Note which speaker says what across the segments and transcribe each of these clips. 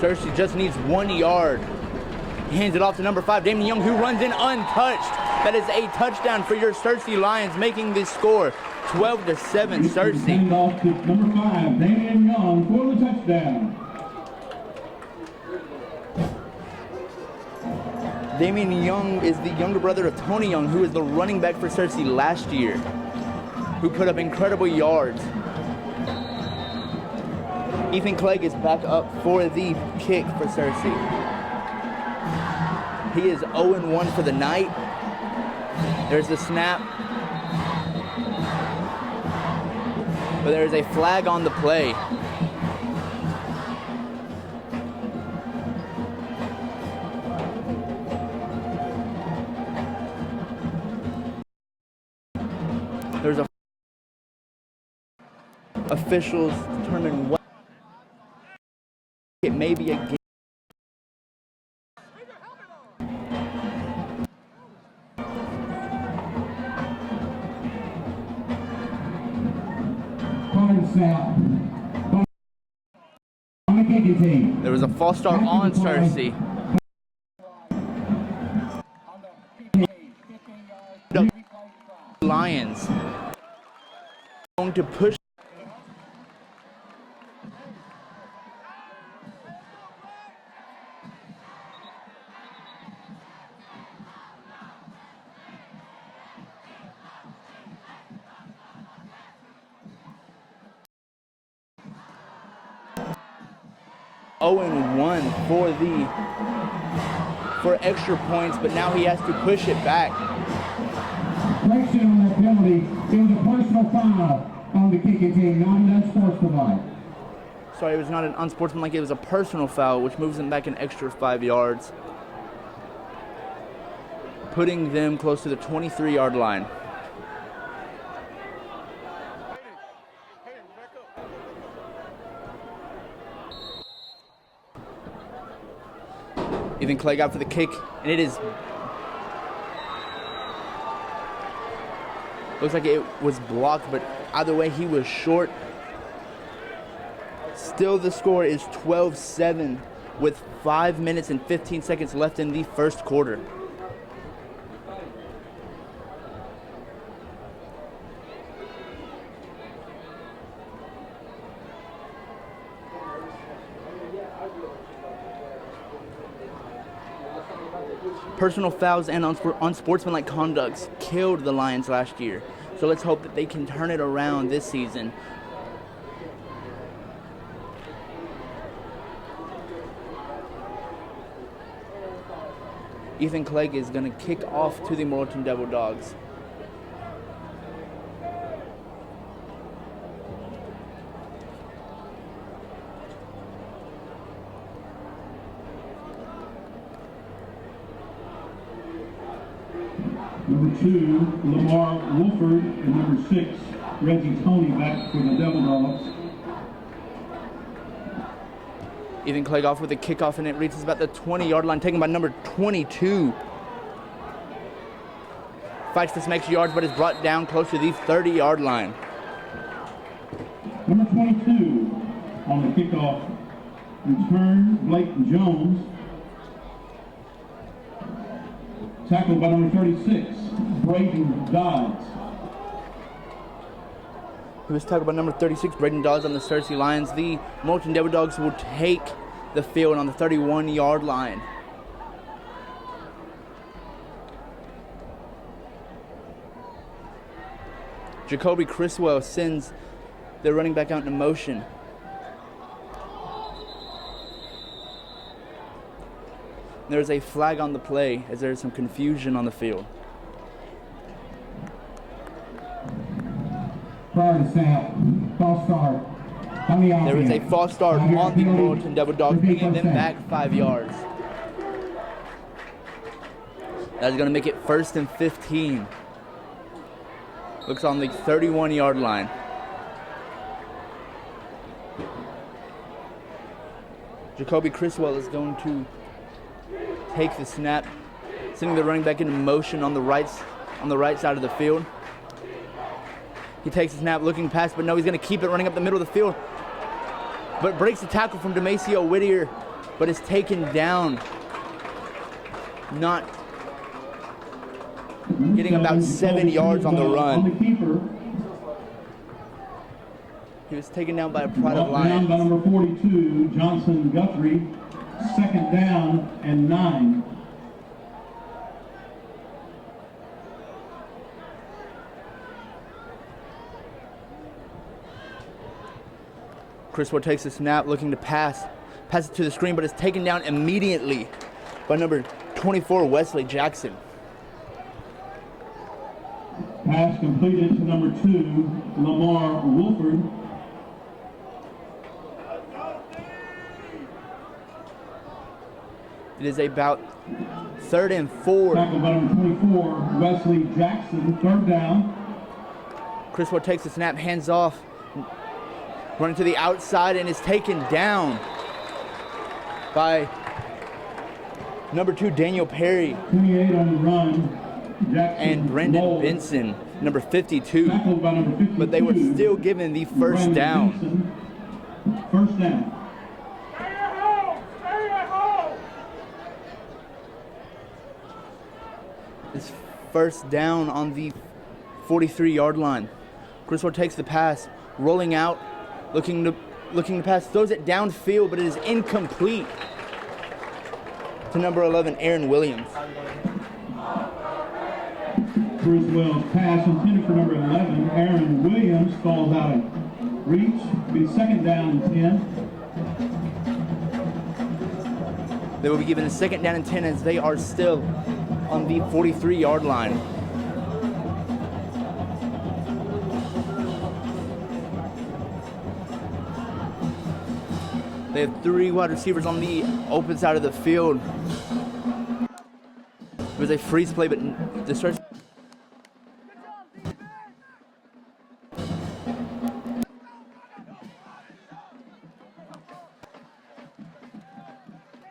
Speaker 1: Searcy just needs 1 yard. He hands it off to number 5, Damon Young, who runs in untouched. That is a touchdown for your Searcy Lions, making this score 12-7 Searcy.
Speaker 2: Hand off to number 5, Damon Young for the touchdown.
Speaker 1: Damien Young is the younger brother of Tony Young, who is the running back for Searcy last year, who put up incredible yards. Ethan Clegg is back up for the kick for Searcy. He is 0-1 for the night. There's the snap. But there is a flag on the play. There's a officials determine what it may be a game. There was a false start on Searcy. Lions going to push. for extra points, but now he has to push it back.
Speaker 2: Correction on that penalty. It was a personal foul on the kicking team, not an unsportsmanlike.
Speaker 1: Sorry, it was not an unsportsmanlike, it was a personal foul, which moves them back an extra 5 yards, putting them close to the 23-yard line. Ethan Clegg out for the kick, and it is... looks like it was blocked, but either way, he was short. Still, the score is 12-7 with 5 minutes and 15 seconds left in the first quarter. Personal fouls and unsportsmanlike conducts killed the Lions last year. So let's hope that they can turn it around this season. Ethan Clegg is going to kick off to the Morrilton Devil Dogs.
Speaker 2: Number 2, Lamar Wolford, and number 6, Reggie Tony back for the Devil Dogs.
Speaker 1: Ethan Clegg off with a kickoff, and it reaches about the 20-yard line, taken by number 22. Fights for some extra yards, but is brought down close to the 30-yard line.
Speaker 2: Number 22 on the kickoff return, Blake Jones. Tackled by number 36, Braden Dodds.
Speaker 1: He was tackled by number 36, Braden Dodds on the Searcy Lions. The Morton Devil Dogs will take the field on the 31-yard line. Jacoby Criswell sends the running back out into motion. There's a flag on the play as there's some confusion on the field.
Speaker 2: Prior to snap, false start.
Speaker 1: There is a false start on the Morton Devil Dogs, bringing them back 5 yards. That is going to make it 1st and 15. Looks on the 31-yard line. Jacoby Criswell is going to take the snap, sending the running back into motion on the right side of the field. He takes the snap, looking past, but no, he's going to keep it running up the middle of the field, but breaks the tackle from Demasio Whittier but is taken down. Not getting about 7 yards on the run. He was taken down by a pride of
Speaker 2: Down
Speaker 1: Lions.
Speaker 2: by number 42, Johnson Guthrie. Second down and 9.
Speaker 1: Criswell takes the snap, looking to pass it to the screen, but is taken down immediately by number 24, Wesley Jackson.
Speaker 2: Pass completed to number 2, Lamar Wolford.
Speaker 1: It is about 3rd and 4.
Speaker 2: Tackle by number 24, Wesley Jackson. Third down.
Speaker 1: Criswell takes the snap, hands off, running to the outside, and is taken down by number 2, Daniel Perry,
Speaker 2: 28 on the run, Jackson
Speaker 1: and Brendan
Speaker 2: Mold.
Speaker 1: Benson, number 52.
Speaker 2: Tackled by number 52.
Speaker 1: But they were still given the first
Speaker 2: Brendan
Speaker 1: down.
Speaker 2: Benson. First down.
Speaker 1: It's first down on the 43-yard line. Criswell takes the pass, rolling out, looking to pass, throws it downfield, but it is incomplete to number 11, Aaron Williams.
Speaker 2: Criswell's pass intended for number 11, Aaron Williams, falls out of reach. Be second down and 10.
Speaker 1: They will be given a second down and 10 as they are still on the 43-yard line. They have 3 wide receivers on the open side of the field. It was a freeze play, but the Searcy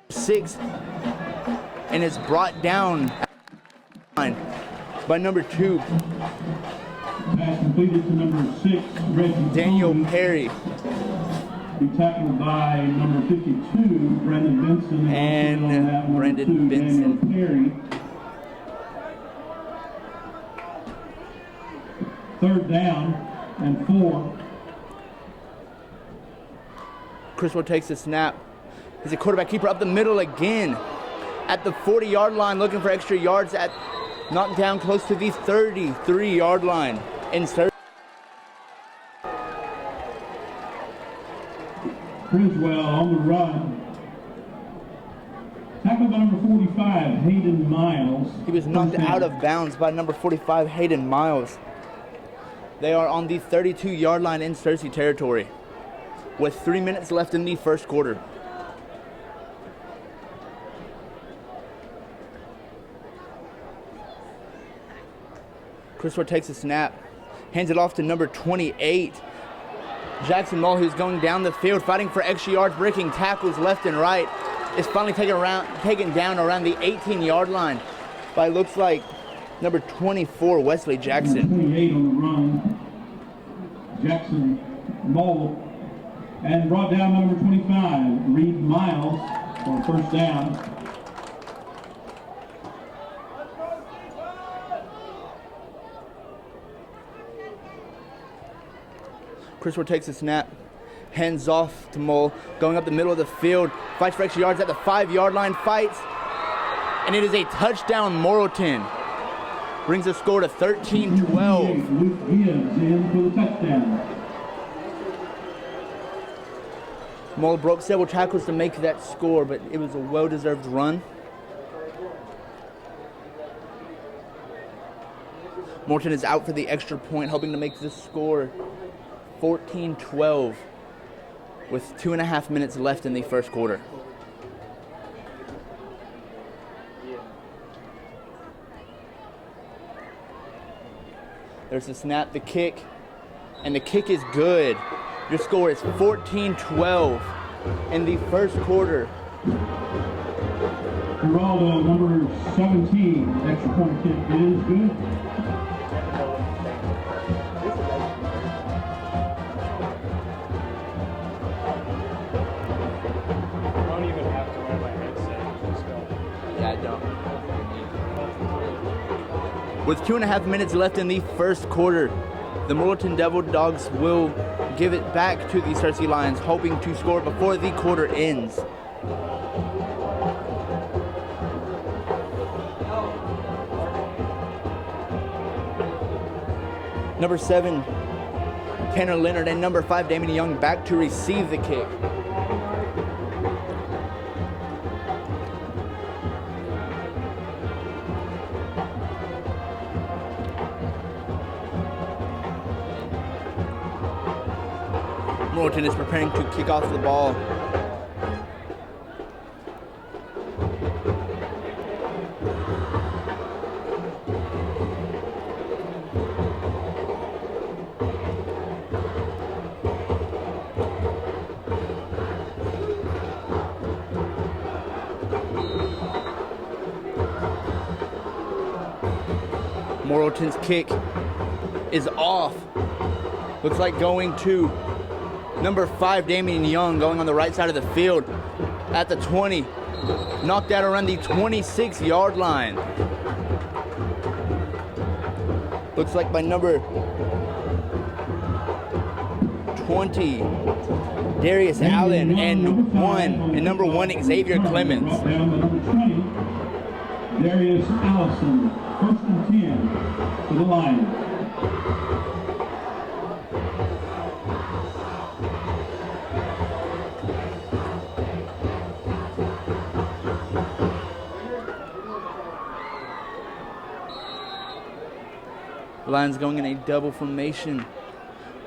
Speaker 1: six, and is brought down by number 2,
Speaker 2: Pass completed to number 6, Reggie
Speaker 1: Daniel
Speaker 2: Coleman.
Speaker 1: Perry,
Speaker 2: Be tackled by number 52, Brendan Benson.
Speaker 1: And
Speaker 2: also on that, number
Speaker 1: Brendan
Speaker 2: 2,
Speaker 1: Benson.
Speaker 2: Daniel Perry. Third down and 4.
Speaker 1: Criswell takes the snap. He's a quarterback keeper up the middle again at the 40-yard line, looking for extra yards, knocked down close to the 33-yard line. Insert.
Speaker 2: Criswell on the run. Tackled by number 45, Hayden Miles.
Speaker 1: He was knocked
Speaker 2: First down.
Speaker 1: out of bounds by number 45, Hayden Miles. They are on the 32-yard line in Searcy territory with 3 minutes left in the first quarter. Criswell takes a snap, hands it off to number 28, Jackson Mull, who's going down the field, fighting for extra yards, breaking tackles left and right. Is finally taken down around the 18-yard line by, looks like, number 24, Wesley Jackson.
Speaker 2: 28 on the run. Jackson Mull. And brought down number 25, Reed Miles, for first down.
Speaker 1: Criswell takes a snap, hands off to Mull, going up the middle of the field, fights for extra yards at the 5-yard line, fights, and it is a touchdown, Morrilton. Brings the score to 13-12.
Speaker 2: Luke Gibbs in for the touchdown.
Speaker 1: Mull broke several tackles to make that score, but it was a well-deserved run. Morton is out for the extra point, hoping to make this score 14-12 with 2.5 minutes left in the first quarter. There's the snap, the kick, and the kick is good. Your score is 14-12 in the first quarter.
Speaker 2: Geraldo, number 17, extra point kick is good.
Speaker 3: Don't even have to
Speaker 1: With 2.5 minutes left in the first quarter, the Morrilton Devil Dogs will give it back to the Searcy Lions, hoping to score before the quarter ends. Number 7, Tanner Leonard, and number 5, Damon Young, back to receive the kick. Morton is preparing to kick off the ball. Morrilton's kick is off. Looks like going to number 5, Damian Young, going on the right side of the field at the 20. Knocked out around the 26-yard line. Looks like by number 20, Darius Allen, and number one, Xavier Clemens.
Speaker 2: Darius Allison, 1st and 10 for the Lions.
Speaker 1: Lions going in a double formation.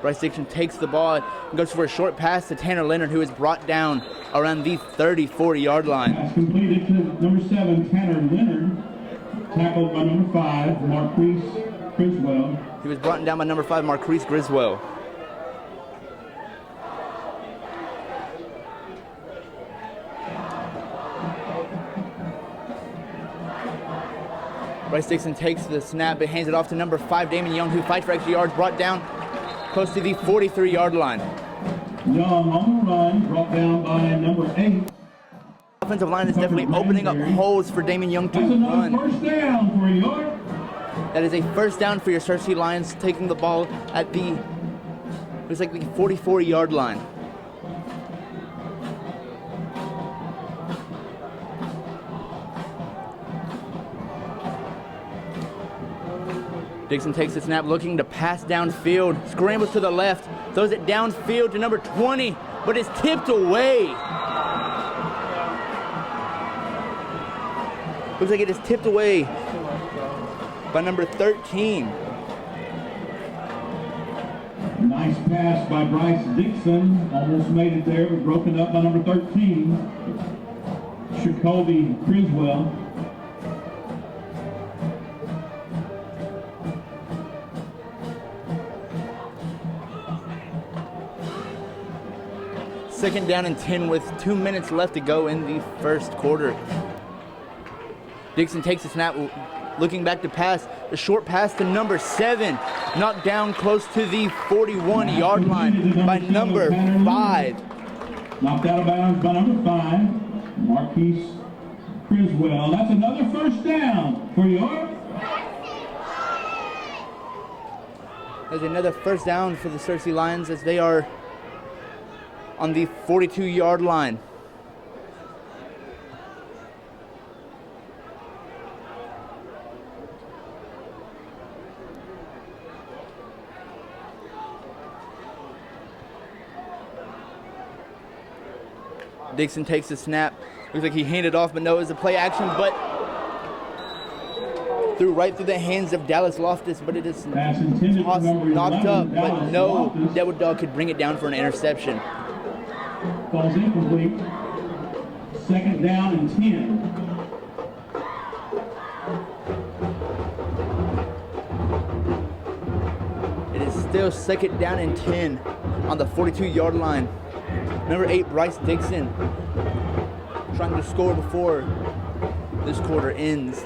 Speaker 1: Bryce Dixon takes the ball and goes for a short pass to Tanner Leonard, who is brought down around the 34-yard line.
Speaker 2: Pass completed to number 7, Tanner Leonard, tackled by number 5, Marquise Griswell.
Speaker 1: He was brought down by number 5, Marquise Griswell. Bryce Dixon takes the snap, but hands it off to number 5, Damon Young, who fights for extra yards, brought down close to the 43-yard line.
Speaker 2: Young on the run, brought down by number 8.
Speaker 1: Offensive line is definitely opening up holes for Damon Young to run.
Speaker 2: First down for York.
Speaker 1: That is a first down for your Searcy Lions, taking the ball at the, looks like the 44-yard line. Dixon takes the snap, looking to pass downfield, scrambles to the left, throws it downfield to number 20, but is tipped away. Looks like it is tipped away by number 13.
Speaker 2: Nice pass by Bryce Dixon, almost made it there, but broken up by number 13, Jacoby Criswell.
Speaker 1: Second down and 10 with 2 minutes left to go in the first quarter. Dixon takes the snap, looking back to pass. The short pass to number 7, knocked down close to the 41-yard line by number 5.
Speaker 2: Knocked out of bounds by number 5, Marquise Criswell. That's another first down for York.
Speaker 1: There's another first down for the Searcy Lions as they are on the 42-yard line. Dixon takes the snap. Looks like he handed off, but no, it was a play action, but threw right through the hands of Dallas Loftus, but it is tossed, knocked up, but no Devil Dog could bring it down for an interception.
Speaker 2: Falls incomplete. Second down and 10.
Speaker 1: It is still second down and 10 on the 42-yard line. Number 8, Bryce Dixon, trying to score before this quarter ends.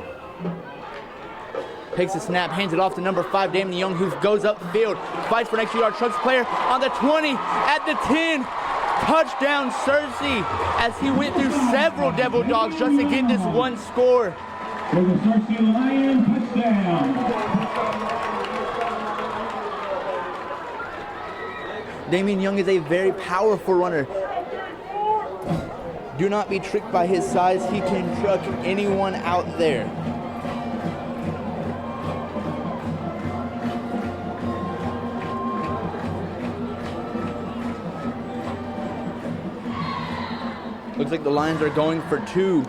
Speaker 1: Takes the snap, hands it off to number 5, Damon Young, who goes upfield, fights for an extra yard, trucks player on the 20, at the 10. Touchdown Searcy, as he went through several Devil Dogs just to get this one score.
Speaker 2: For the Searcy Lion, touchdown.
Speaker 1: Damian Young is a very powerful runner. Do not be tricked by his size. He can truck anyone out there. Looks like the Lions are going for two.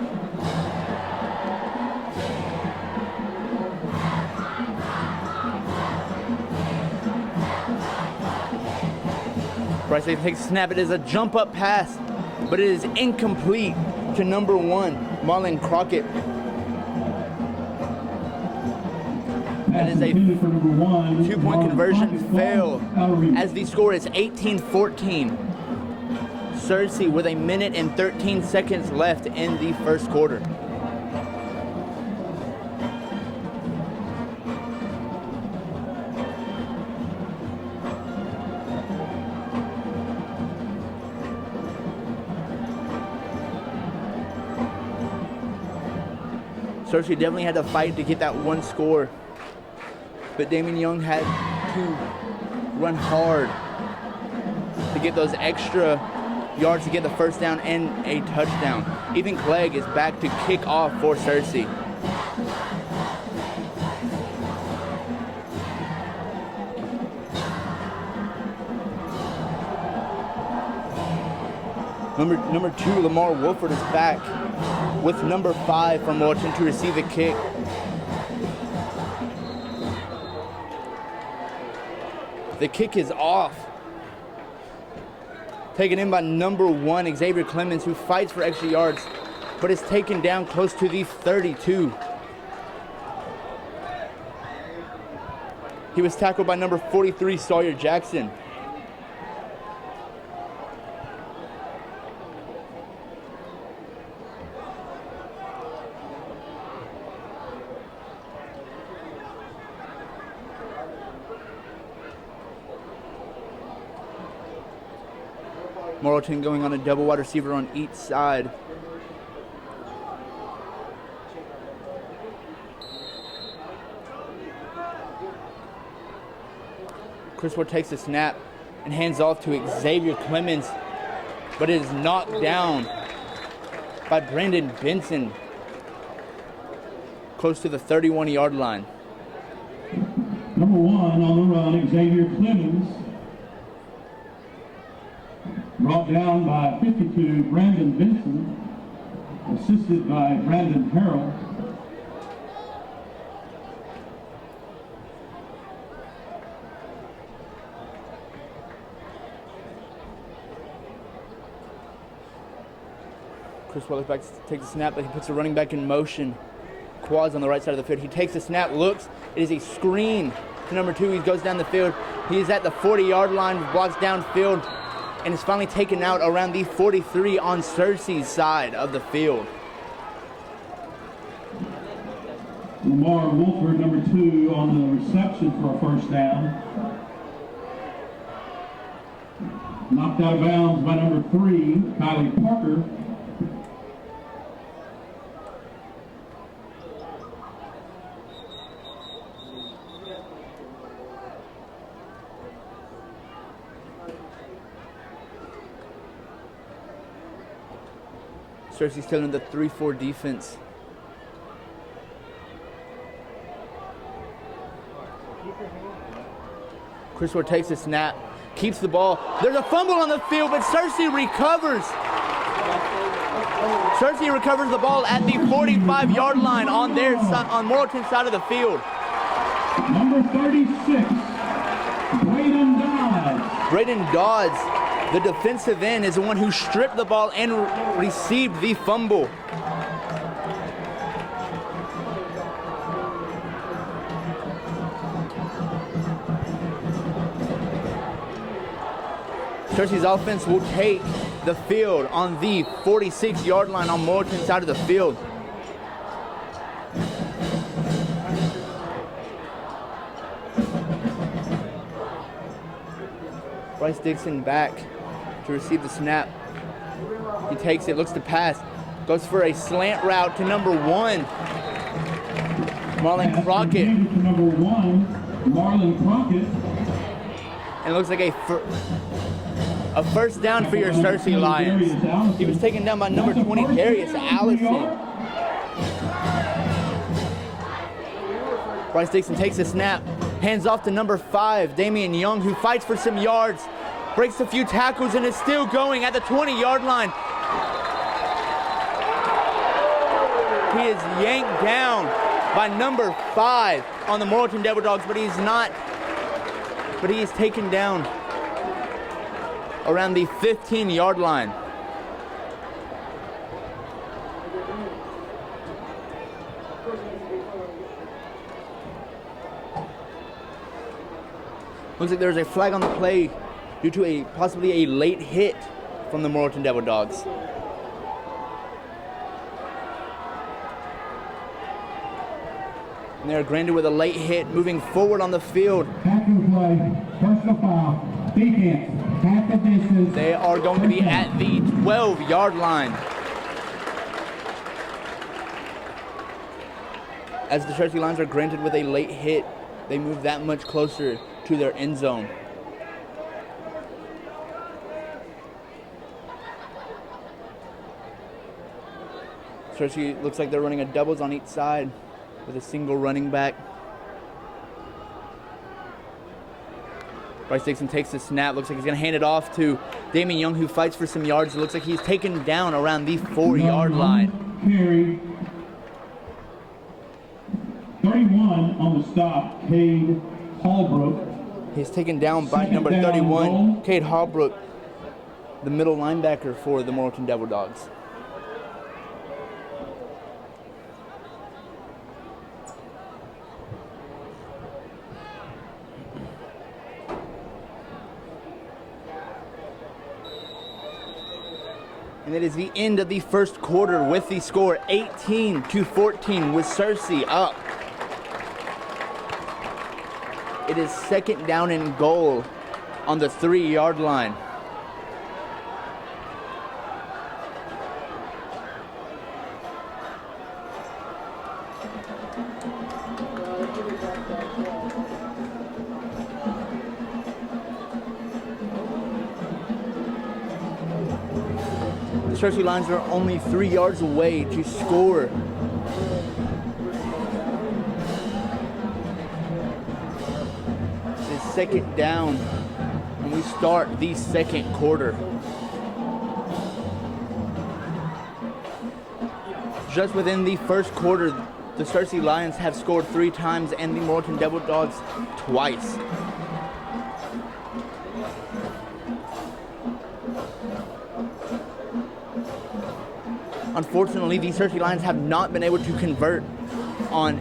Speaker 1: Bryce takes a snap. It is a jump up pass, but it is incomplete to number 1, Marlon Crockett. That is a 2-point conversion fail, as the score is 18-14. Searcy with 1 minute and 13 seconds left in the first quarter. Searcy definitely had to fight to get that one score, but Damian Young had to run hard to get those extra yards to get the first down and a touchdown. Ethan Clegg is back to kick off for Searcy. Number 2, Lamar Wolford, is back with number 5 from Morton to receive the kick. The kick is off. Taken in by number 1, Xavier Clemens, who fights for extra yards, but is taken down close to the 32. He was tackled by number 43, Sawyer Jackson. Morrilton going on a double wide receiver on each side. Criswell takes the snap and hands off to Xavier Clemens, but it is knocked down by Brandon Benson close to the 31-yard line.
Speaker 2: Number 1 on the run, Xavier Clemens. Brought down by 52, Brandon Benson, assisted by Brandon Harrell.
Speaker 1: Chris Weller's back to take the snap, but he puts the running back in motion. Quads on the right side of the field. He takes the snap, looks. It is a screen to number 2. He goes down the field. He is at the 40-yard line, blocks downfield, and is finally taken out around the 43 on Searcy's side of the field.
Speaker 2: Lamar Wolford, number 2, on the reception for a first down. Knocked out of bounds by number 3, Kylie Parker.
Speaker 1: Searcy still in the 3-4 defense. Criswell takes a snap, keeps the ball. There's a fumble on the field, but Searcy recovers. Searcy recovers the ball at the 45-yard line on their side, on Morrilton's side of the field.
Speaker 2: Number 36, Braden Dodds.
Speaker 1: Braden Dodds, the defensive end, is the one who stripped the ball and received the fumble. Searcy's offense will take the field on the 46-yard line on Morton's side of the field. Bryce Dixon back to receive the snap. He takes it, looks to pass, goes for a slant route to number 1. Marlon
Speaker 2: Pass
Speaker 1: Crockett.
Speaker 2: intended to number 1, Marlon Crockett.
Speaker 1: And it looks like a first down for your Searcy Lions. He was taken down by number 20, Darius Allison. Bryce Dixon takes a snap, hands off to number 5, Damian Young, who fights for some yards, breaks a few tackles, and is still going at the 20-yard line. He is yanked down by number 5 on the Morrilton Devil Dogs, but he's taken down around the 15-yard line. Looks like there's a flag on the play due to possibly a late hit from the Morrilton Devil Dogs. And they're granted with a late hit, moving forward on the field.
Speaker 2: Tackle play, personal foul, defense, half the distance.
Speaker 1: They are going to be at the 12-yard line. As the Searcy Lions are granted with a late hit, they move that much closer to their end zone. Searcy looks like they're running a doubles on each side with a single running back. Bryce Dixon takes the snap. Looks like he's going to hand it off to Damian Young, who fights for some yards. It looks like he's taken down around the 4-yard line.
Speaker 2: Carry. 31 on the stop, Cade Hallbrook.
Speaker 1: He's taken down by
Speaker 2: Second
Speaker 1: number
Speaker 2: down
Speaker 1: 31,
Speaker 2: goal.
Speaker 1: Cade Hallbrook, the middle linebacker for the Morrilton Devil Dogs. And it is the end of the first quarter with the score 18-14 with Searcy up. It is second down and goal on the 3-yard line. The Searcy Lions are only 3 yards away to score. It's second down when we start the second quarter. Just within the first quarter, the Searcy Lions have scored 3 times and the Morton Devil Dogs twice. Unfortunately, the Searcy Lions have not been able to convert on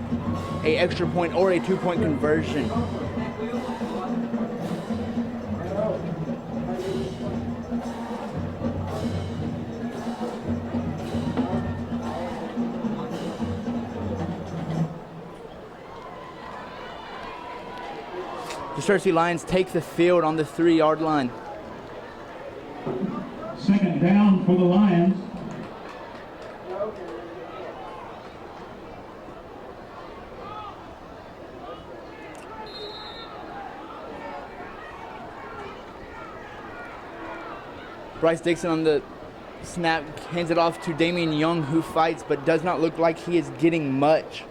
Speaker 1: an extra point or a 2-point conversion. The Searcy Lions take the field on the 3-yard line.
Speaker 2: Second down for the Lions.
Speaker 1: Bryce Dixon on the snap hands it off to Damian Young, who fights but does not look like he is getting much.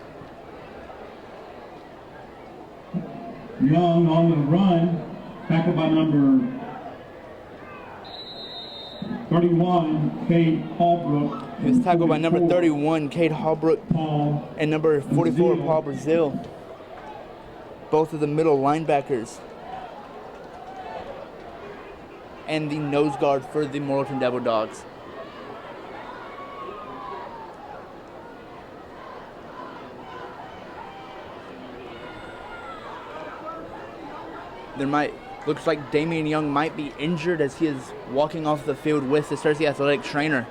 Speaker 2: Young on the run, tackled by number 31, Cade Hallbrook.
Speaker 1: He was tackled by number 31, Cade Hallbrook,
Speaker 2: Paul
Speaker 1: and number 44,
Speaker 2: Brazil.
Speaker 1: Paul Brazil. Both of the middle linebackers. And the nose guard for the Morrilton Devil Dogs. Looks like Damian Young might be injured as he is walking off the field with the Searcy athletic trainer.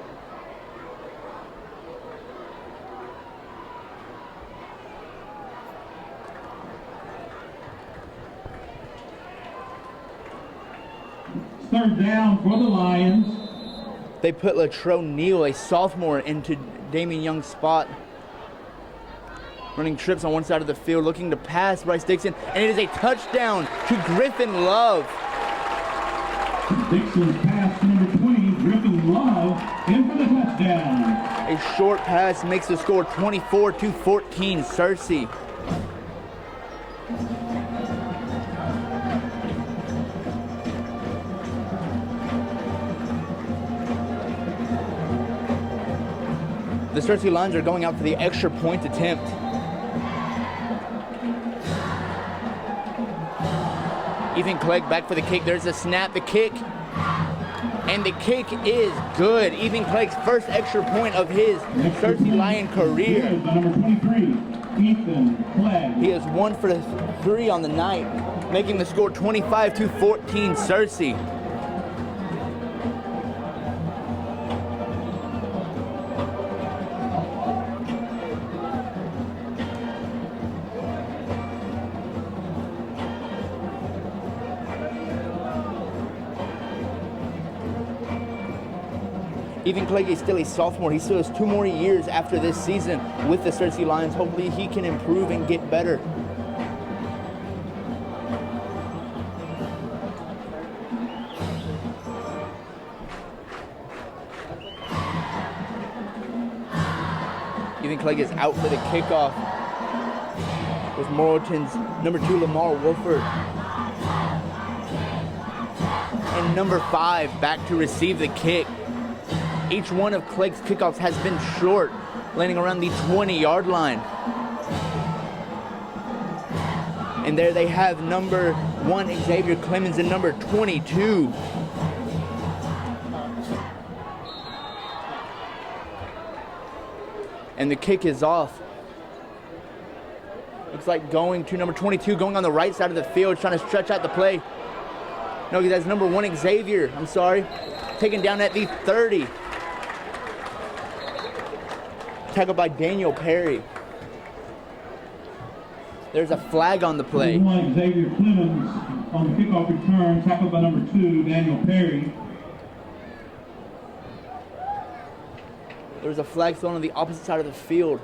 Speaker 2: Third down for the Lions.
Speaker 1: They put Latrell Neal, a sophomore, into Damian Young's spot. running trips on one side of the field, looking to pass Bryce Dixon, and it is a touchdown to Griffin Love.
Speaker 2: Dixon's pass to number 20, Griffin Love, in for the touchdown.
Speaker 1: A short pass makes the score 24-14, Searcy. The Searcy Lions are going out for the extra point attempt. Ethan Clegg back for the kick. There's a snap, the kick, and the kick is good. Ethan Clegg's first extra point of his Searcy Lion career.
Speaker 2: Number 23, Ethan Clegg.
Speaker 1: He is 1 for 3 on the night, making the score 25-14, Searcy. Ethan Clegg is still a sophomore. He still has 2 more years after this season with the Searcy Lions. Hopefully he can improve and get better. Ethan Clegg is out for the kickoff with Morrilton's number 2, Lamar Wolford, and number 5 back to receive the kick. Each one of Clegg's kickoffs has been short, landing around the 20-yard line. And there they have number 1, Xavier Clemens, and number 22. And the kick is off. Looks like going to number 22, going on the right side of the field, trying to stretch out the play. No, that's number 1, Xavier, I'm sorry. Taken down at the 30. Tackled by Daniel Perry. There's a flag on the play.
Speaker 2: Number 1, Xavier Clemens on the kickoff return, tackled by number 2, Daniel Perry.
Speaker 1: There's a flag thrown on the opposite side of the field.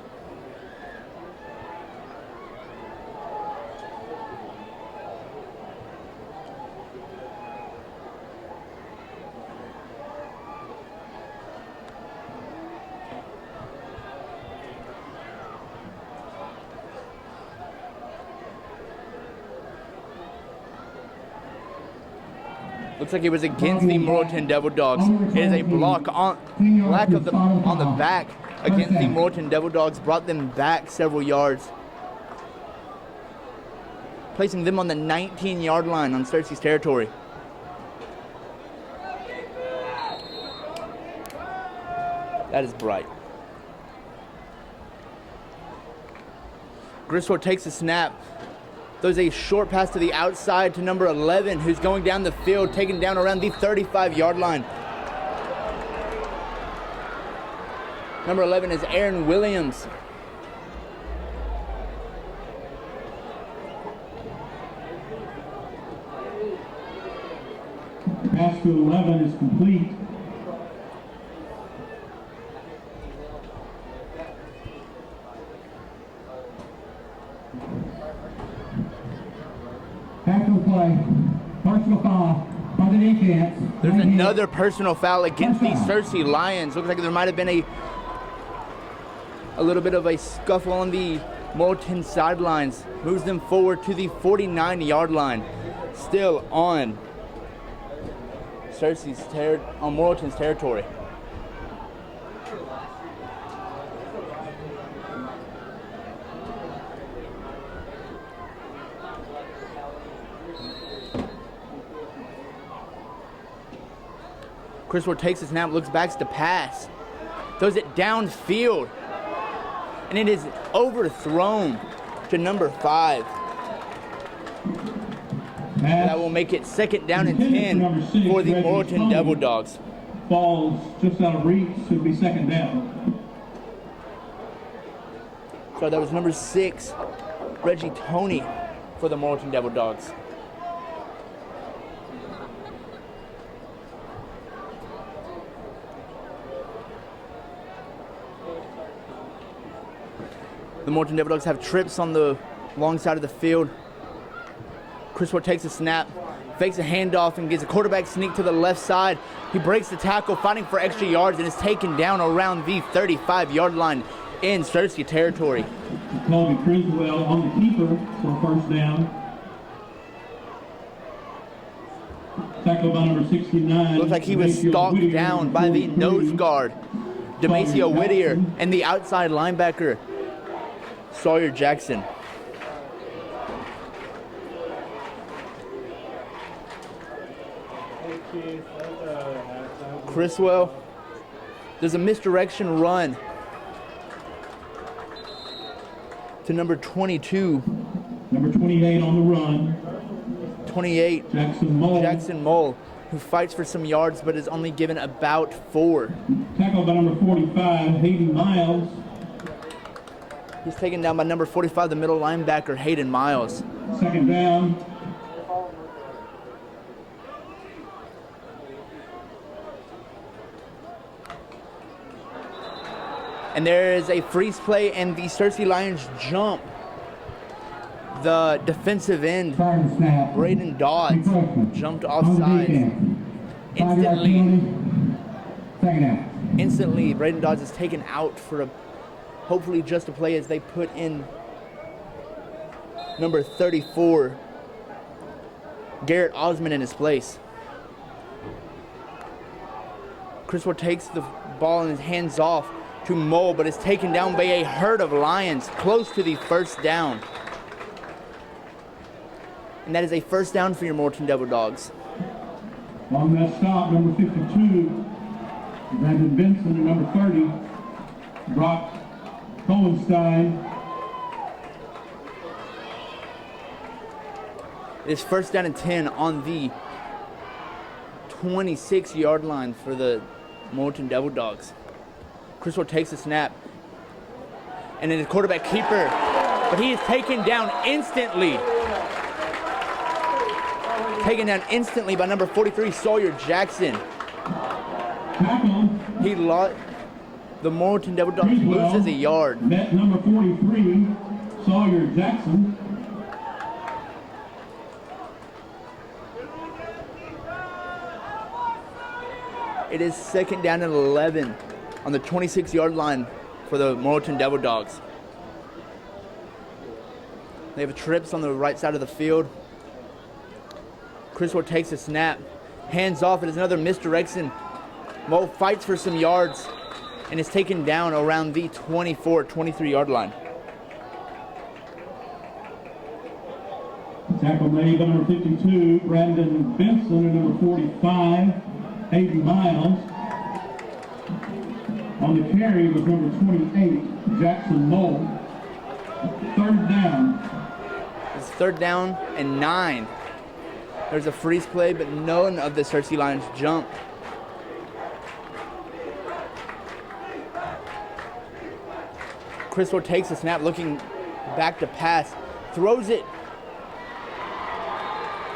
Speaker 1: Looks like it was against the Morton Devil Dogs. It is a block on the back against the Morton Devil Dogs. Brought them back several yards, placing them on the 19-yard line on Searcy's territory. That is bright. Griswold takes the snap. Throws a short pass to the outside to number 11, who's going down the field, taken down around the 35-yard line. Number 11 is Aaron Williams.
Speaker 2: Pass to 11 is complete. Tackle play, personal foul by the defense.
Speaker 1: There's another personal foul against the Searcy Lions. Looks like there might have been a little bit of a scuffle on the Morton sidelines. Moves them forward to the 49-yard line. Still on on Morton's territory. Criswell takes the snap, looks back to pass, throws it downfield, and it is overthrown to number 5. That will make it 2nd down and 10 for the Morton Devil Dogs.
Speaker 2: Falls just out of reach, should be 2nd down.
Speaker 1: So that was number 6, Reggie Toney, for the Morton Devil Dogs. The Morton Devil Dogs have trips on the long side of the field. Criswell takes a snap, fakes a handoff, and gets a quarterback sneak to the left side. He breaks the tackle, fighting for extra yards, and is taken down around the 35-yard line in Searcy territory.
Speaker 2: Jacoby Criswell on the keeper for first down. Tackled by number 69.
Speaker 1: Looks like he was stalked down by the nose guard, Demasio Whittier, and the outside linebacker, Sawyer Jackson. Criswell, there's a misdirection run to number 22.
Speaker 2: Number 28 on the run.
Speaker 1: 28, Jackson Mole, who fights for some yards but is only given about 4.
Speaker 2: Tackled by number 45, Hayden Miles.
Speaker 1: He's taken down by number 45, the middle linebacker, Hayden Miles.
Speaker 2: Second down.
Speaker 1: And there is a freeze play, and the Searcy Lions jump. The defensive end, Braden Dodds, jumped offside. Instantly, Braden Dodds is taken out for hopefully just a play as they put in number 34, Garrett Osmond, in his place. Criswell takes the ball in his hands off to Mole, but is taken down by a herd of Lions close to the first down. And that is a first down for your Morton Devil Dogs.
Speaker 2: On that stop, number 52, Brandon Benson, and number 30, Brock Cohenstein.
Speaker 1: It is first down and 10 on the 26-yard line for the Morton Devil Dogs. Criswell takes a snap, and then his quarterback keeper, but he is taken down instantly. Taken down instantly by number 43, Sawyer Jackson. He lost. The Morton Devil Dogs loses a yard.
Speaker 2: Met number 43, Sawyer Jackson.
Speaker 1: It is second down and 11 on the 26-yard line for the Morton Devil Dogs. They have trips on the right side of the field. Criswell takes a snap, hands off. It is another misdirection. Mo fights for some yards and is taken down around the 23-yard line.
Speaker 2: Tackle made by number 52, Brandon Benson, and number 45, Hayden Miles. On the carry was number 28, Jackson Mole. Third down.
Speaker 1: It's third down and 9. There's a freeze play, but none of the Searcy Lions jump. Criswell takes a snap, looking back to pass, throws it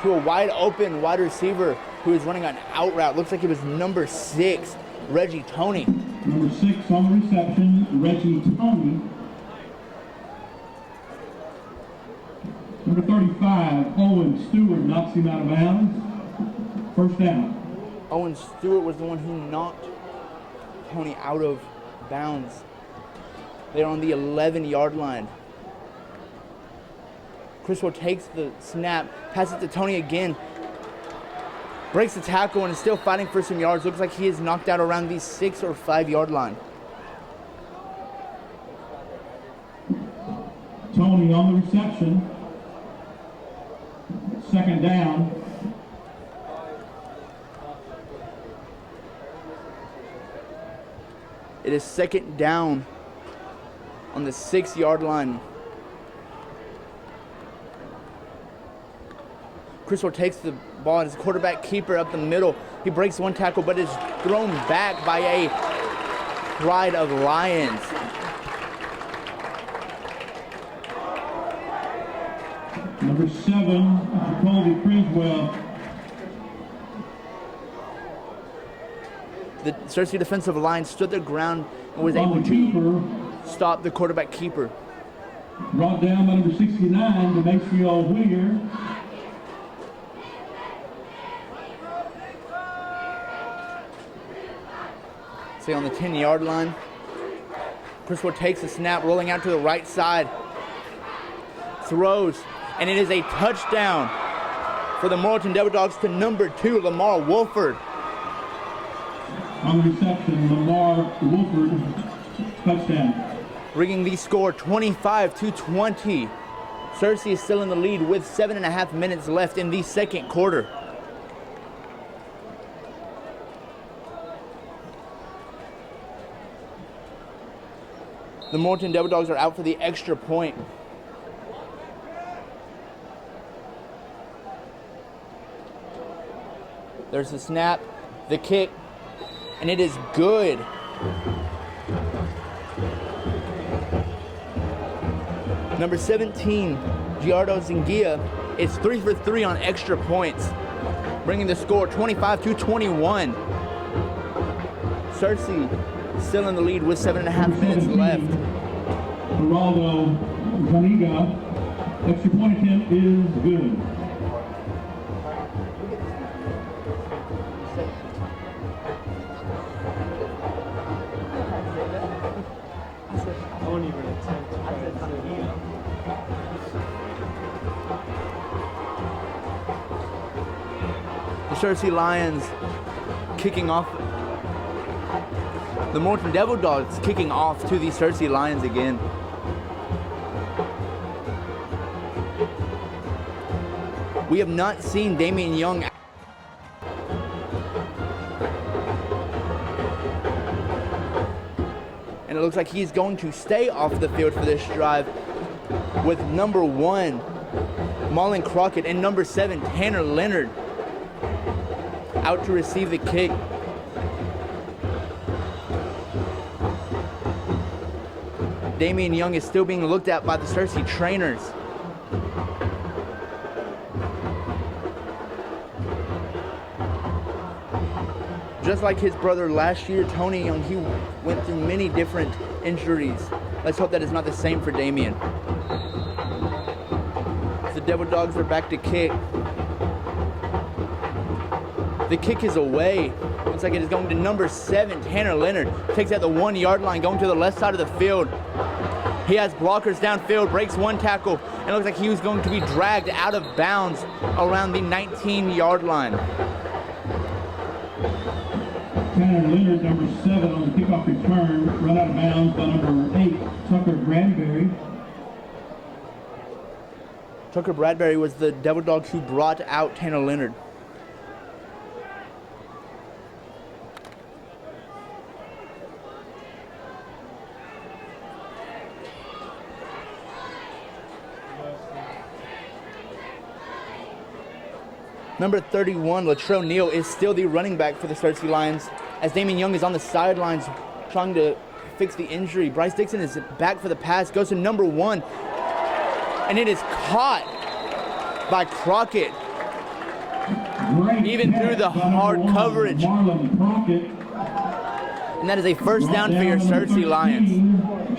Speaker 1: to a wide open wide receiver who is running an out route. Looks like it was number 6, Reggie Toney.
Speaker 2: Number 6 on the reception, Reggie Toney. Number 35, Owen Stewart, knocks him out of bounds. First down.
Speaker 1: Owen Stewart was the one who knocked Toney out of bounds. They're on the 11-yard line. Criswell takes the snap, passes it to Toney again, breaks the tackle, and is still fighting for some yards. Looks like he is knocked out around the 6 or 5-yard line.
Speaker 2: Toney on the reception. Second down.
Speaker 1: It is second down on the 6-yard line. Criswell takes the ball and his quarterback keeper up the middle. He breaks one tackle, but is thrown back by a pride of Lions.
Speaker 2: Number 7, Jacoby Criswell.
Speaker 1: The Searcy defensive line stood their ground and was able to stop the quarterback keeper.
Speaker 2: Brought down by number 69, Demetrio Whittier.
Speaker 1: See on the 10-yard line. Criswell takes the snap, rolling out to the right side. Throws, and it is a touchdown for the Morrilton Devil Dogs to number 2, Lamar Wolford.
Speaker 2: On the reception, Lamar Wolford, touchdown.
Speaker 1: Bringing the score 25-20. Searcy is still in the lead with 7.5 minutes left in the second quarter. The Morton Devil Dogs are out for the extra point. There's the snap, the kick, and it is good. Number 17, Giardo Zingia, is 3 for 3 on extra points, bringing the score 25-21. Searcy still in the lead with 7.5 minutes left.
Speaker 2: Geraldo Zaniga, extra point attempt is good.
Speaker 1: The Searcy Lions kicking off. The Morton Devil Dogs kicking off to the Searcy Lions again. We have not seen Damian Young. And it looks like he's going to stay off the field for this drive with number 1, Marlon Crockett, and number 7, Tanner Leonard, out to receive the kick. Damian Young is still being looked at by the Searcy trainers. Just like his brother last year, Tony Young, he went through many different injuries. Let's hope that is not the same for Damian. The Devil Dogs are back to kick. The kick is away. Looks like it is going to number 7, Tanner Leonard. Takes at the 1-yard line, going to the left side of the field. He has blockers downfield, breaks one tackle, and looks like he was going to be dragged out of bounds around the 19-yard line.
Speaker 2: Tanner Leonard, number 7, on the kickoff return, run out of bounds by number 8, Tucker Bradbury.
Speaker 1: Tucker Bradbury was the Devil Dogs who brought out Tanner Leonard. Number 31, Latrell Neal, is still the running back for the Searcy Lions, as Damian Young is on the sidelines trying to fix the injury. Bryce Dixon is back for the pass, goes to number 1, and it is caught by Crockett. Even through the hard coverage. And that is a first down for your Searcy Lions.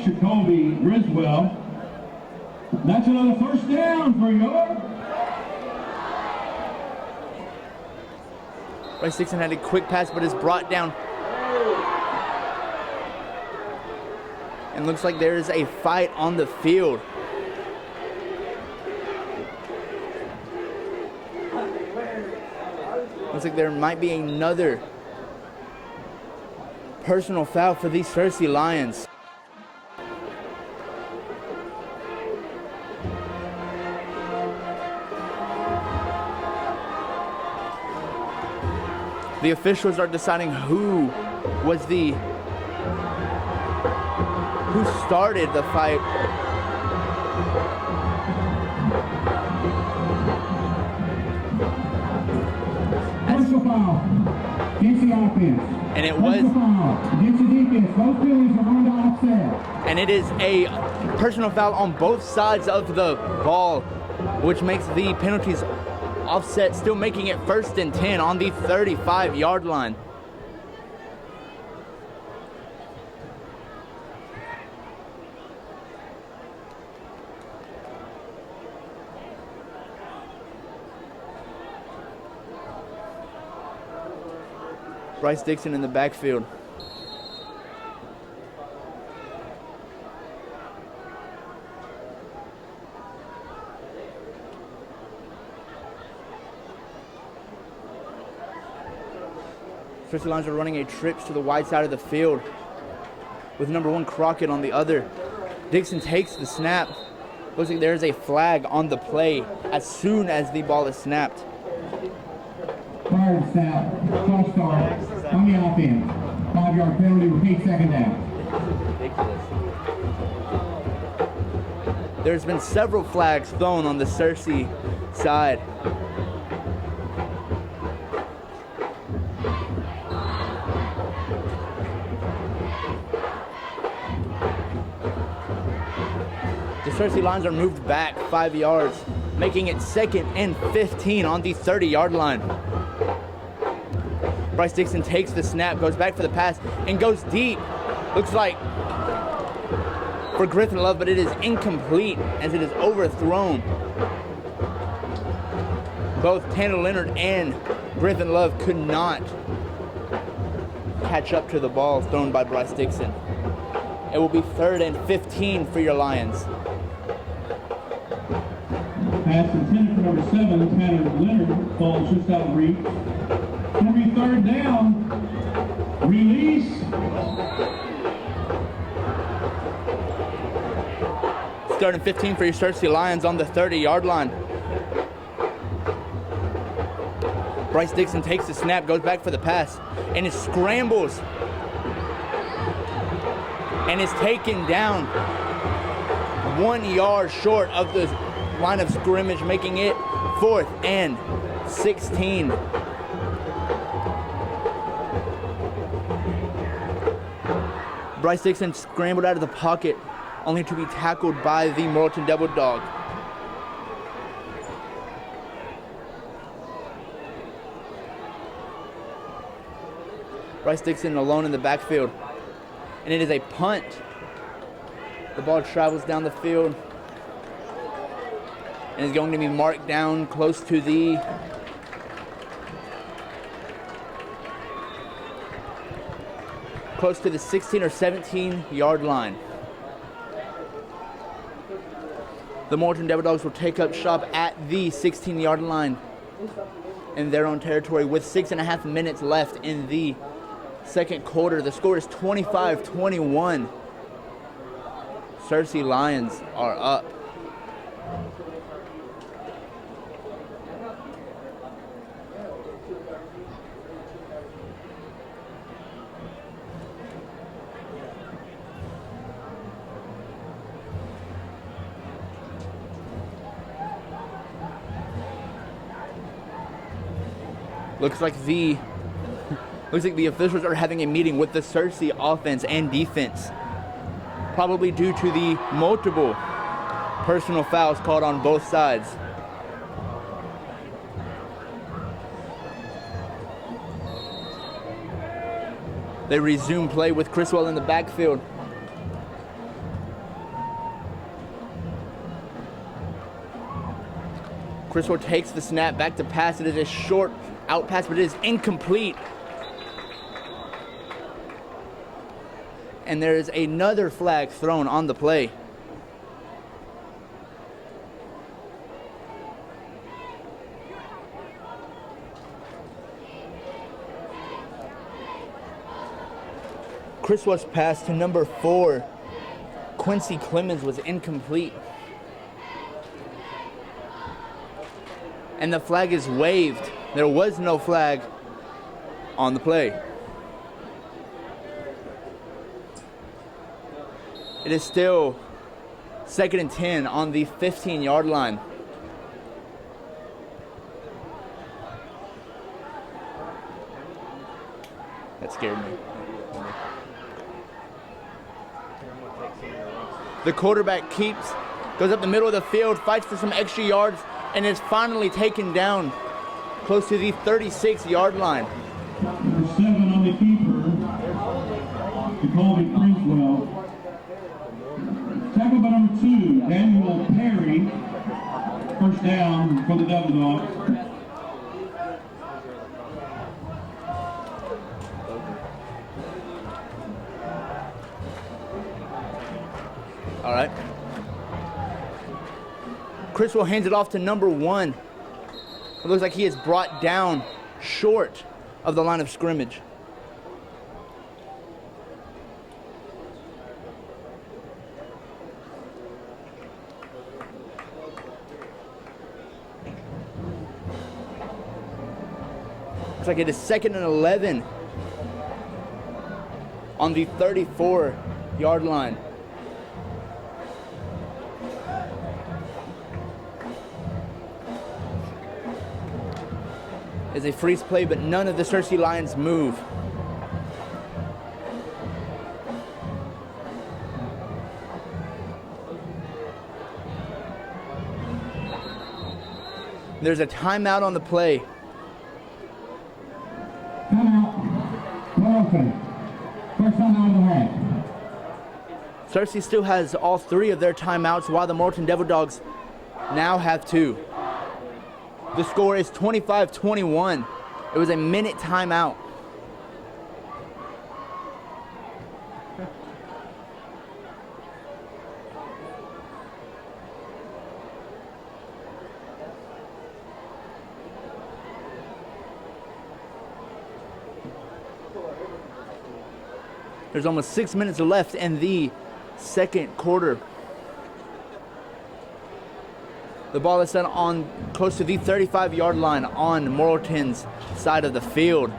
Speaker 2: Jacoby Griswell. That's another first down for you.
Speaker 1: Bryce Dixon had a quick pass, but is brought down. And looks like there is a fight on the field. Looks like there might be another personal foul for these Searcy Lions. The officials are deciding who started the fight.
Speaker 2: Personal foul against the offense.
Speaker 1: And it was
Speaker 2: against the defense. Both penalties are going to offset.
Speaker 1: And it is a personal foul on both sides of the ball, which makes the penalties offset, still making it 1st and 10 on the 35-yard line. Bryce Dixon in the backfield. Searcy Lions are running a trips to the wide side of the field with number 1 Crockett on the other. Dixon takes the snap. Looks like there's a flag on the play as soon as the ball is snapped.
Speaker 2: Prior to snap, false start on the offense. 5-yard penalty, repeat, second down.
Speaker 1: Ridiculous. There's been several flags thrown on the Searcy side. The Searcy Lions are moved back 5 yards, making it 2nd and 15 on the 30-yard line. Bryce Dixon takes the snap, goes back for the pass, and goes deep. Looks like for Griffin Love, but it is incomplete as it is overthrown. Both Tanner Leonard and Griffin Love could not catch up to the ball thrown by Bryce Dixon. It will be 3rd and 15 for your Lions.
Speaker 2: Pass intended for number 7, Tanner Leonard, falls just out of reach. It'll be 3rd down. Release.
Speaker 1: Third and 15 for your Searcy Lions on the 30-yard line. Bryce Dixon takes the snap, goes back for the pass, and it scrambles. And is taken down 1 yard short of the line of scrimmage, making it 4th and 16. Bryce Dixon scrambled out of the pocket, only to be tackled by the Morton Devil Dog. Bryce Dixon alone in the backfield, and it is a punt. The ball travels down the field and is going to be marked down close to the close to the 16 or 17 yard line. The Morton Devil Dogs will take up shop at the 16-yard line in their own territory with 6.5 minutes left in the second quarter. The score is 25-21. Searcy Lions are up. Looks like the officials are having a meeting with the Searcy offense and defense, probably due to the multiple personal fouls called on both sides. They resume play with Criswell in the backfield. Criswell takes the snap back to pass. It is a short out pass, but it is incomplete. And there is another flag thrown on the play. Criswell's pass to number 4, Quincy Clemens, was incomplete. And the flag is waved. There was no flag on the play. It is still 2nd and 10 on the 15-yard line. That scared me. The quarterback goes up the middle of the field, fights for some extra yards, and is finally taken down close to the 36-yard line.
Speaker 2: Number 7 on the keeper, Jacoby Criswell. Tackled by number 2, Daniel Perry. First down for the Devil Dogs.
Speaker 1: All right. Criswell hands it off to number 1. It looks like he is brought down short of the line of scrimmage. Looks like it is 2nd and 11 on the 34-yard line. It's a freeze play, but none of the Searcy Lions move. There's a timeout on the play.
Speaker 2: First time out of the half.
Speaker 1: Searcy still has all 3 of their timeouts, while the Morton Devil Dogs now have 2. The score is 25-21. It was a minute timeout. There's almost 6 minutes left in the second quarter. The ball is set on close to the 35-yard line on Morrilton's side of the field.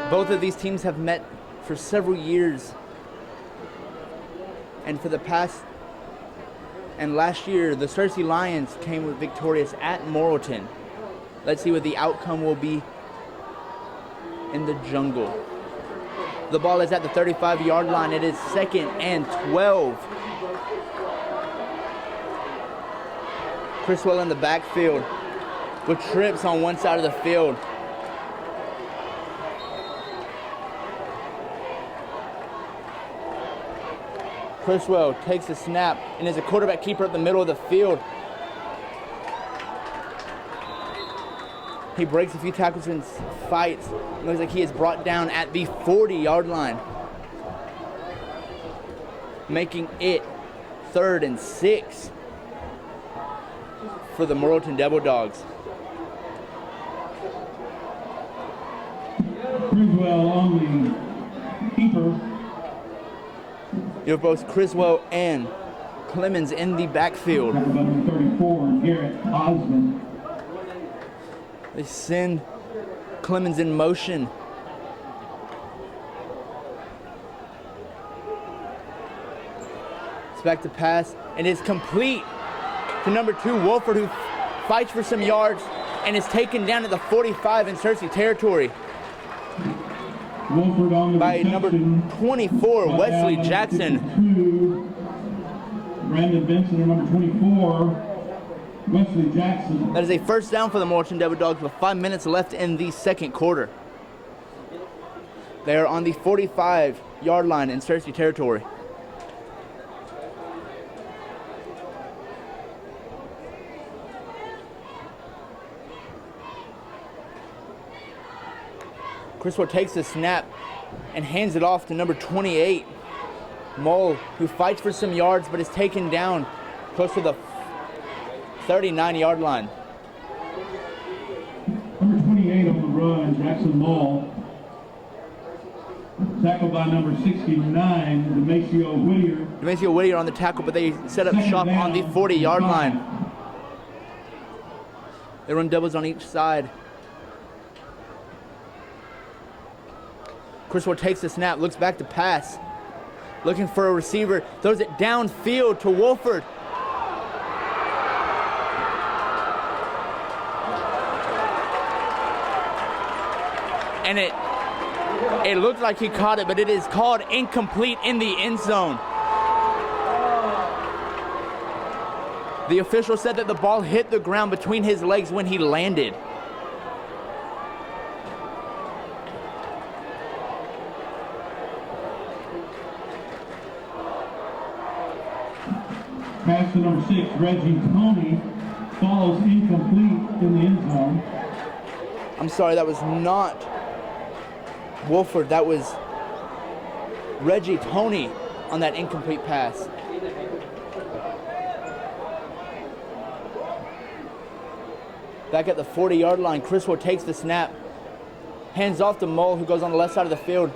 Speaker 1: Both of these teams have met for several years, and for the past and last year, the Searcy Lions came victorious at Morrilton. Let's see what the outcome will be in the jungle. The ball is at the 35-yard line. It is 2nd and 12. Criswell in the backfield with trips on one side of the field. Criswell takes the snap and is a quarterback keeper at the middle of the field. He breaks a few tackles and fights. It looks like he is brought down at the 40-yard line, making it 3rd and 6 for the Morrilton Devil Dogs.
Speaker 2: Criswell on the keeper.
Speaker 1: You have both Criswell and Clemens in the backfield.
Speaker 2: Number 34, Garrett Osmond.
Speaker 1: They send Clemens in motion. It's back to pass, and it's complete to number 2, Wolford, who fights for some yards and is taken down at the 45 in Searcy territory by number 24, Wesley Jackson.
Speaker 2: Brandon Benson, number 24, Wesley Jackson.
Speaker 1: That is a first down for the Morton Devil Dogs with 5 minutes left in the second quarter. They are on the 45-yard line in Searcy territory. Criswell takes the snap and hands it off to number 28, Mole, who fights for some yards but is taken down close to the 39-yard line.
Speaker 2: Number 28 on the run, Jackson Mole. Tackled by number 69, Demasio Whittier.
Speaker 1: Demasio Whittier on the tackle, but they set up shop on the 40-yard line. They run doubles on each side. Criswell takes the snap, looks back to pass. Looking for a receiver, throws it downfield to Wolford. And it looked like he caught it, but it is called incomplete in the end zone. The official said that the ball hit the ground between his legs when he landed.
Speaker 2: Pass to number 6, Reggie Tony, falls incomplete in the end zone.
Speaker 1: I'm sorry, that was not Wolford. That was Reggie Tony on that incomplete pass. Back at the 40-yard line, Criswell takes the snap, hands off to Mole, who goes on the left side of the field,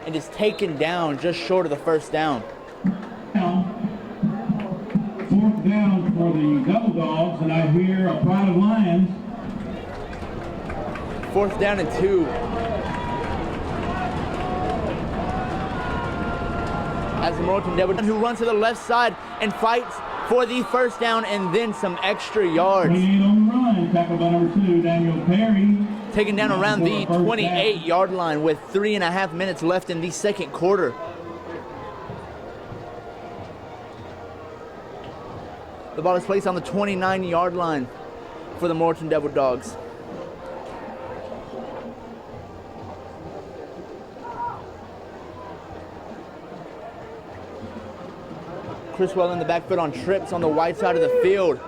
Speaker 1: and is taken down just short of the first down.
Speaker 2: Fourth down for the Devil Dogs, and I hear a Pride of Lions.
Speaker 1: 4th down and 2. As the Morton Devil Dogs, who runs to the left side and fights for the first down and then some extra yards.
Speaker 2: 28 on the run, tackled by number 2, Daniel Perry.
Speaker 1: Taken down around the 28-yard line with 3.5 minutes left in the second quarter. The ball is placed on the 29-yard line for the Morton Devil Dogs. Criswell in the backfield on trips on the wide side of the field.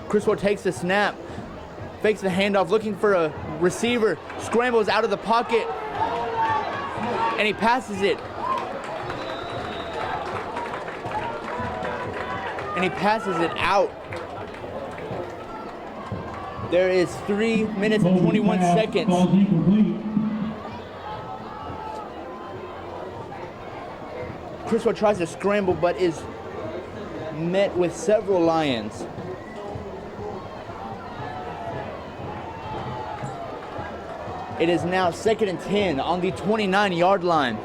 Speaker 1: Criswell takes the snap, fakes the handoff, looking for a receiver, scrambles out of the pocket, and he passes it. And he passes it out. There is 3 minutes and 21 seconds.
Speaker 2: Falls incomplete.
Speaker 1: Criswell tries to scramble, but is met with several Lions. It is now 2nd and 10 on the 29-yard line.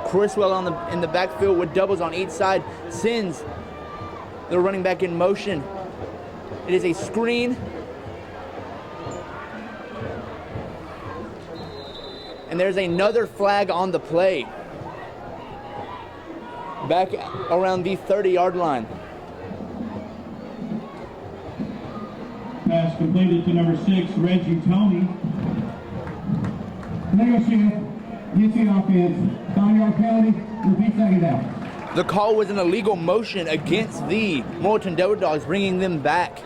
Speaker 1: Criswell in the backfield with doubles on each side sends the running back in motion. It is a screen. And there's another flag on the play. Back around the 30-yard line.
Speaker 2: Pass completed to number 6, Reggie Tony.
Speaker 3: Negotiate, UT offense, 9-yard penalty, repeat second down.
Speaker 1: The call was an illegal motion against the Morton Devil Dogs, bringing them back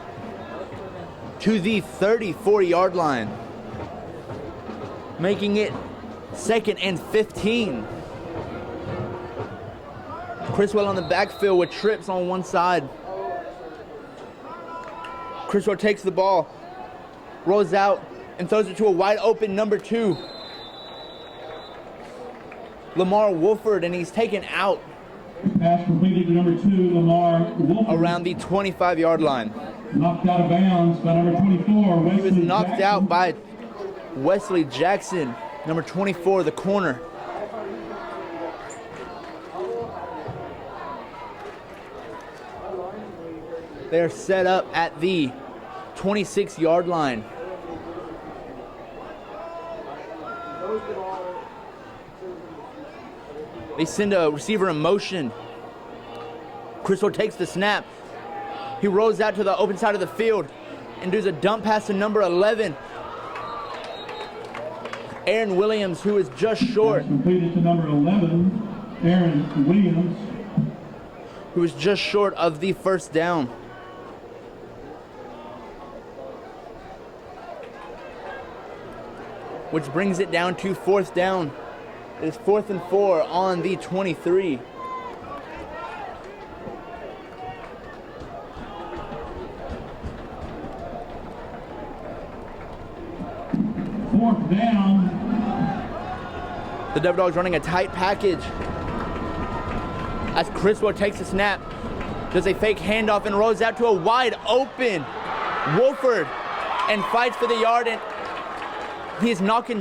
Speaker 1: to the 34-yard line, making it 2nd and 15. Criswell on the backfield with trips on one side. Criswell takes the ball, rolls out, and throws it to a wide open number 2, Lamar Wolford, and he's taken out
Speaker 2: Pass completed to number 2, Lamar Wolford.
Speaker 1: around the 25-yard line.
Speaker 2: Knocked out of bounds by number 24, Wesley
Speaker 1: He was knocked
Speaker 2: Jackson.
Speaker 1: out by Wesley Jackson, number 24, the corner. They are set up at the 26-yard line. They send a receiver in motion. Criswell takes the snap. He rolls out to the open side of the field and does a dump pass to number 11, Aaron Williams, who is just short.
Speaker 2: Pass completed to number 11, Aaron Williams.
Speaker 1: Who is just short of the first down. Which brings it down to 4th down. It is 4th and 4 on the 23.
Speaker 2: Fourth down.
Speaker 1: The Devil Dogs running a tight package. As Criswell takes the snap, does a fake handoff and rolls out to a wide open Wolford and fights for the yard, and he is knocked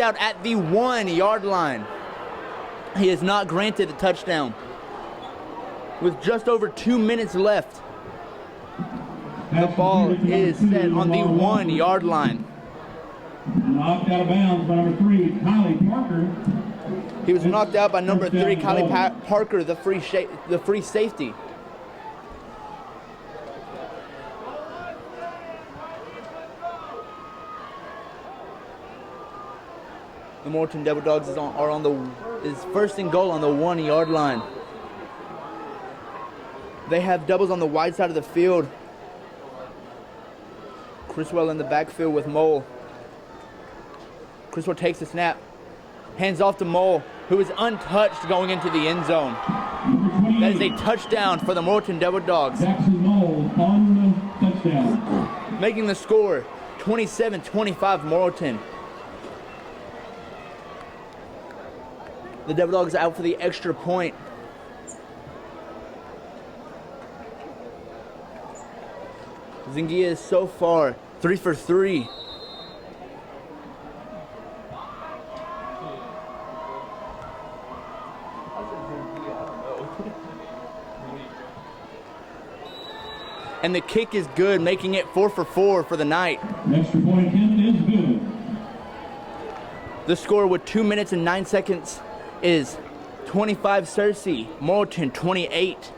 Speaker 1: out at the 1-yard line. He is not granted the touchdown. With just over 2 minutes left, the ball is set on the 1-yard line.
Speaker 2: Knocked out of bounds by number 3, Kylie Parker.
Speaker 1: He was knocked out by number 3, Kylie Parker, the free safety. The Morton Devil Dogs is first and goal on the 1-yard line. They have doubles on the wide side of the field. Criswell in the backfield with Mole. Criswell takes the snap. Hands off to Mole, who is untouched going into the end zone. That is a touchdown for the Morton Devil Dogs.
Speaker 2: Jackson Mole on the touchdown.
Speaker 1: Making the score 27-25 Morrilton. The Devil Dogs out for the extra point. Zingia is so far 3 for 3. And the kick is good, making it 4 for 4 for the night.
Speaker 2: Extra point attempt is good.
Speaker 1: The score with 2 minutes and 9 seconds is 25 Searcy, Morton 28.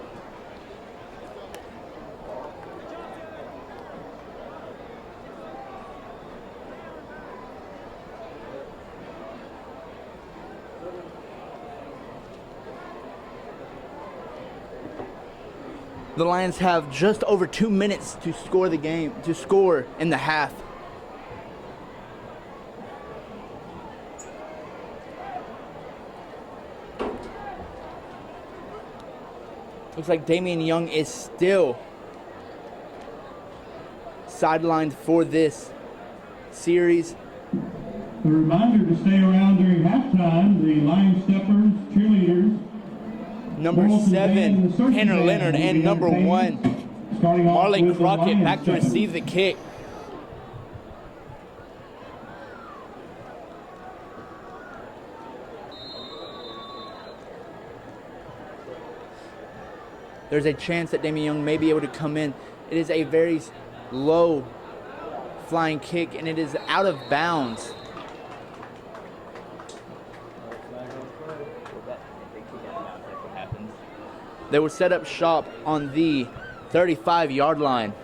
Speaker 1: The Lions have just over 2 minutes to score the game, to score in the half. Looks like Damian Young is still sidelined for this series.
Speaker 2: A reminder to stay around during halftime. The Lion Steppers, cheerleaders,
Speaker 1: Number 7, Tanner Leonard, and number 1, Marley Crockett back to receive the kick. There's a chance that Damian Young may be able to come in. It is a very low flying kick, and it is out of bounds. They will set up shop on the 35-yard line.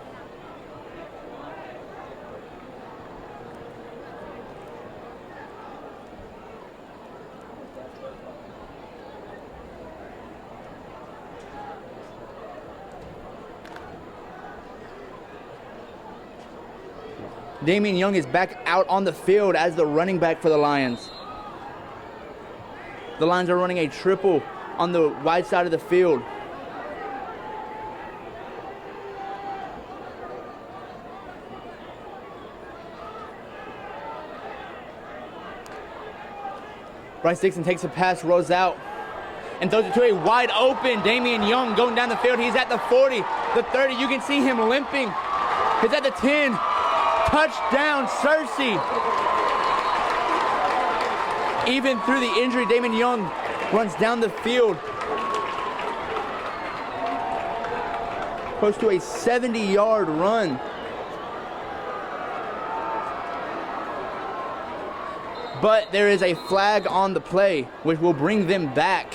Speaker 1: Damian Young is back out on the field as the running back for the Lions. The Lions are running a triple on the wide side of the field. Bryce Dixon takes a pass, rolls out, and throws it to a wide open Damian Young going down the field. He's at the 40, the 30. You can see him limping. He's at the 10. Touchdown, Searcy. Even through the injury, Damian Young runs down the field. Close to a 70-yard run. But there is a flag on the play, which will bring them back.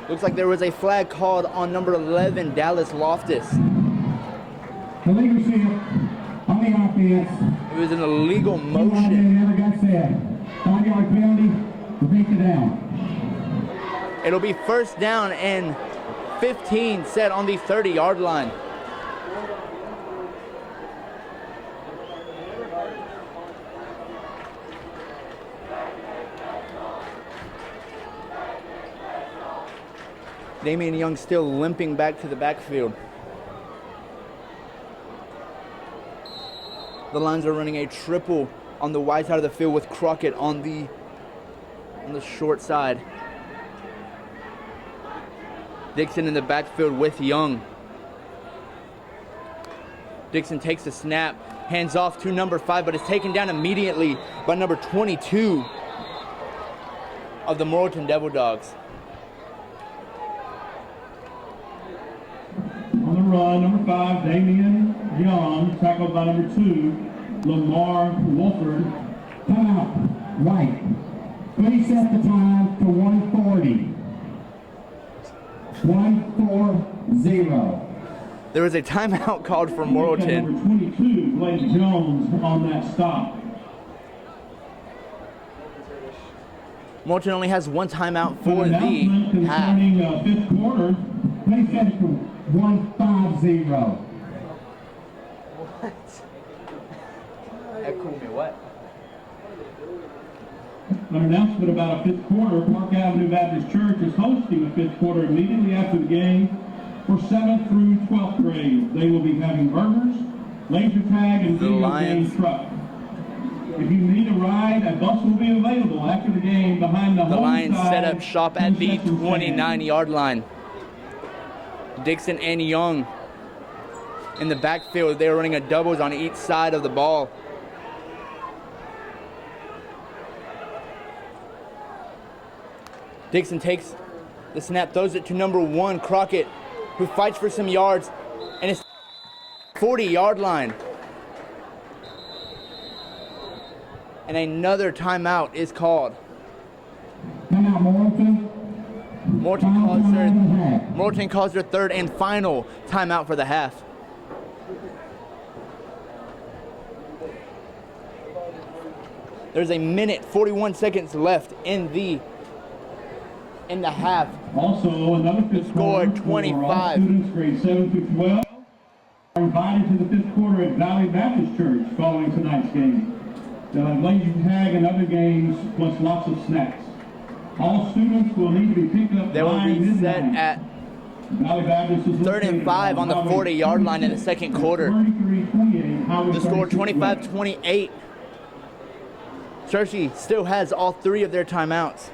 Speaker 1: Looks like there was a flag called on number 11, Dallas Loftus.
Speaker 3: Illegal shield on the offense.
Speaker 1: It was an illegal motion.
Speaker 3: Never got said. 5-yard penalty. Repeat the down.
Speaker 1: It'll be first down and 15 set on the 30-yard line. Damian Young still limping back to the backfield. The Lions are running a triple on the wide side of the field with Crockett on the short side. Dixon in the backfield with Young. Dixon takes the snap, hands off to number 5, but is taken down immediately by number 22 of the Morton Devil Dogs.
Speaker 2: On the run, number 5, Damian Young, tackled by number 2, Lamar Wolford.
Speaker 3: Timeout. Right. Please set the time for 140. 140.
Speaker 1: There was a timeout called for Morrilton.
Speaker 2: Number 22, Blake Jones on that stop.
Speaker 1: Morton only has one timeout
Speaker 2: An
Speaker 1: for
Speaker 2: announcement
Speaker 1: the half.
Speaker 2: concerning fifth quarter.
Speaker 3: Play set to 150.
Speaker 1: That cool me what?
Speaker 2: An announcement about a fifth quarter. Park Avenue Baptist Church is hosting a fifth quarter immediately after the game for 7th through 12th grade. They will be having burgers, laser tag, and
Speaker 1: The
Speaker 2: video
Speaker 1: Lions.
Speaker 2: game truck. If you need a ride, a bus will be available after the game behind the
Speaker 1: The
Speaker 2: home
Speaker 1: Lions
Speaker 2: side
Speaker 1: set up shop at the
Speaker 2: concession stand.
Speaker 1: 29-yard line. Dixon and Young in the backfield. They're running a doubles on each side of the ball. Dixon takes the snap, throws it to number 1, Crockett, who fights for some yards, and it's 40-yard line. And another timeout is called.
Speaker 3: Timeout, Morrilton.
Speaker 1: Morton calls their third and final timeout for the half. There's a minute 41 seconds left in the half.
Speaker 2: Also, another fifth
Speaker 1: Score
Speaker 2: quarter.
Speaker 1: 25.
Speaker 2: Students grades 7 through 12 are invited to the fifth quarter at Valley Baptist Church following tonight's game. They'll have laser tag and other games, plus lots of snacks. All students will need to be picked up
Speaker 1: They will
Speaker 2: by
Speaker 1: be set
Speaker 2: midnight.
Speaker 1: at
Speaker 2: Valley Baptist is
Speaker 1: 3rd and 5 on the 40-yard line in the second quarter.
Speaker 2: 33-28, Highway
Speaker 1: The score
Speaker 2: 36 west.
Speaker 1: 25-28. Searcy still has all 3 of their timeouts.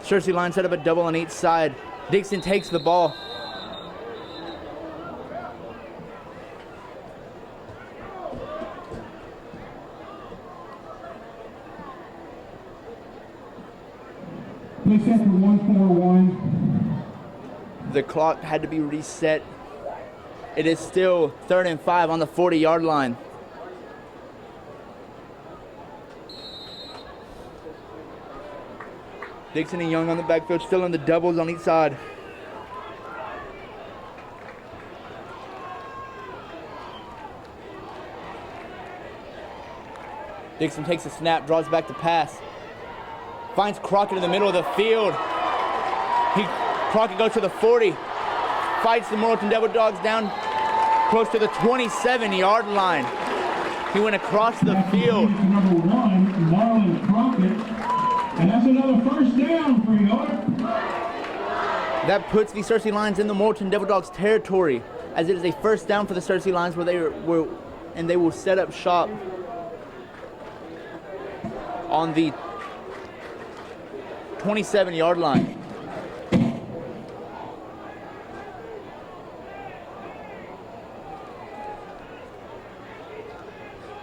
Speaker 1: Searcy line set up a double on each side. Dixon takes the ball.
Speaker 3: Play set to 141.
Speaker 1: The clock had to be reset. It is still 3rd and 5 on the 40-yard line. Dixon and Young on the backfield, still in the doubles on each side. Dixon takes a snap, draws back the pass. Finds Crockett in the middle of the field. Crockett goes to the 40. Fights the Morton Devil Dogs down close to the 27-yard line. He went across the field.
Speaker 2: Number 1, Marlon Crockett. And that's another first down for York.
Speaker 1: That puts the Searcy Lions in the Morton Devil Dogs territory, as it is a first down for the Searcy Lions, where they will set up shop on the 27-yard line.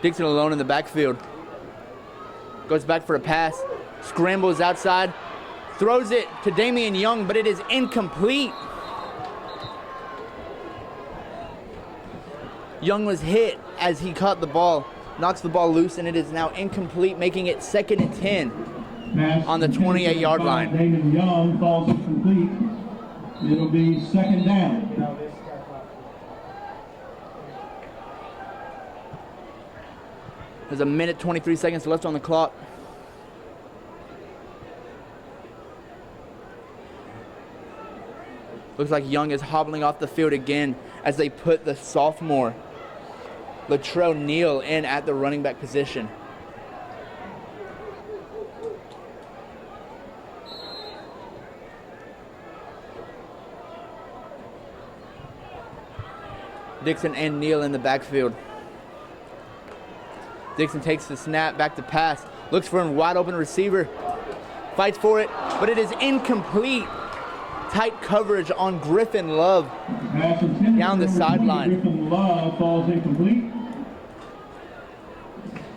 Speaker 1: Dixon alone in the backfield. Goes back for a pass. Scrambles outside. Throws it to Damian Young, but it is incomplete. Young was hit as he caught the ball. Knocks the ball loose, and it is now incomplete, making it 2nd and 10 on the 28-yard line.
Speaker 2: Damian Young falls incomplete. It'll be 2nd down.
Speaker 1: There's a minute 23 seconds left on the clock. Looks like Young is hobbling off the field again as they put the sophomore Latrell Neal in at the running back position. Dixon and Neal in the backfield. Dixon takes the snap, back to pass, looks for a wide open receiver, fights for it, but it is incomplete. Tight coverage on Griffin Love down the sideline.
Speaker 2: Griffin Love falls incomplete.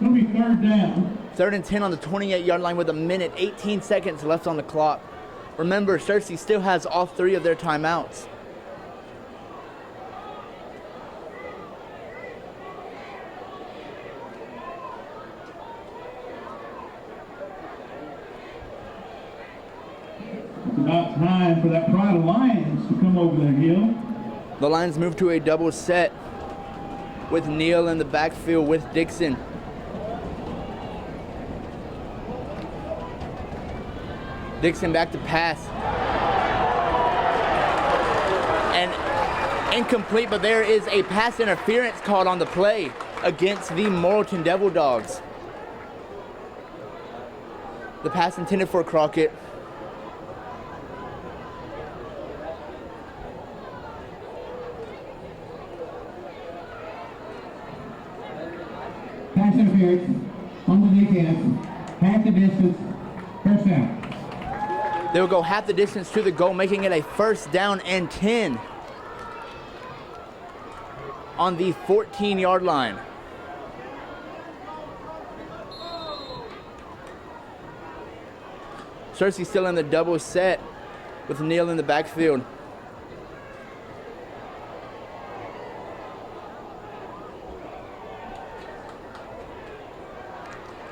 Speaker 2: It'll be 3rd down.
Speaker 1: 3rd and 10 on the 28-yard line with a minute 18 seconds left on the clock. Remember, Searcy still has all 3 of their timeouts.
Speaker 2: It's about time for that Pride of Lions to come over the hill.
Speaker 1: The Lions move to a double set with Neal in the backfield with Dixon. Dixon back to pass. And incomplete, but there is a pass interference called on the play against the Morrilton Devil Dogs. The pass intended for Crockett.
Speaker 3: Pass interference on the defense, half the distance, first down.
Speaker 1: They will go half the distance to the goal, making it a first down and 10 on the 14-yard line. Searcy still in the double set with Neal in the backfield.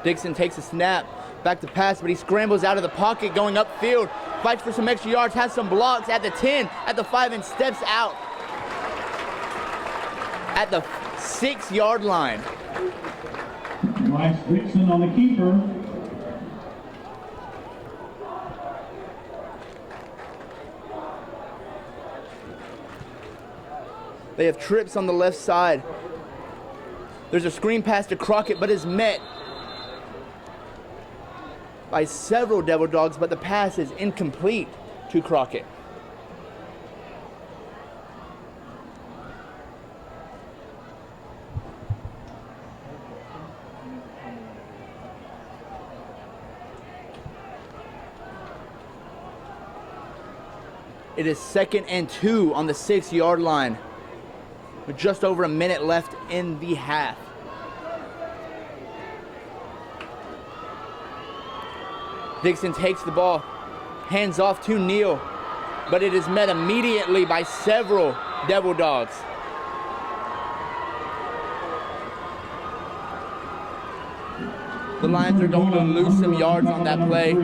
Speaker 1: Dixon takes a snap, back to pass, but he scrambles out of the pocket going upfield, fights for some extra yards, has some blocks at the 10, at the 5, and steps out at the 6-yard line.
Speaker 2: Bryce Dixon on the keeper.
Speaker 1: They have trips on the left side. There's a screen pass to Crockett, but is met by several Devil Dogs, but the pass is incomplete to Crockett. It is 2nd and 2 on the 6-yard line with just over a minute left in the half. Dixon takes the ball, hands off to Neal, but it is met immediately by several Devil Dogs. The Lions are going to lose some yards on that play.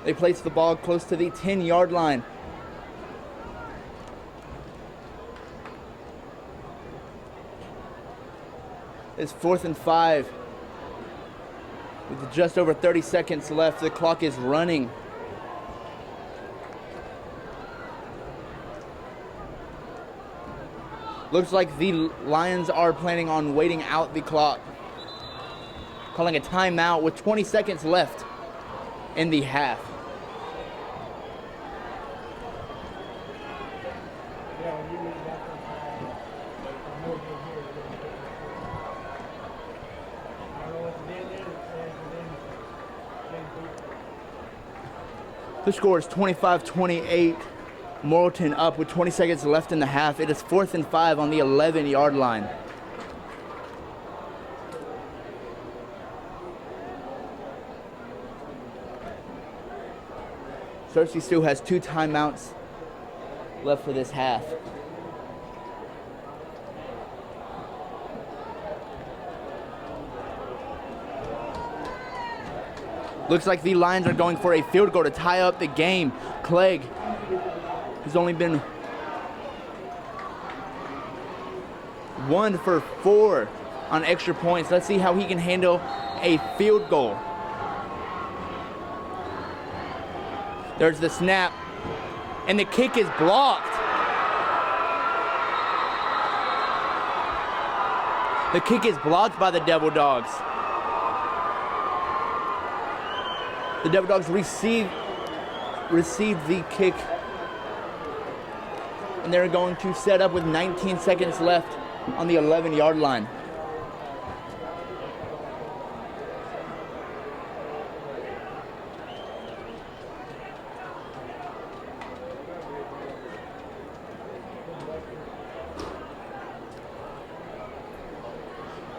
Speaker 1: They place the ball close to the 10-yard line. It's 4th and 5. With just over 30 seconds left, the clock is running. Looks like the Lions are planning on waiting out the clock. Calling a timeout with 20 seconds left in the half. The score is 25-28. Morton up with 20 seconds left in the half. It is 4th and 5 on the 11-yard line. Searcy still has 2 timeouts left for this half. Looks like the Lions are going for a field goal to tie up the game. Clegg has only been 1 for 4 on extra points. Let's see how he can handle a field goal. There's the snap, and the kick is blocked. The kick is blocked by the Devil Dogs. The Devil Dogs receive the kick, and they're going to set up with 19 seconds left on the 11-yard line.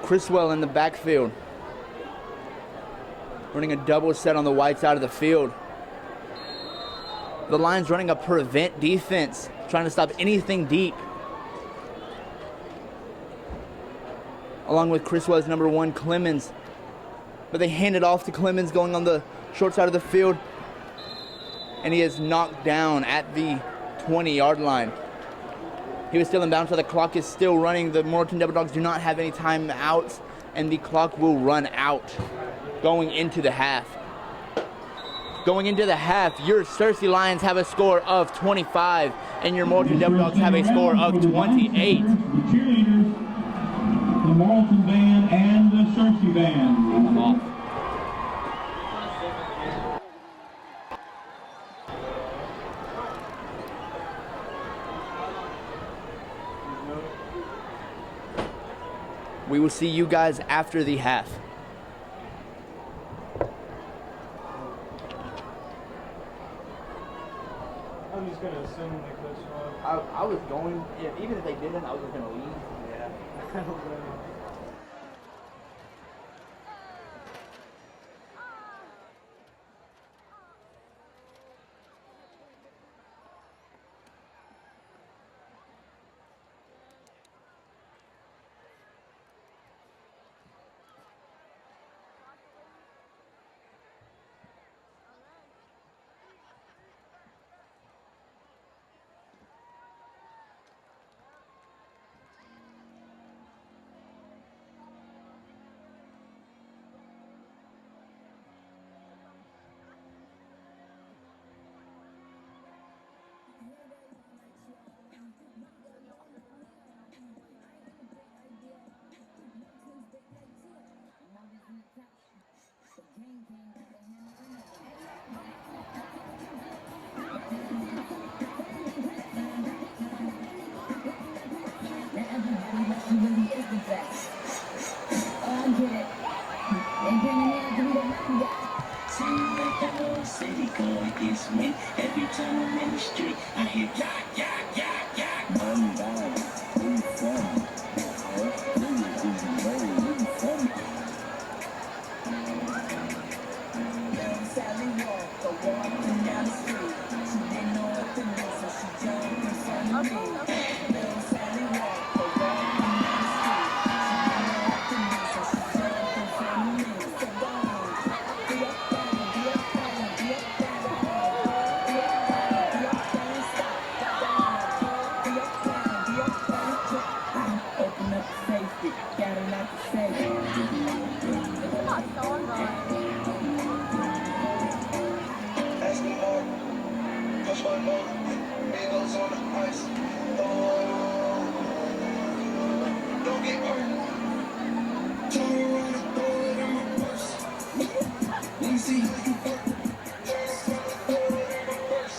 Speaker 1: Criswell in the backfield, running a double set on the wide side of the field. The Lions running a prevent defense, trying to stop anything deep. Along with Criswell's number 1, Clemens. But they hand it off to Clemens going on the short side of the field, and he is knocked down at the 20-yard line. He was still in bounds, so the clock is still running. The Morton Devil Dogs do not have any timeouts, and the clock will run out going into the half. Going into the half, your Searcy Lions have a score of 25, and your Morton Devil Dogs have a score of 28.
Speaker 2: The cheerleaders, the Morrilton band, and the Searcy band.
Speaker 1: Off. We will see you guys after the half.
Speaker 4: I'm just gonna assume they coach off.
Speaker 1: I was going, even if they didn't, I was just going to leave.
Speaker 4: Yeah. I don't know.
Speaker 5: City going against me. Every time I'm in the street, I hear yak, yak, yak, yak. I'm down. Where you from? Sally Walker walking down the street. She didn't know what to do, so she jumped in front of me. Little Sally Walker walking down the street. She didn't know what to do, so she jumped in front of me. So go on, be up down, be up down, be up down, be up down, be up down, stop, down, be up down, be up down. Open up the safety, got a lot to say.
Speaker 6: Ask me more. Push one more. Bagels on the ice. Oh, don't get hurt. Turn around and throw it in my purse. Let me see how you work. Turn around and throw it in my purse.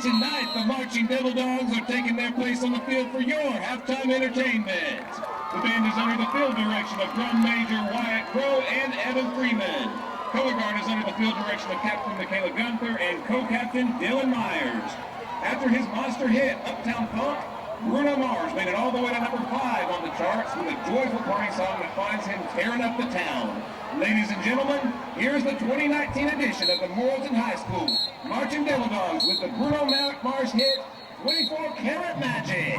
Speaker 2: Tonight, the Marching Devil Dogs are taking their place on the field for your halftime entertainment. The band is under the field direction of drum major Wyatt Crow and Evan Freeman. Color guard is under the field direction of Captain Michaela Gunther and co-captain Dylan Myers. After his monster hit, Uptown Pump, Bruno Mars made it all the way to number 5 on the charts with a joyful party song that finds him tearing up the town. Ladies and gentlemen, here's the 2019 edition of the Morrilton High School Marching Devil Dogs with the Bruno Mars hit, 24 Karat Magic.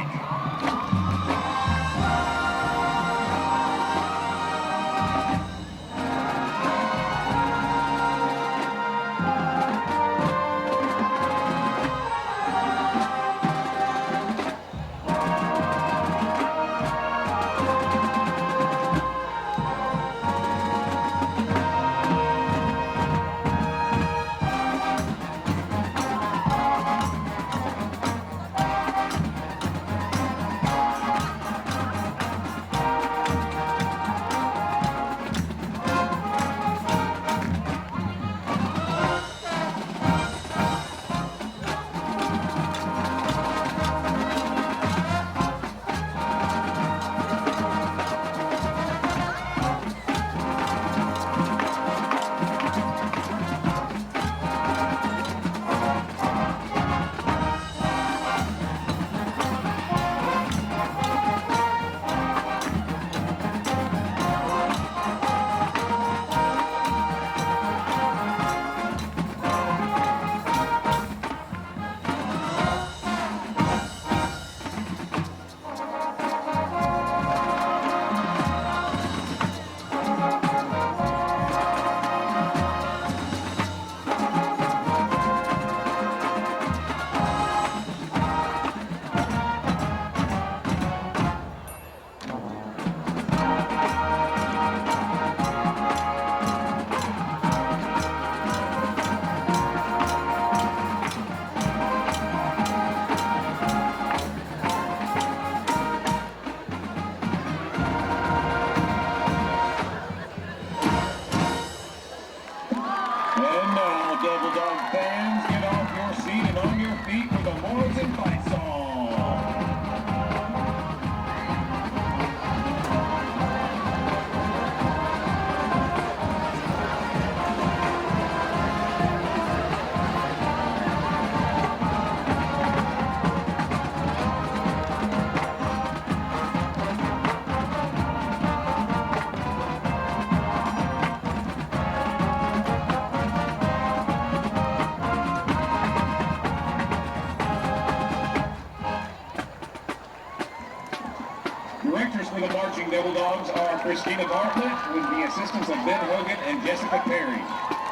Speaker 2: Directors for the Marching Devil Dogs are Christina Bartlett with the assistance of Ben Hogan and Jessica Perry.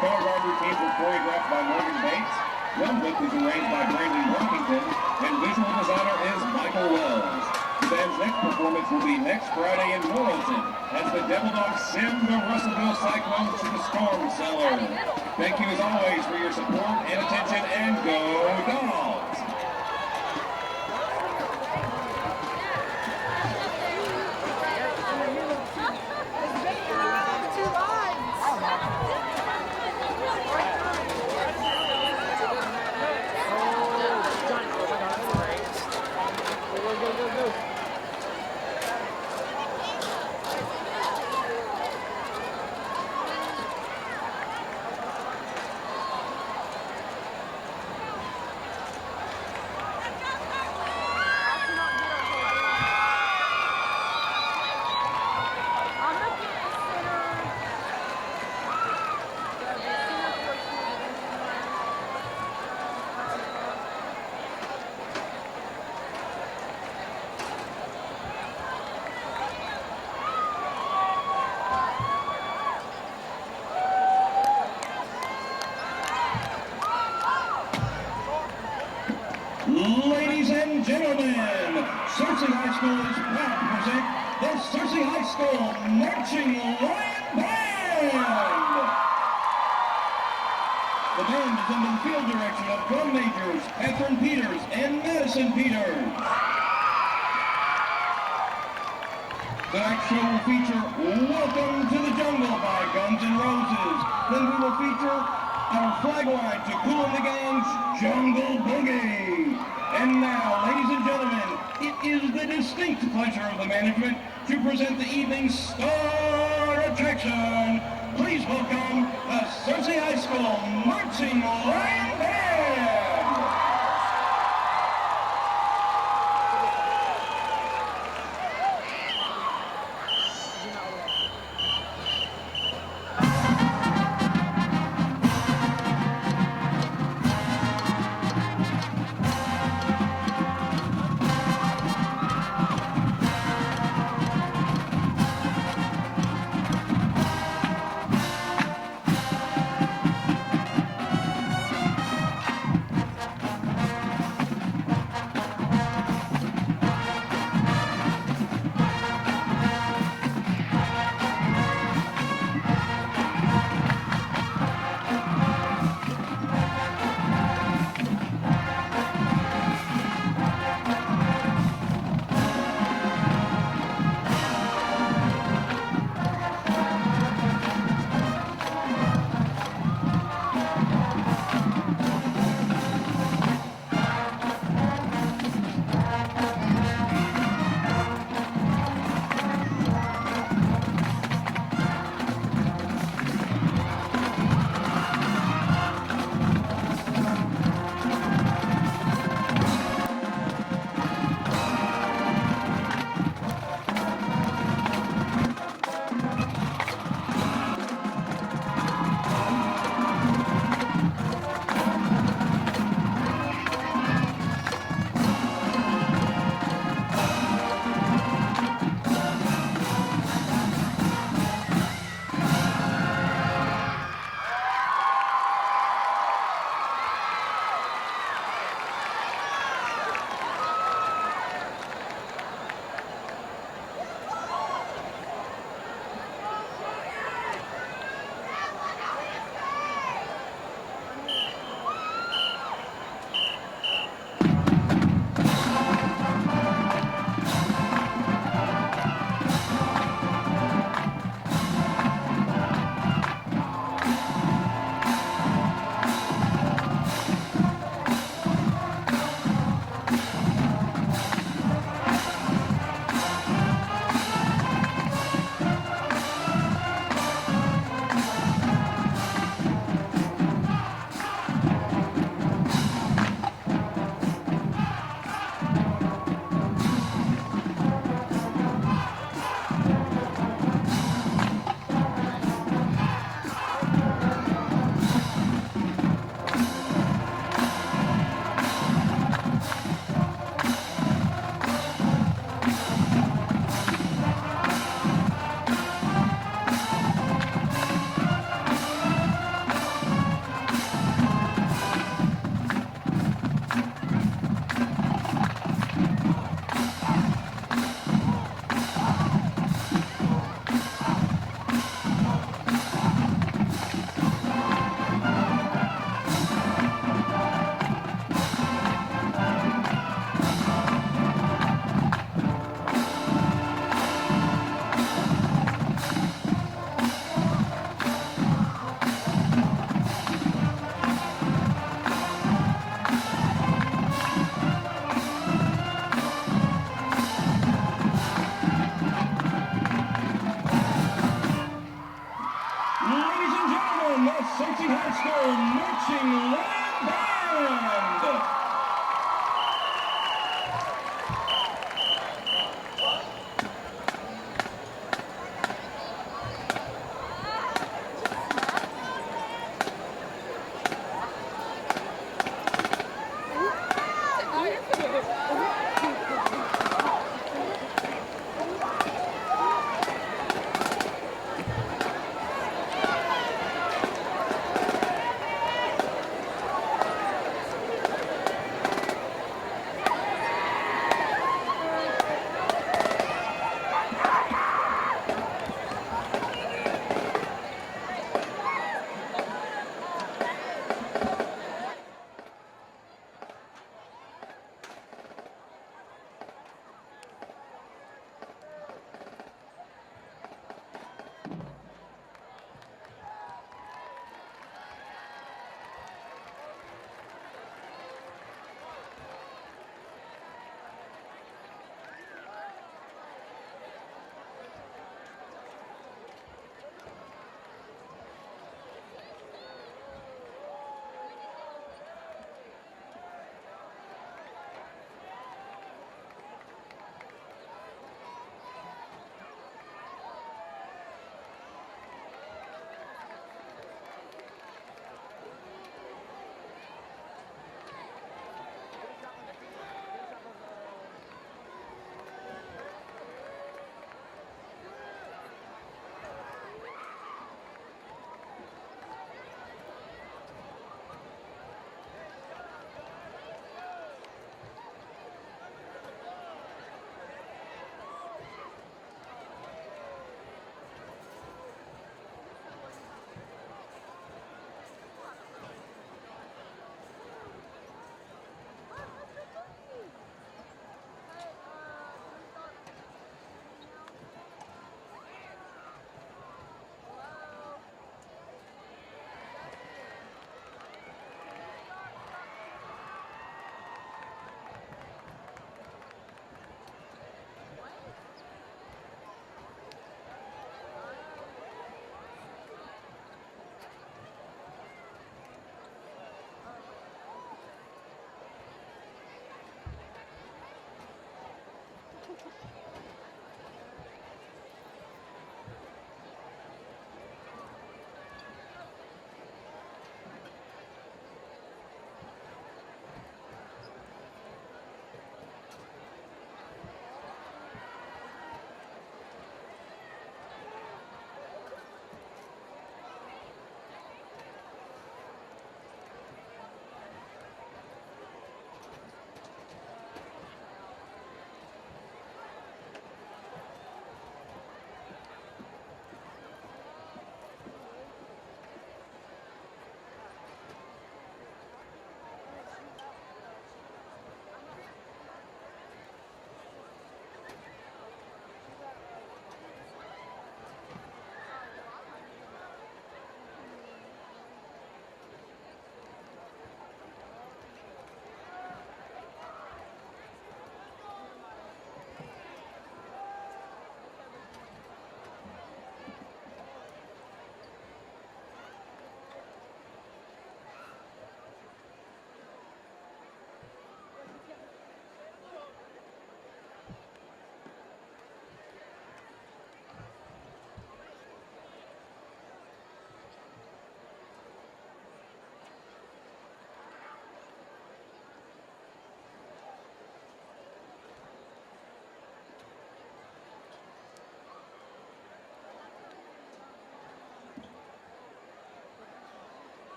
Speaker 2: Color guard routines were choreographed by Morgan Bates. Drum book was arranged by Brandon Workington, and visual designer is Michael Wells. The band's next performance will be next Friday in Morrilton as the Devil Dogs send the Russellville Cyclones to the storm cellar. Thank you as always for your support and attention, and go Dogs! Ladies and gentlemen, Searcy High School is proud to present the Searcy High School Marching Lion Band. The band is under the field direction of drum majors Catherine Peters and Madison Peters. Tonight's show will feature Welcome to the Jungle by Guns N' Roses. Then we will feature our flag line to Kool and the Gang's Jungle Boogie. And now, ladies and gentlemen, it is the distinct pleasure of the management to present the evening's star attraction. Please welcome the Searcy High School Marching Lion Band.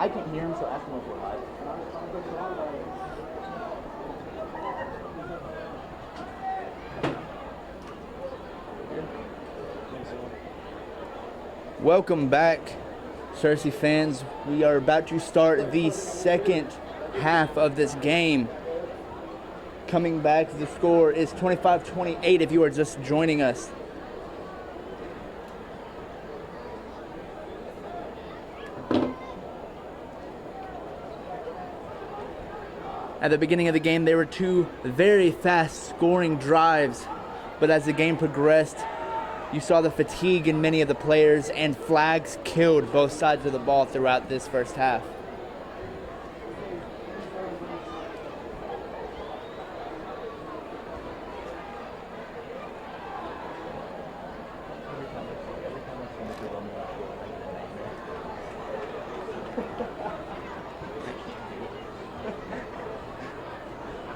Speaker 1: can't hear him, so ask him if we're live. Welcome back, Searcy fans. We are about to start the second half of this game. Coming back, the score is 25-28 if you are just joining us. At the beginning of the game, there were two very fast scoring drives, but as the game progressed, you saw the fatigue in many of the players, and flags killed both sides of the ball throughout this first half.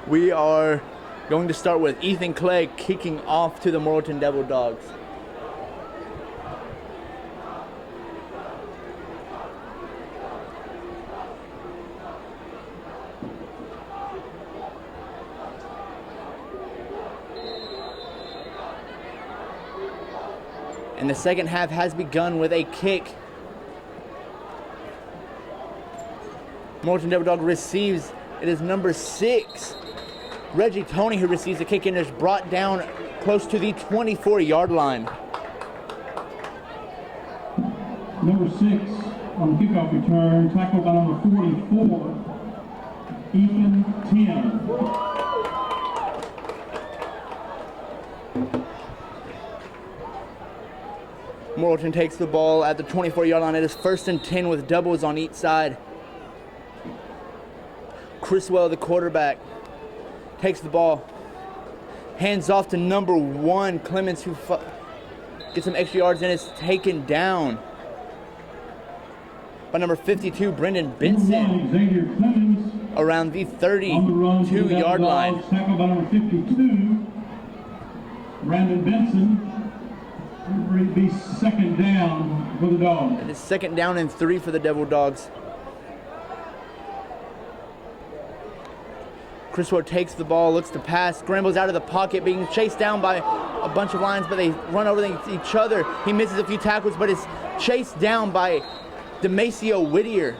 Speaker 1: We are going to start with Ethan Clegg kicking off to the Morrilton Devil Dogs. And the second half has begun with a kick. Morton Devil Dog receives. It is number 6, Reggie Tony, who receives the kick and is brought down close to the 24-yard line.
Speaker 2: Number 6 on the kickoff return, tackled by number 44, Ethan Tim.
Speaker 1: Morton takes the ball at the 24-yard line. It is 1st and 10 with doubles on each side. Criswell, the quarterback, takes the ball, hands off to number 1, Clemens, who gets some extra yards and is taken down by number 52, Brendan Benson,
Speaker 2: Xavier Clemens,
Speaker 1: around the
Speaker 2: on the run to the
Speaker 1: 32-yard line.
Speaker 2: Dogs, tackled by number 52, Brandon Benson. It'll be 2nd down for the Dogs.
Speaker 1: It is 2nd down and 3 for the Devil Dogs. Criswell takes the ball, looks to pass, scrambles out of the pocket, being chased down by a bunch of lions, but they run over each other. He misses a few tackles, but is chased down by Demasio Whittier.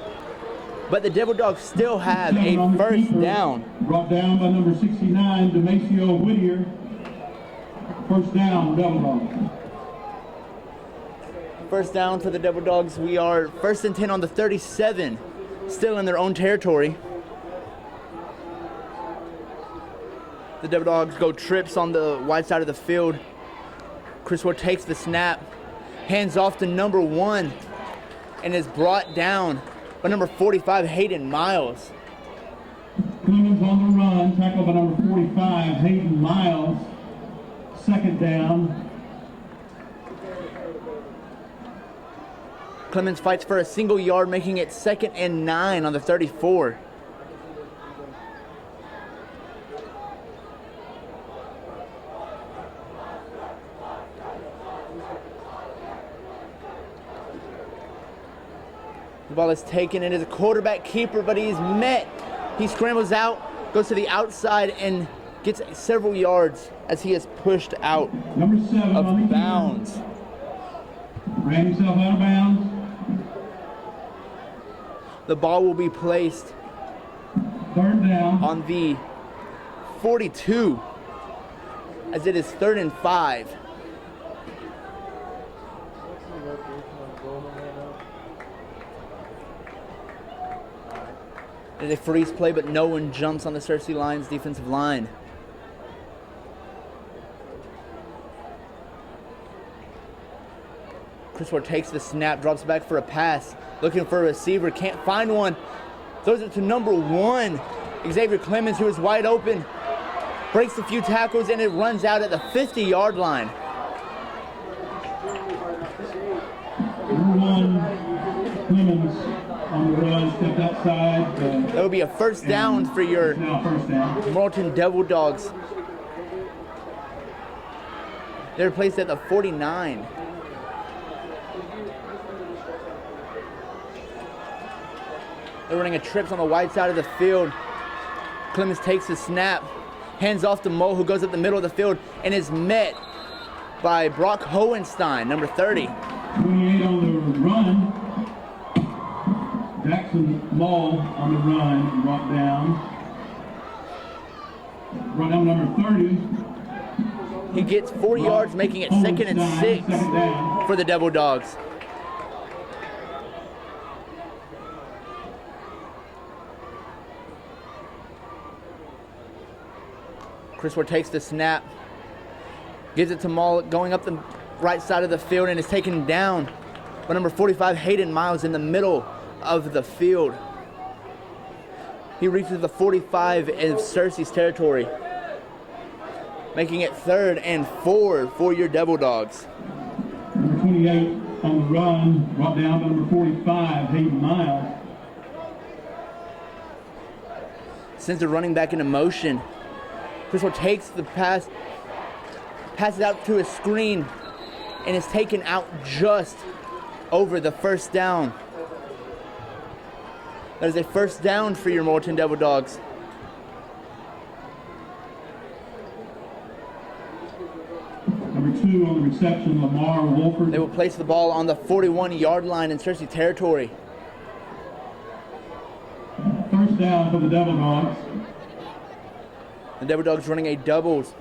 Speaker 1: But the Devil Dogs still have a 1st down.
Speaker 2: Brought down by number 69, Demasio Whittier. 1st down, Devil Dogs.
Speaker 1: 1st down for the Devil Dogs. We are 1st and 10 on the 37, still in their own territory. The Devil Dogs go trips on the wide side of the field. Criswell takes the snap, hands off to number 1, and is brought down by number 45, Hayden Miles.
Speaker 2: Clemens on the run, tackled by number 45, Hayden Miles. 2nd down.
Speaker 1: Clemens fights for a single yard, making it 2nd and 9 on the 34. The ball is taken, and is a quarterback keeper, but he's met. He scrambles out, goes to the outside, and gets several yards as he is pushed out
Speaker 2: Number 7 on the
Speaker 1: of bounds.
Speaker 2: Ran himself out of bounds.
Speaker 1: The ball will be placed
Speaker 2: 3rd down.
Speaker 1: on the 42 as it is 3rd and 5. It is a freeze play, but no one jumps on the Searcy Lions defensive line. Criswell takes the snap, drops back for a pass, looking for a receiver, can't find one. Throws it to number 1, Xavier Clemens, who is wide open. Breaks a few tackles, and it runs out at the 50-yard line.
Speaker 2: Number 1, Clemens on the run, stepped outside.
Speaker 1: That would be a 1st down for your
Speaker 2: Now 1st down.
Speaker 1: Morton Devil Dogs. They're placed at the 49. They're running a trips on the wide side of the field. Clemens takes the snap, hands off to Mo, who goes up the middle of the field and is met by Brock Hohenstein, number 30.
Speaker 2: 28 on the run. Jackson Mull on the run, brought down. Brought down number 30.
Speaker 1: He gets 4 yards, making it 2nd and 6
Speaker 2: Second down.
Speaker 1: for the Devil Dogs. Criswell takes the snap, gives it to Mull, going up the right side of the field, and is taken down by number 45, Hayden Miles, in the middle of the field. He reaches the 45 in Searcy's territory, making it 3rd and 4 for your Devil Dogs.
Speaker 2: Number 28 on the run, brought down by number 45, Hayden Miles.
Speaker 1: Sends the running back into motion. Criswell takes the pass, passes out to a screen, and is taken out just over the first down. That is a first down for your Morton Devil Dogs.
Speaker 2: Number 2 on the reception, Lamar Wolford.
Speaker 1: They will place the ball on the 41-yard line in Searcy territory.
Speaker 2: First down for the Devil Dogs.
Speaker 1: The Devil Dogs running a doubles.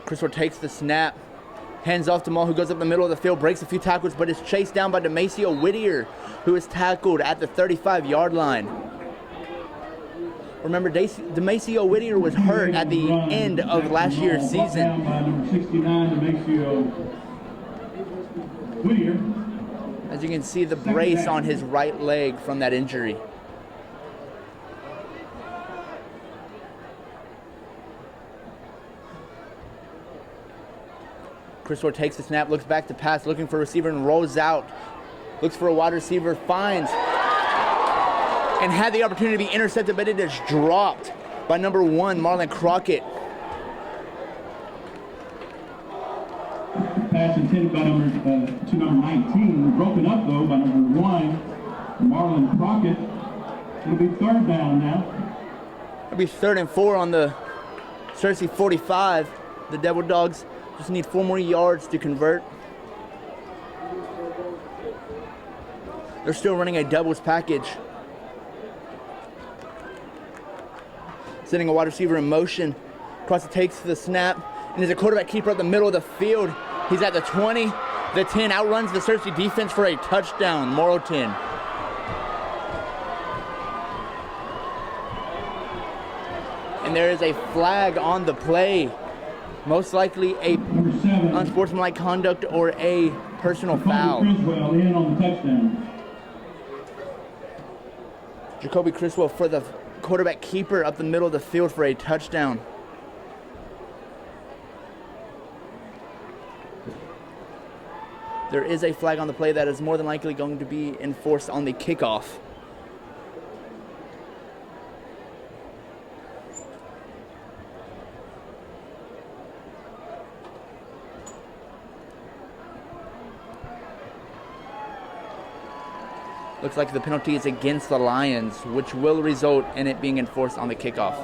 Speaker 1: Criswell takes the snap, hands off to Mull, who goes up the middle of the field, breaks a few tackles, but is chased down by Demasio Whittier, who is tackled at the 35-yard line. Remember, Demasio Whittier was hurt at the end of last year's season.
Speaker 2: By number 69, Demasio Whittier.
Speaker 1: As you can see, the brace on his right leg from that injury. Criswell takes the snap, looks back to pass, looking for a receiver, and rolls out. Looks for a wide receiver, finds, and had the opportunity to be intercepted, but it is dropped by number 1, Marlon Crockett.
Speaker 2: Pass intended by to number 19, broken up though by number 1, Marlon Crockett. It'll be 3rd down now.
Speaker 1: It'll be 3rd and 4 on the Searcy 45. The Devil Dogs just need 4 more yards to convert. They're still running a doubles package. Sending a wide receiver in motion. Cross takes the snap, and there's a quarterback keeper up the middle of the field. He's at the 20, the 10, outruns the Searcy defense for a touchdown, Morrilton. And there is a flag on the play. Most likely a
Speaker 2: Number 7,
Speaker 1: unsportsmanlike conduct or a personal foul.
Speaker 2: Criswell in on the touchdown.
Speaker 1: Jacoby Criswell for the quarterback keeper up the middle of the field for a touchdown. There is a flag on the play that is more than likely going to be enforced on the kickoff. Looks like the penalty is against the Lions, which will result in it being enforced on the kickoff.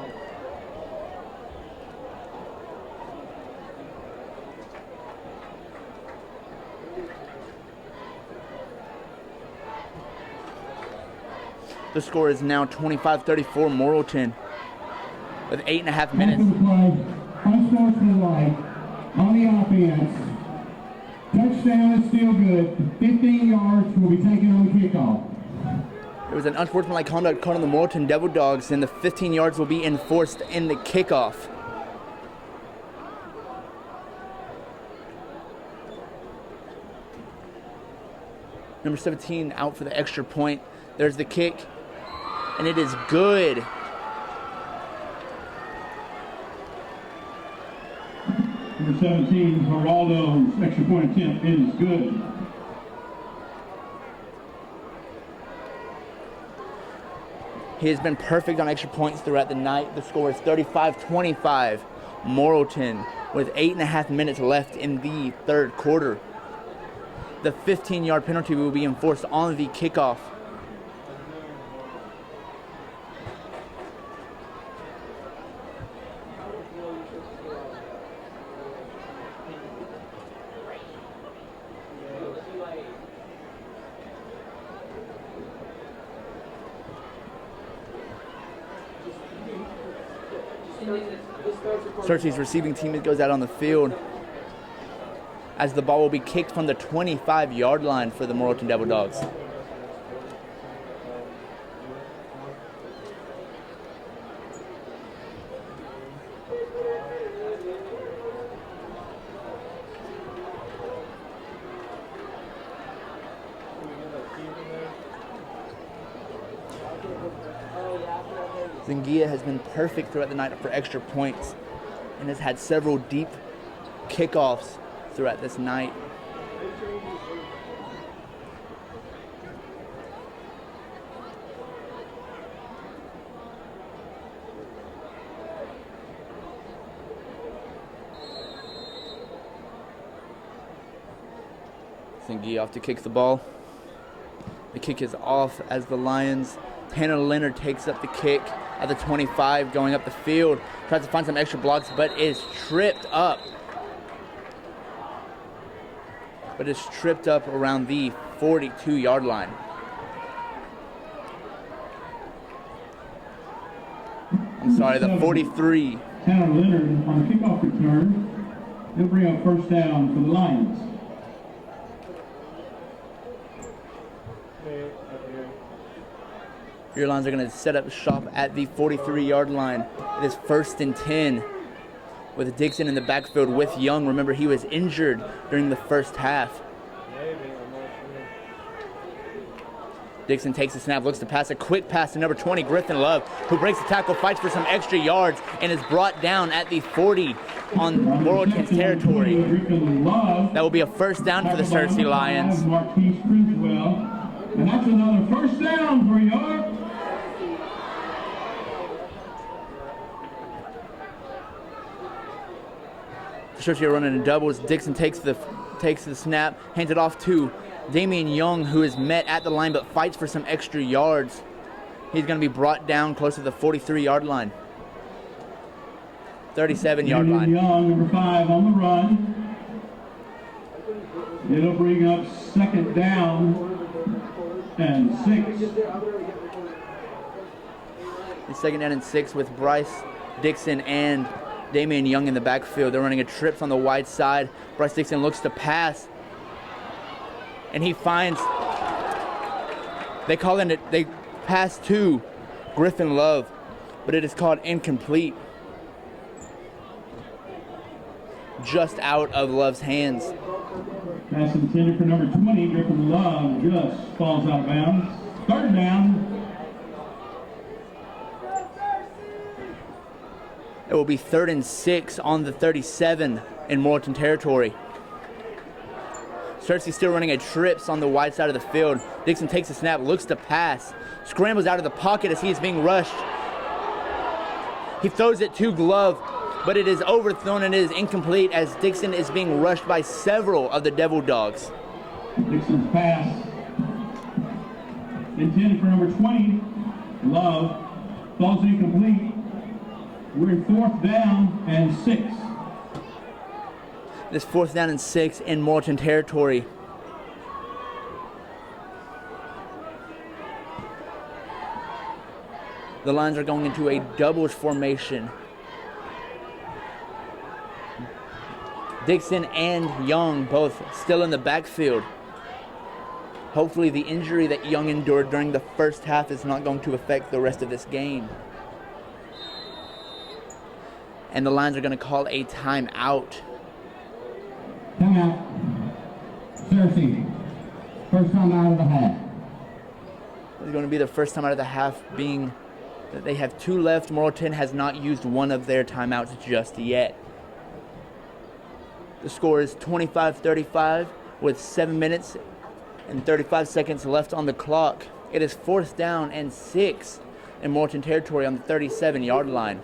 Speaker 1: The score is now 25-34 Morrilton with 8.5 minutes.
Speaker 3: Unsportsmanlike on the offense. Touchdown is still good. 15 yards will be taken on the kickoff.
Speaker 1: There was an unsportsmanlike conduct called on the Morton Devil Dogs, and the 15 yards will be enforced in the kickoff. Number 17 out for the extra point. There's the kick, and it is good.
Speaker 2: Number 17, Geraldo's extra point attempt is good.
Speaker 1: He has been perfect on extra points throughout the night. The score is 35-25 Morrilton with 8.5 minutes left in the third quarter. the 15-yard penalty will be enforced on the kickoff. Searcy's receiving team goes out on the field as the ball will be kicked from the 25-yard line for the Morrilton Devil Dogs. Zingia has been perfect throughout the night for extra points and has had several deep kickoffs throughout this night. Zingia off to kick the ball. The kick is off as the Lions. Tanner Leonard takes up the kick at the 25, going up the field. Tries to find some extra blocks, but is tripped up. Around the 42-yard line. I'm sorry, the 43.
Speaker 2: Tanner Leonard on the kickoff return. He'll bring up first down for the Lions.
Speaker 1: Your Lions are going to set up shop at the 43-yard line. It is 1st and 10 with Dixon in the backfield with Young. Remember, he was injured during the first half. Dixon takes the snap, looks to pass a quick pass to number 20, Griffin Love, who breaks the tackle, fights for some extra yards, and is brought down at the 40 on Morrilton's territory. That will be a first down for the Searcy Lions.
Speaker 2: And that's another first down for York.
Speaker 1: Searcy are running in doubles. Dixon takes the snap, hands it off to Damian Young, who is met at the line but fights for some extra yards. He's going to be brought down close to the 43-yard line. 37-yard line.
Speaker 2: Young, number 5, on the run. It'll bring up second down and 6.
Speaker 1: It's second down and 6 with Bryce Dixon and Damian Young in the backfield. They're running a trips on the wide side. Bryce Dixon looks to pass, and he finds, they pass to Griffin Love, but it is called incomplete. Just out of Love's hands.
Speaker 2: Pass intended for number 20, Griffin Love, just falls out of bounds. Third down.
Speaker 1: It will be 3rd and 6 on the 37 in Morton territory. Searcy still running a trips on the wide side of the field. Dixon takes a snap, looks to pass, scrambles out of the pocket as he is being rushed. He throws it to Glove, but it is overthrown and it is incomplete as Dixon is being rushed by several of the Devil Dogs.
Speaker 2: Dixon's pass intended for number 20, Love, falls incomplete. We're in 4th down and 6.
Speaker 1: This 4th down and 6 in Morton territory. The Lions are going into a doubles formation. Dixon and Young both still in the backfield. Hopefully the injury that Young endured during the first half is not going to affect the rest of this game. And the Lions are going to call a timeout.
Speaker 3: Timeout. Searcy. First time out of the half.
Speaker 1: It's going to be the first time out of the half, being that they have 2 left. Morrilton has not used one of their timeouts just yet. The score is 25-35 with 7 minutes and 35 seconds left on the clock. It is 4th down and 6 in Morton territory on the 37-yard line.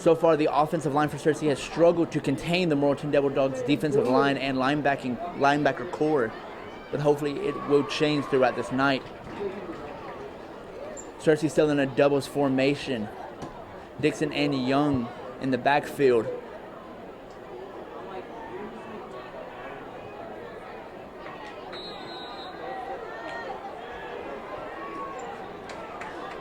Speaker 1: So far, the offensive line for Searcy has struggled to contain the Morton Devil Dogs' defensive line and linebacker core, but hopefully it will change throughout this night. Searcy still in a doubles formation. Dixon and Young in the backfield.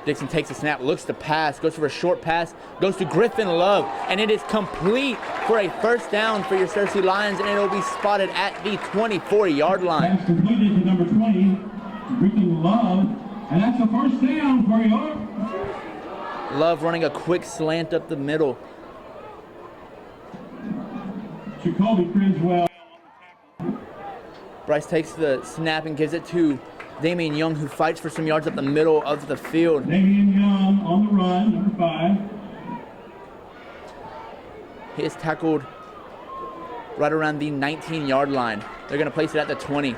Speaker 1: Dixon takes a snap, looks to pass, goes for a short pass, goes to Griffin Love, and it is complete for a first down for your Searcy Lions, and it will be spotted at the 24-yard line.
Speaker 2: That's completed to number 20, Griffin Love, and that's a first down for York.
Speaker 1: Love running a quick slant up the middle.
Speaker 2: Jacoby Criswell.
Speaker 1: Bryce takes the snap and gives it to Damian Young, who fights for some yards up the middle of the field.
Speaker 2: Damian Young on the run, number 5.
Speaker 1: He is tackled right around the 19-yard line. They're going to place it at the 20.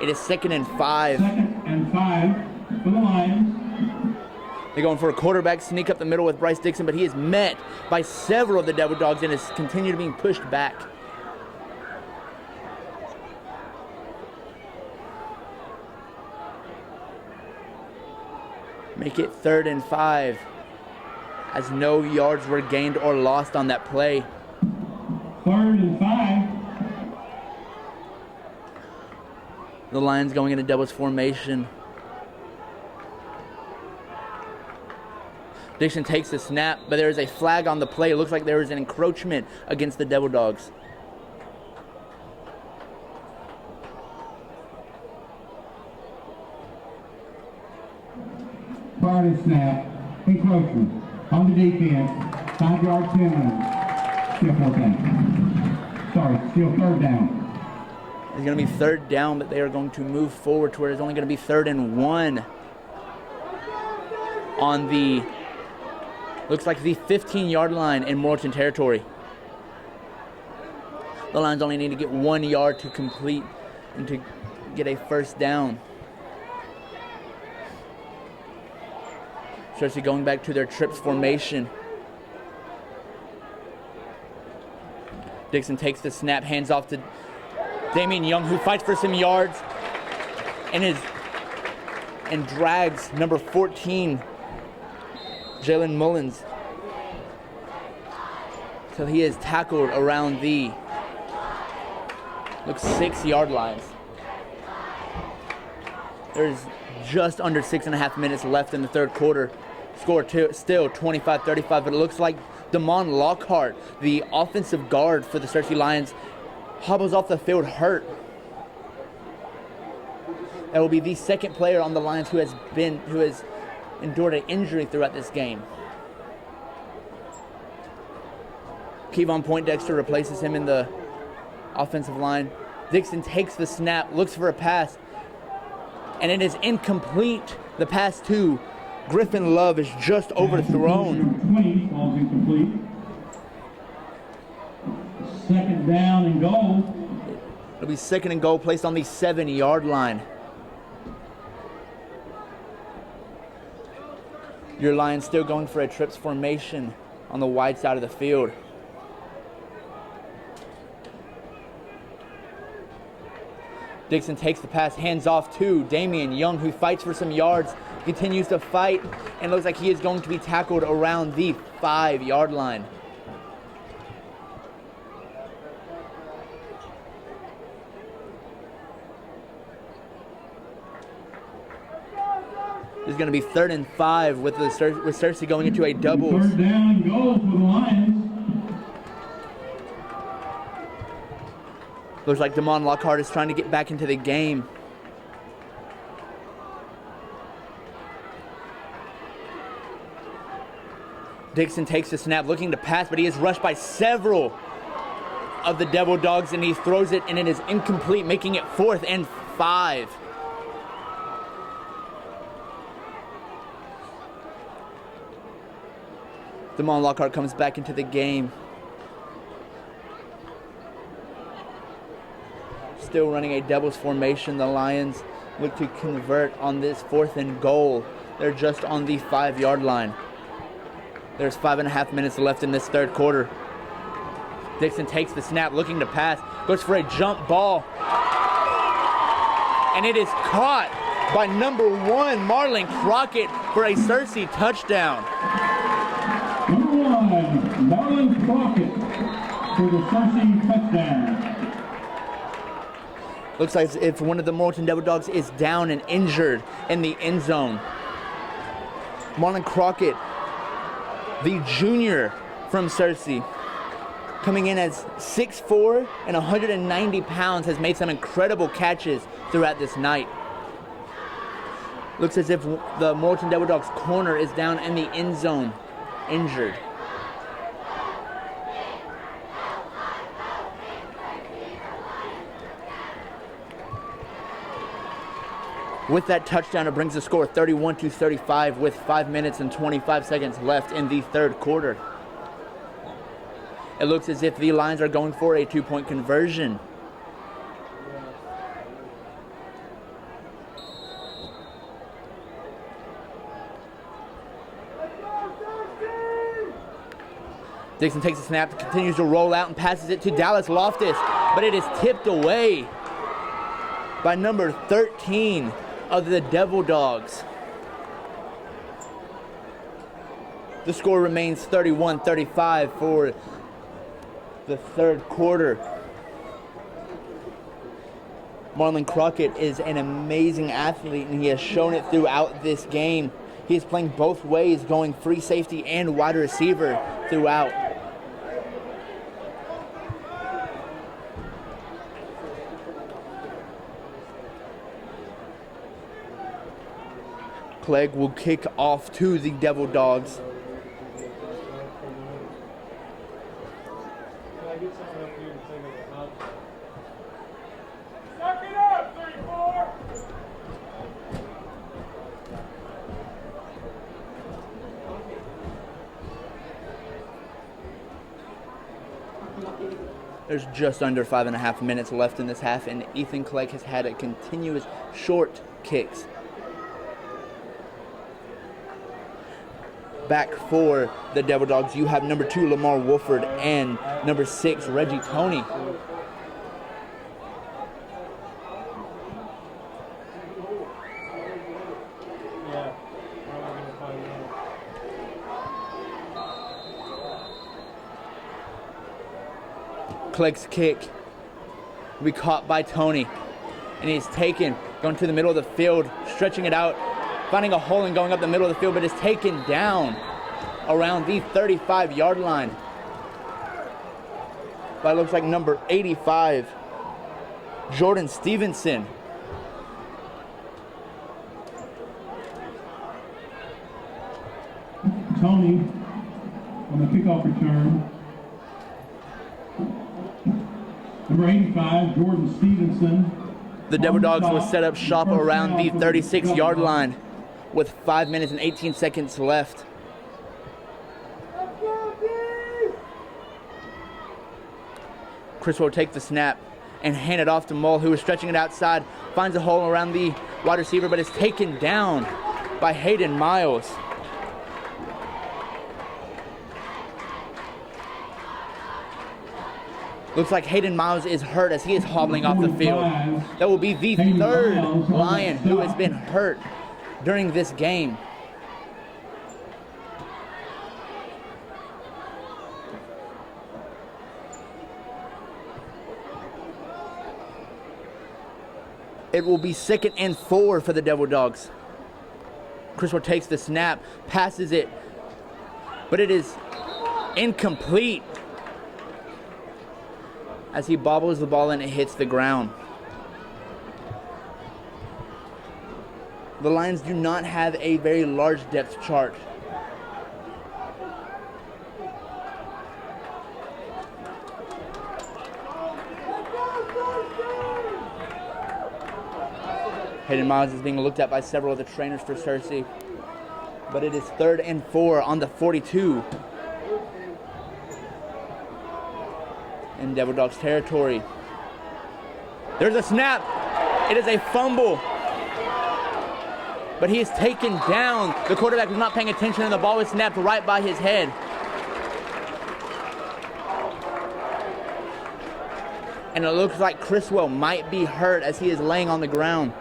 Speaker 1: It is 2nd and 5.
Speaker 2: 2nd and 5 for the Lions.
Speaker 1: They're going for a quarterback sneak up the middle with Bryce Dixon, but he is met by several of the Devil Dogs and is continued being pushed back. Make it 3rd and 5, as no yards were gained or lost on that play.
Speaker 2: 3rd and 5.
Speaker 1: The Lions going into doubles formation. Dixon takes the snap, but there is a flag on the play. It looks like there is an encroachment against the Devil Dogs.
Speaker 3: Prior to snap, encroachment on the defense, 5-yard penalty. Still 4th down. Sorry, still 3rd down.
Speaker 1: It's going to be 3rd down, but they are going to move forward to where it's only going to be 3rd and 1 on the, looks like the 15-yard line in Morton territory. The Lions only need to get 1 yard to complete and to get a first down. Searcy going back to their trips formation. Dixon takes the snap, hands off to Damian Young, who fights for some yards and drags number 14, Jalen Mullins. So he is tackled around the 6-yard lines. There's just under 6.5 minutes left in the 3rd quarter. Score still 25-35, but it looks like Damon Lockhart, the offensive guard for the Searcy Lions, hobbles off the field hurt. That will be the 2nd player on the Lions who has endured an injury throughout this game. Kevon Poindexter replaces him in the offensive line. Dixon takes the snap, looks for a pass, and it is incomplete. The pass to Griffin Love is just overthrown.
Speaker 2: 20 falls incomplete. 2nd down and goal.
Speaker 1: It'll be 2nd and goal, placed on the 7-yard line. Your Lions still going for a trips formation on the wide side of the field. Dixon takes the pass, hands off to Damian Young, who fights for some yards, continues to fight, and looks like he is going to be tackled around the 5-yard line. This is going to be 3rd and 5 with Searcy going into a doubles.
Speaker 2: 3rd down and goal for the Lions.
Speaker 1: Looks like Damon Lockhart is trying to get back into the game. Dixon takes the snap, looking to pass, but he is rushed by several of the Devil Dogs, and he throws it, and it is incomplete, making it 4th and 5. Damon Lockhart comes back into the game. Still running a doubles formation. The Lions look to convert on this 4th and goal. They're just on the 5-yard line. There's 5.5 minutes left in this third quarter. Dixon takes the snap, looking to pass, goes for a jump ball. And it is caught by number 1, Marlon Crockett, for a Searcy touchdown.
Speaker 2: Number 1, Morton Crockett for the Searcy touchdown.
Speaker 1: Looks like as if one of the Morton Devil Dogs is down and injured in the end zone. Marlon Crockett, the junior from Searcy, coming in as 6'4" and 190 pounds, has made some incredible catches throughout this night. Looks as if the Morton Devil Dogs corner is down in the end zone, injured. With that touchdown, it brings the score 31-35 with 5 minutes and 25 seconds left in the third quarter. It looks as if the Lions are going for a 2-point conversion. Dixon takes a snap, continues to roll out and passes it to Dallas Loftus, but it is tipped away by number 13 of the Devil Dogs. The score remains 31-35 for the third quarter. Marlon Crockett is an amazing athlete, and he has shown it throughout this game. He is playing both ways, going free safety and wide receiver throughout. Clegg will kick off to the Devil Dogs.
Speaker 4: Can I get someone up here to take a look? Suck it up, 34!
Speaker 1: There's just under 5.5 minutes left in this half, and Ethan Clegg has had a continuous short kicks. Back for the Devil Dogs, you have number 2, Lamar Wolford, and number 6, Reggie Toney.
Speaker 4: Yeah. How am I going to find out?
Speaker 1: Clegg's kick will be caught by Toney, and he's taken, going to the middle of the field, stretching it out, finding a hole and going up the middle of the field, but is taken down around the 35-yard line by, looks like, number 85, Jordan Stevenson.
Speaker 2: Tony on the kickoff return. Number 85, Jordan Stevenson.
Speaker 1: The Devil Dogs will set up shop around the 36-yard line with 5 minutes and 18 seconds left. Chris will take the snap and hand it off to Mull, who is stretching it outside, finds a hole around the wide receiver, but is taken down by Hayden Miles. Looks like Hayden Miles is hurt as he is hobbling off the field. That will be the third Lion who has been hurt during this game. It will be 2nd and 4 for the Devil Dogs. Criswell takes the snap, passes it, but it is incomplete as he bobbles the ball and it hits the ground. The Lions do not have a very large depth chart. Hayden Miles is being looked at by several of the trainers for Searcy, but it is 3rd and 4 on the 42 in Devil Dogs territory. There's a snap. It is a fumble, but he is taken down. The quarterback was not paying attention, and the ball was snapped right by his head. And it looks like Criswell might be hurt as he is laying on the ground.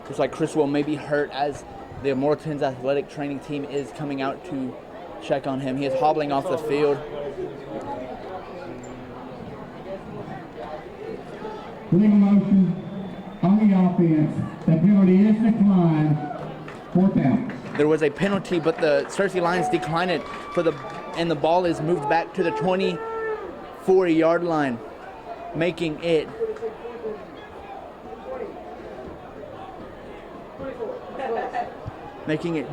Speaker 1: Looks like Criswell may be hurt as the Morton's athletic training team is coming out to check on him. He is hobbling off the field.
Speaker 3: Legal motion on the offense. The penalty is declined. 4th down.
Speaker 1: There was a penalty, but the Searcy Lions declined it and the ball is moved back to the 24-yard line, making it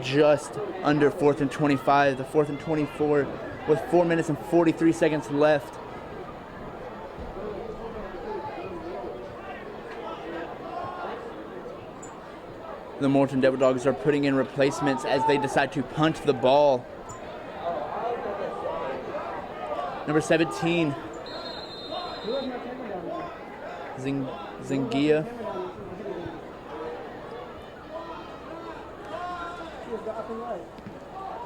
Speaker 1: just under 4th and 25. The 4th and 24 with 4 minutes and 43 seconds left. The Morton Devil Dogs are putting in replacements as they decide to punt the ball. Number 17, Zingia.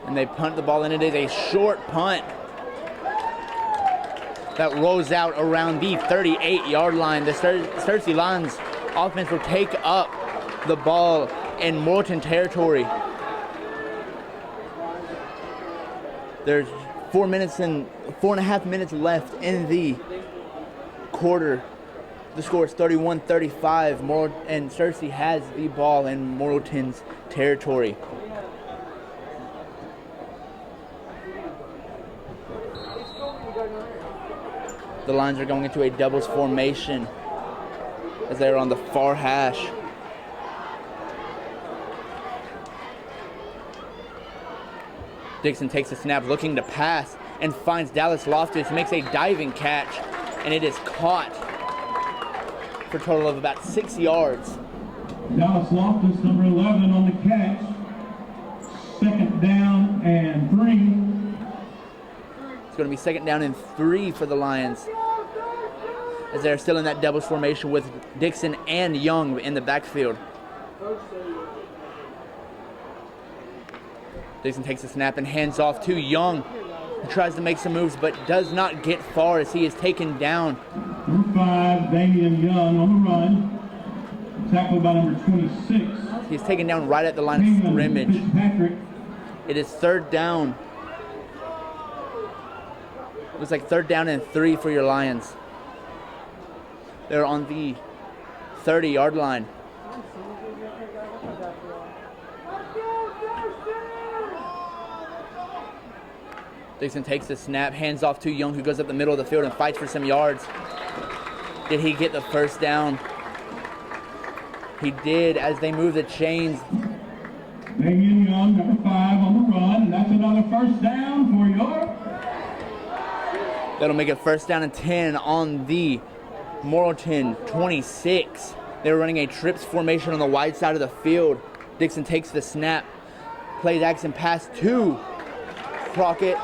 Speaker 1: And they punt the ball, and it is a short punt that rolls out around the 38-yard line. The Searcy Lions offense will take up the ball in Morton territory. There's 4.5 minutes left in the quarter. The score is 31-35. And Searcy has the ball in Morrilton's territory. The Lions are going into a doubles formation as they're on the far hash. Dixon takes a snap, looking to pass, and finds Dallas Loftus, makes a diving catch, and it is caught for a total of about 6 yards.
Speaker 2: Dallas Loftus, number 11 on the catch. 2nd down and 3.
Speaker 1: It's going to be 2nd down and 3 for the Lions, as they're still in that doubles formation with Dixon and Young in the backfield. Dixon takes a snap and hands off to Young, who tries to make some moves but does not get far as he is taken down.
Speaker 2: Number 5, Damian Young on the run. Tackled by number 26.
Speaker 1: He's taken down right at the line of scrimmage.
Speaker 2: Fitzpatrick.
Speaker 1: It is 3rd down. Looks like 3rd down and 3 for your Lions. They're on the 30-yard line. Dixon takes the snap, hands off to Young, who goes up the middle of the field and fights for some yards. Did he get the 1st down? He did, as they move the chains.
Speaker 2: Damian Young, number 5 on the run. That's another 1st down for your.
Speaker 1: That'll make it 1st down and 10 on the Morrilton 26. They're running a trips formation on the wide side of the field. Dixon takes the snap, plays action pass to Crockett,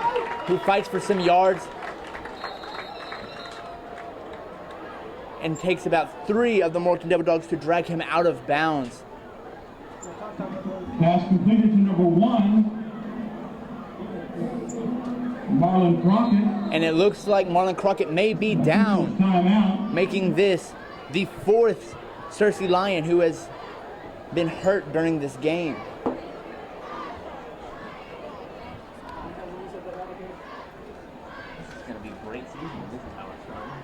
Speaker 1: who fights for some yards and takes about 3 of the Morton Devil Dogs to drag him out of bounds.
Speaker 2: Pass completed to number 1, Marlon Crockett.
Speaker 1: And it looks like Marlon Crockett may be down,
Speaker 2: Timeout.
Speaker 1: making this the 4th Searcy Lion who has been hurt during this game. It's going to be a great season. This is how it's run.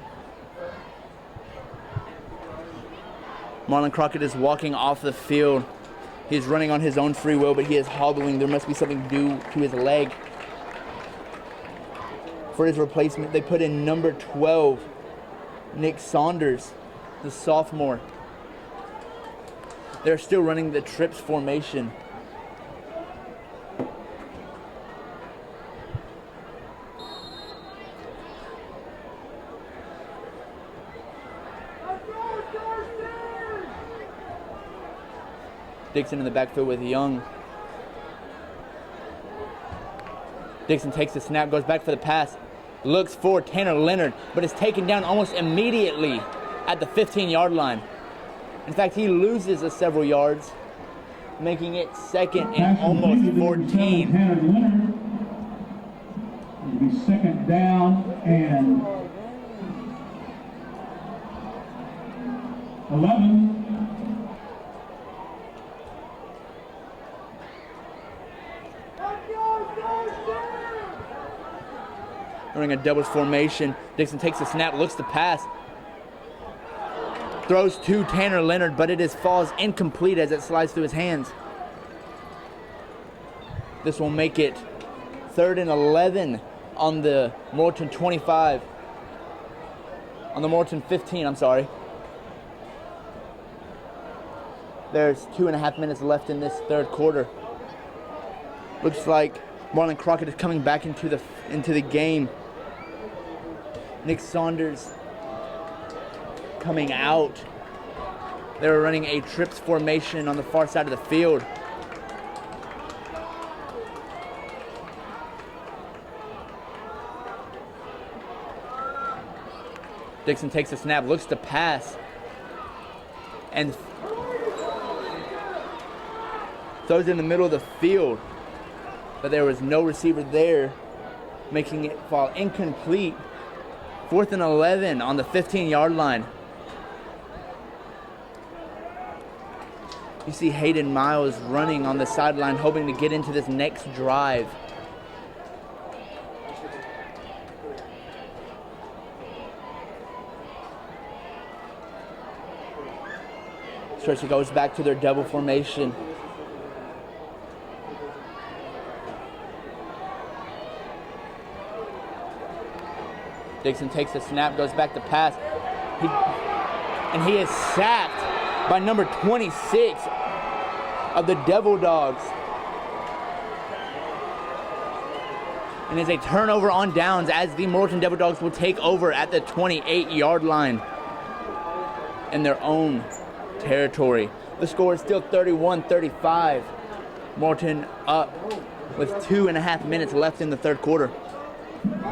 Speaker 1: Marlon Crockett is walking off the field. He's running on his own free will, but he is hobbling. There must be something due to his leg. For his replacement, they put in number 12, Nick Saunders, the sophomore. They're still running the trips formation. Dixon in the backfield with Young. Dixon takes the snap, goes back for the pass, looks for Tanner Leonard, but is taken down almost immediately at the 15-yard line. In fact, he loses several yards, making it second and almost 14.
Speaker 2: Tanner Leonard. It'll be second down and 11.
Speaker 1: Running a doubles formation. Dixon takes the snap, looks to pass. Throws to Tanner Leonard, but it falls incomplete as it slides through his hands. This will make it 3rd and 11 on the Morton 25. On the Morton 15, I'm sorry. There's 2.5 minutes left in this third quarter. Looks like Marlon Crockett is coming back into the game. Nick Saunders coming out. They're running a trips formation on the far side of the field. Dixon takes a snap, looks to pass, and throws in the middle of the field, but there was no receiver there, making it fall incomplete. 4th and 11 on the 15-yard line. You see Hayden Miles running on the sideline, hoping to get into this next drive. Searcy goes back to their double formation. Dixon takes the snap, goes back to pass. And he is sacked by number 26 of the Devil Dogs. And it's a turnover on downs as the Morton Devil Dogs will take over at the 28-yard line in their own territory. The score is still 31-35. Morton up with 2.5 minutes left in the third quarter.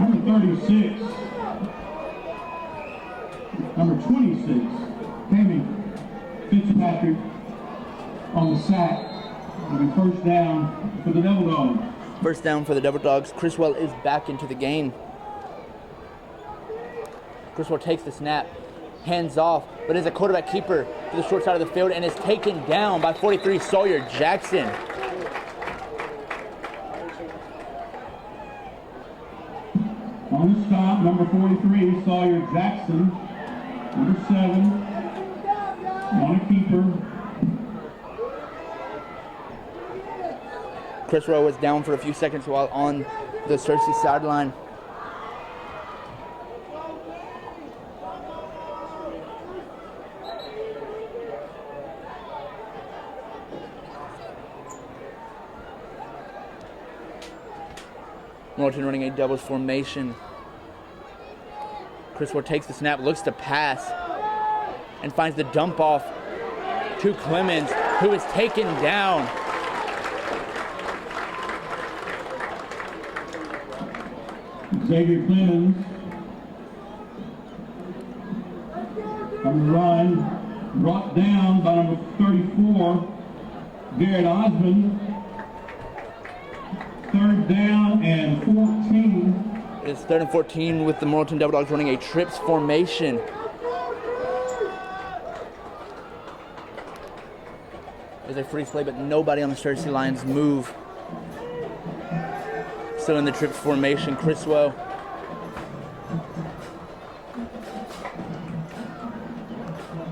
Speaker 2: Number 36. Number 26, Tammy Fitzpatrick on the sack. It'll be first down for the Devil Dogs.
Speaker 1: First down for the Devil Dogs. Criswell is back into the game. Criswell takes the snap, hands off, but is a quarterback keeper to the short side of the field and is taken down by 43 Sawyer Jackson.
Speaker 2: On the stop, number 43, Sawyer Jackson. Number 7, on a keeper.
Speaker 1: Criswell was down for a few seconds while on the Searcy sideline. Morton running a doubles formation. Criswell takes the snap, looks to pass, and finds the dump off to Clemens, who is taken down.
Speaker 2: Xavier Clemens on the run, brought down by number 34, Garrett Osmond. 3rd down and 14.
Speaker 1: It's 3rd and 14 with the Morton Devil Dogs running a trips formation. There's a freeze play, but nobody on the Searcy Lions move. Still in the trips formation, Criswell.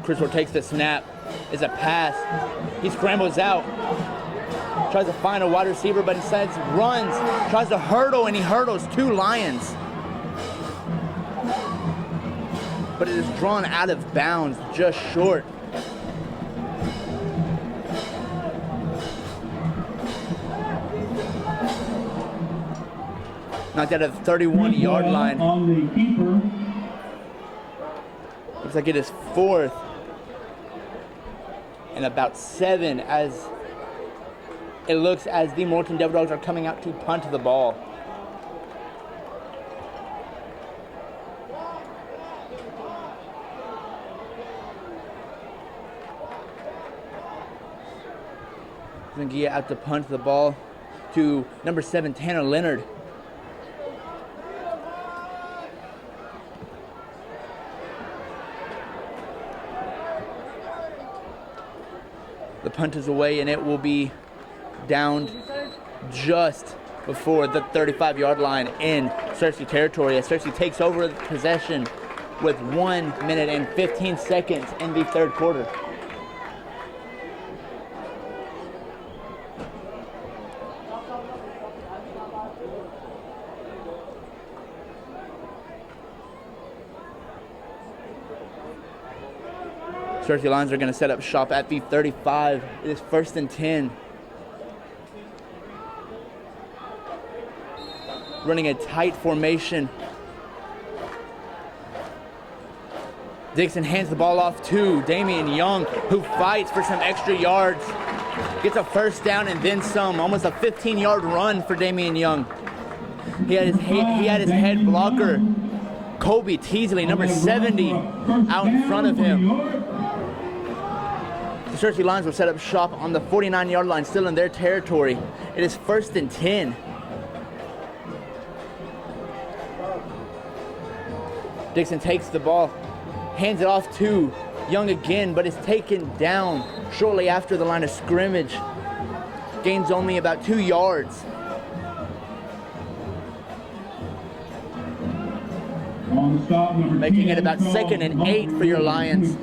Speaker 1: Criswell takes the snap. It's a pass. He scrambles out. Tries to find a wide receiver, but instead runs, tries to hurdle, and he hurdles 2 Lions. But it is drawn out of bounds, just short. Knocked out at the 31-yard line.
Speaker 2: On the keeper.
Speaker 1: Looks like it is 4th and about 7 as it looks as the Morton Devil Dogs are coming out to punt the ball. McGee out to punt the ball to number 7, Tanner Leonard. The punt is away, and it will be downed just before the 35-yard line in Searcy territory as Searcy takes over the possession with 1 minute and 15 seconds in the third quarter. Searcy Lions are going to set up shop at the 35. It is 1st and 10. Running a tight formation. Dixon hands the ball off to Damian Young, who fights for some extra yards. Gets a first down and then some. Almost a 15-yard run for Damian Young. He had his head blocker, Kobe Teasley, number 70, out in front of him. The Searcy Lions will set up shop on the 49-yard line, still in their territory. It is 1st and 10. Dixon takes the ball, hands it off to Young again, but is taken down shortly after the line of scrimmage. Gains only about 2 yards.
Speaker 2: On the stop, number
Speaker 1: Making
Speaker 2: 10,
Speaker 1: it about 2nd and 8 for your Lions.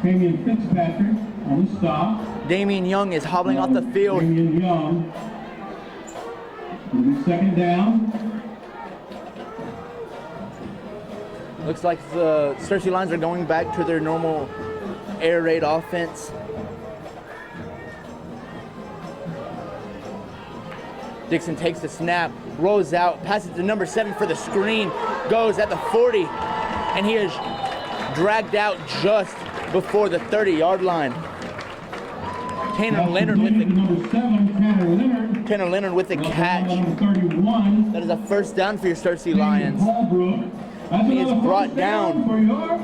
Speaker 2: Damian Fitzpatrick on the stop.
Speaker 1: Damian Young is hobbling off the field.
Speaker 2: Damian Young. It'll be 2nd down.
Speaker 1: Looks like the Searcy Lions are going back to their normal air raid offense. Dixon takes the snap, rolls out, passes to number 7 for the screen, goes at the 40, and he is dragged out just before the 30-yard line. Tanner Leonard with the
Speaker 2: number 7, Tanner Leonard.
Speaker 1: with the catch.
Speaker 2: Number 31.
Speaker 1: That is a first down for your Searcy Lions.
Speaker 2: Holbrook. That's
Speaker 1: He is
Speaker 2: another
Speaker 1: brought
Speaker 2: first
Speaker 1: down.
Speaker 2: for your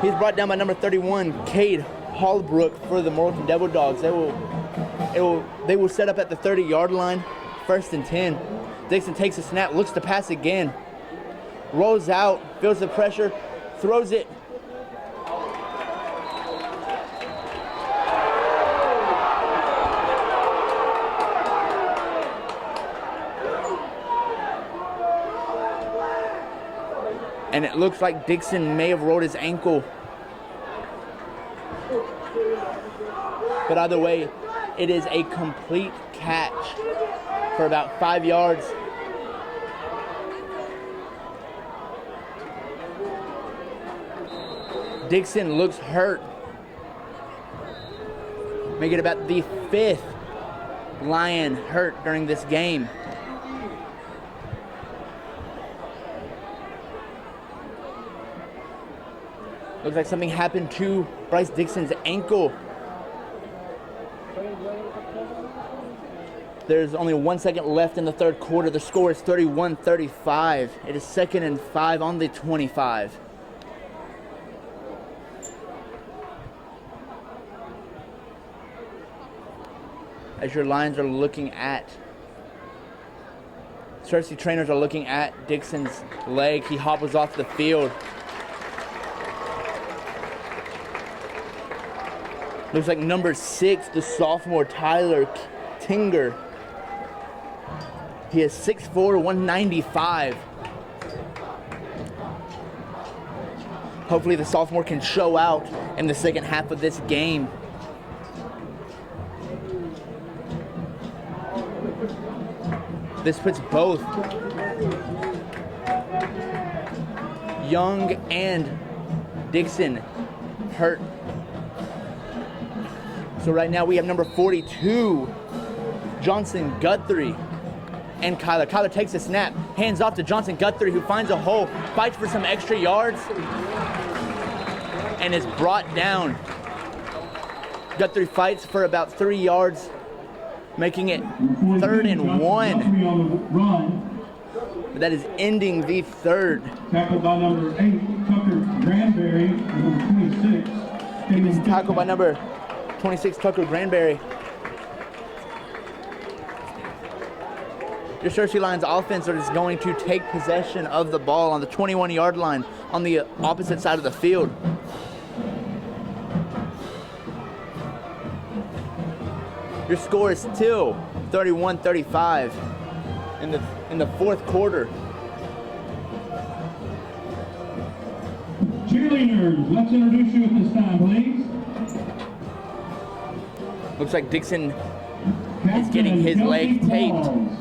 Speaker 1: He's brought down by number 31, Cade Holbrook for the Morton Devil Dogs. They will set up at the 30-yard line, 1st and 10. Dixon takes a snap, looks to pass again, rolls out, feels the pressure, throws it. And it looks like Dixon may have rolled his ankle. But either way, it is a complete catch for about 5 yards. Dixon looks hurt. Make it about the 5th Lion hurt during this game. Looks like something happened to Bryce Dixon's ankle. There's only 1 second left in the third quarter. The score is 31-35. It is 2nd and 5 on the 25. As your Lions are looking at, Searcy trainers are looking at Dixon's leg. He hobbles off the field. Looks like number 6, the sophomore Tyler Tinger. He is 6'4", 195. Hopefully the sophomore can show out in the second half of this game. This puts both Young and Dixon hurt. So right now we have number 42, Johnson Guthrie, and Kyler. Kyler takes a snap, hands off to Johnson Guthrie, who finds a hole, fights for some extra yards, and is brought down. Guthrie fights for about 3 yards, making it 3rd and 1. But that is ending the third.
Speaker 2: Tackled by number 8, Tucker Granberry, number 26.
Speaker 1: He was tackled by number 26, Tucker Granberry. Your Searcy Lions offense is going to take possession of the ball on the 21-yard line on the opposite side of the field. Your score is still 31-35 in the fourth quarter.
Speaker 2: Cheerleaders, let's introduce you at this time, please.
Speaker 1: Looks like Dixon
Speaker 2: Captain
Speaker 1: getting his
Speaker 2: Kelsey
Speaker 1: leg taped.
Speaker 2: Pauls.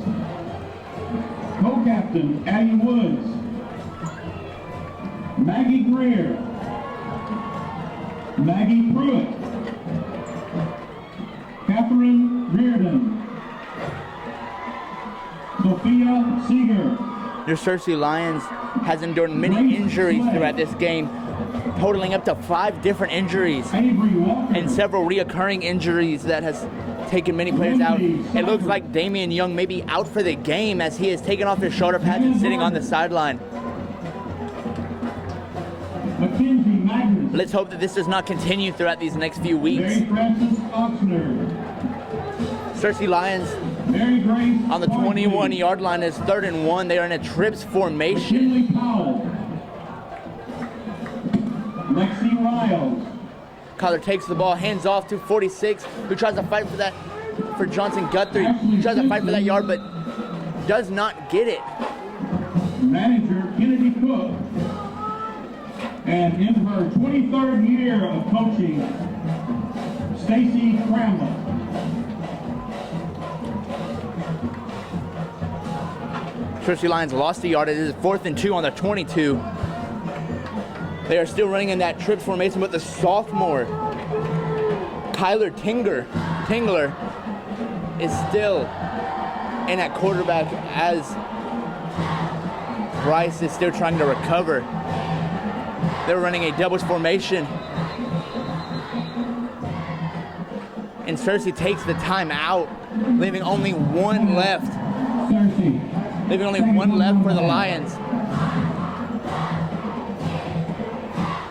Speaker 2: Co-captain Addie Woods. Maggie Greer. Maggie Pruitt. Catherine Reardon. Sophia Seeger.
Speaker 1: Your Searcy Lions has endured many injuries throughout this game, totaling up to 5 different injuries
Speaker 2: Avery Walker.
Speaker 1: and several reoccurring injuries that has taken many players out. It looks like Damian Young may be out for the game as he has taken off his shoulder pads and sitting on the sideline.
Speaker 2: Mackenzie Magnus.
Speaker 1: Let's hope that this does not continue throughout these next few weeks.
Speaker 2: Mary Frances Oxner.
Speaker 1: Searcy Lions
Speaker 2: Mary Grace
Speaker 1: on the 21-yard line is 3rd and 1. They are in a trips formation.
Speaker 2: McKinley Powell. Lexi Riles.
Speaker 1: Kyler takes the ball, hands off to 46, who tries to fight for Johnson Guthrie. He tries to fight for that yard, but does not get it.
Speaker 2: Manager Kennedy Cook. And in her 23rd year of coaching, Stacy Cramlett.
Speaker 1: Searcy Lions lost a yard. It is 4th and 2 on the 22. They are still running in that trips formation, but the sophomore, Kyler Tingler, is still in at quarterback as Bryce is still trying to recover. They're running a doubles formation. And Searcy takes the time out, leaving only one left.
Speaker 2: Searcy.
Speaker 1: Leaving only one left for the Lions.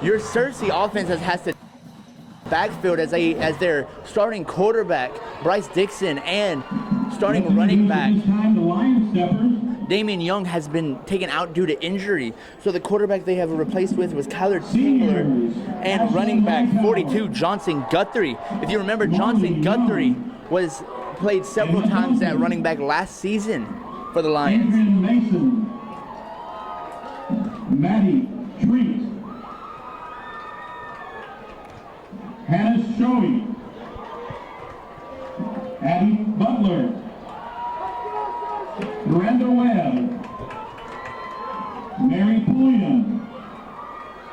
Speaker 1: Your Searcy offense has to backfield as their starting quarterback, Bryce Dixon, and starting running back,
Speaker 2: This time the Lion Steppers.
Speaker 1: Damian Young, has been taken out due to injury. So the quarterback they have replaced with was Kyler Tingler, and running back 42, Johnson Guthrie. If you remember, Johnson Guthrie played several times at running back last season for the Lions.
Speaker 2: Adrian Mason. Maddie Treat. Hannah Shoey. Addie Butler. Miranda Webb. Mary Pulliam.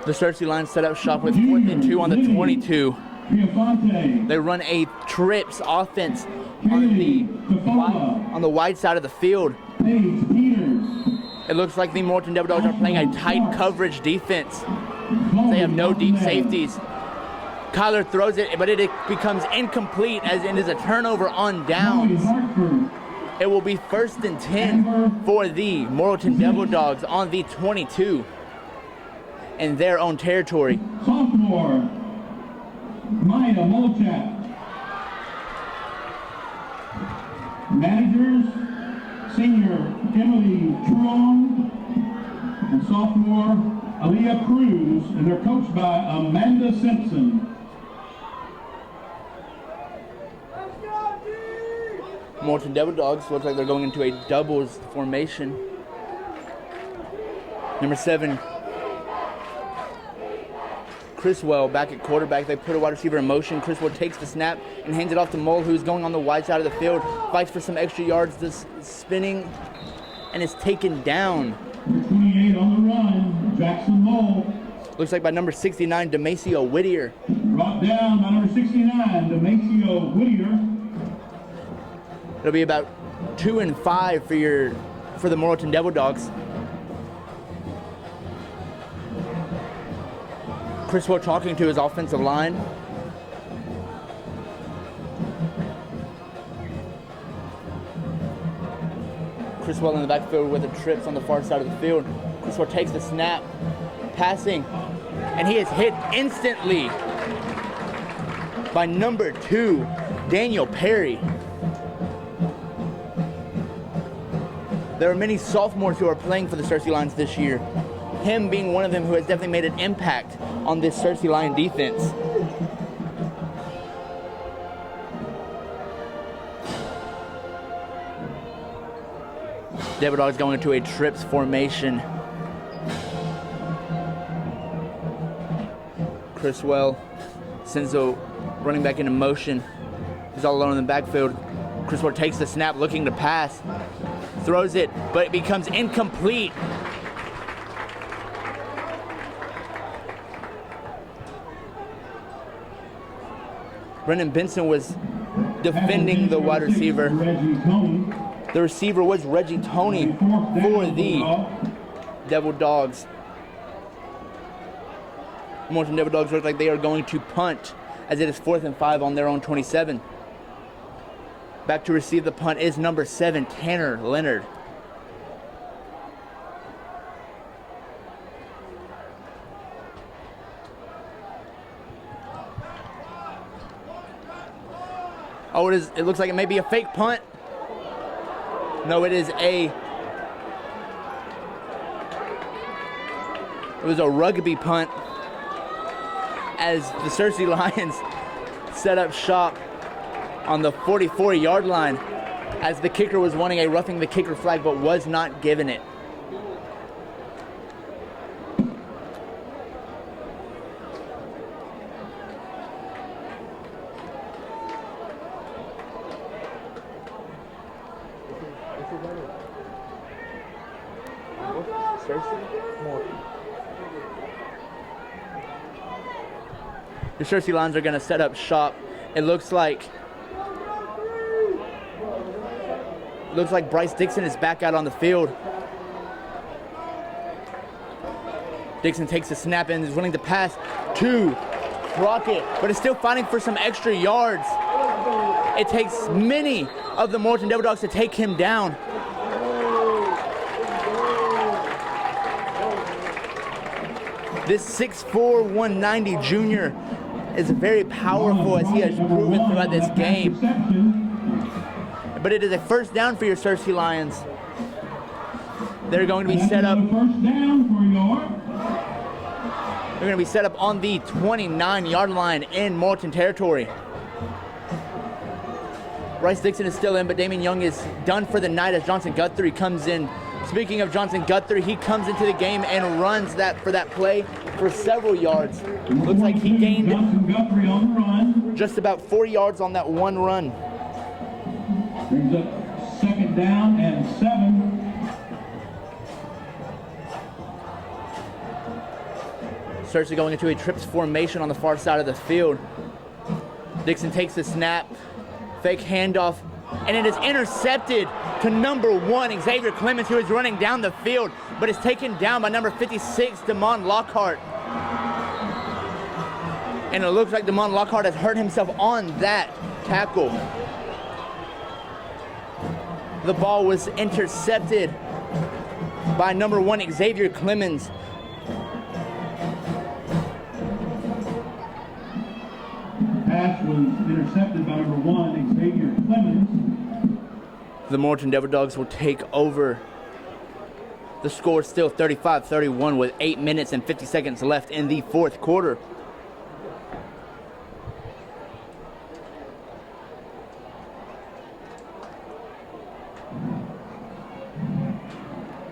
Speaker 1: The Searcy Lions set up shop with 4th and 2 on the 22.
Speaker 2: Triafonte.
Speaker 1: They run a trips offense
Speaker 2: Kaylee Cafola.
Speaker 1: on the wide side of the field.
Speaker 2: Paige Peters.
Speaker 1: It looks like the Morton Devil Dogs are playing a tight coverage defense. They have no deep safeties. Kyler throws it, but it becomes incomplete as it is a turnover on downs.
Speaker 2: Hartford.
Speaker 1: It will be 1st and 10 for the Morrilton Devil Dogs on the 22 in their own territory.
Speaker 2: Sophomore Maya Molchak. Managers, senior Emily Truong and sophomore Aaliyah Cruz, and they're coached by Amanda Simpson.
Speaker 1: Morton Devil Dogs look like they're going into a doubles formation. Number 7, Chriswell back at quarterback. They put a wide receiver in motion. Chriswell takes the snap and hands it off to Mole, who's going on the wide side of the field. Fights for some extra yards, this spinning, and is taken down.
Speaker 2: Number 28 on the run, Jackson Mole.
Speaker 1: Looks like by number 69, Demasio Whittier.
Speaker 2: Brought down by number 69, Demasio Whittier.
Speaker 1: It'll be about 2 and 5 for the Morrilton Devil Dogs. Chriswell talking to his offensive line. Chriswell in the backfield with the trips on the far side of the field. Chriswell takes the snap, passing, and he is hit instantly by number 2, Daniel Perry. There are many sophomores who are playing for the Searcy Lions this year. Him being one of them who has definitely made an impact on this Searcy Lion defense. Devil Dogs going into a trips formation. Criswell sends the running back into motion. He's all alone in the backfield. Criswell takes the snap looking to pass. Throws it, but it becomes incomplete. Brendan Benson was defending the wide receiver. The receiver was Reggie Toney for the Devil Dogs. Morton Devil Dogs look like they are going to punt as it is 4th and 5 on their own 27. Back to receive the punt is number 7, Tanner Leonard. Oh, it looks like it may be a fake punt. No, it was a rugby punt as the Searcy Lions set up shop on the 44-yard line as the kicker was wanting a roughing the kicker flag but was not given it. The Searcy Lions are going to set up shop. It looks like Bryce Dixon is back out on the field. Dixon takes the snap and is willing to pass to Crockett, but is still fighting for some extra yards. It takes many of the Morton Devil Dogs to take him down. This 6'4", 190 junior is very powerful as he has proven throughout this game. But it is a first down for your Searcy Lions. They're going to be set up. They're going to be set up on the 29-yard line in Morton territory. Bryce Dixon is still in, but Damian Young is done for the night as Johnson Guthrie comes in. Speaking of Johnson Guthrie, he comes into the game and runs for that play for several yards. Looks like he gained just about 4 yards on that one run.
Speaker 2: Brings up 2nd down and 7.
Speaker 1: Searcy going into a trips formation on the far side of the field. Dixon takes the snap, fake handoff, and it is intercepted to number 1, Xavier Clemens, who is running down the field, but is taken down by number 56, Damon Lockhart. And it looks like Damon Lockhart has hurt himself on that tackle. The ball was intercepted by number 1, Xavier Clemens.
Speaker 2: Pass was intercepted by number 1, Xavier Clemens.
Speaker 1: The Morton Devil Dogs will take over. The score is still 35-31 with 8 minutes and 50 seconds left in the 4th quarter.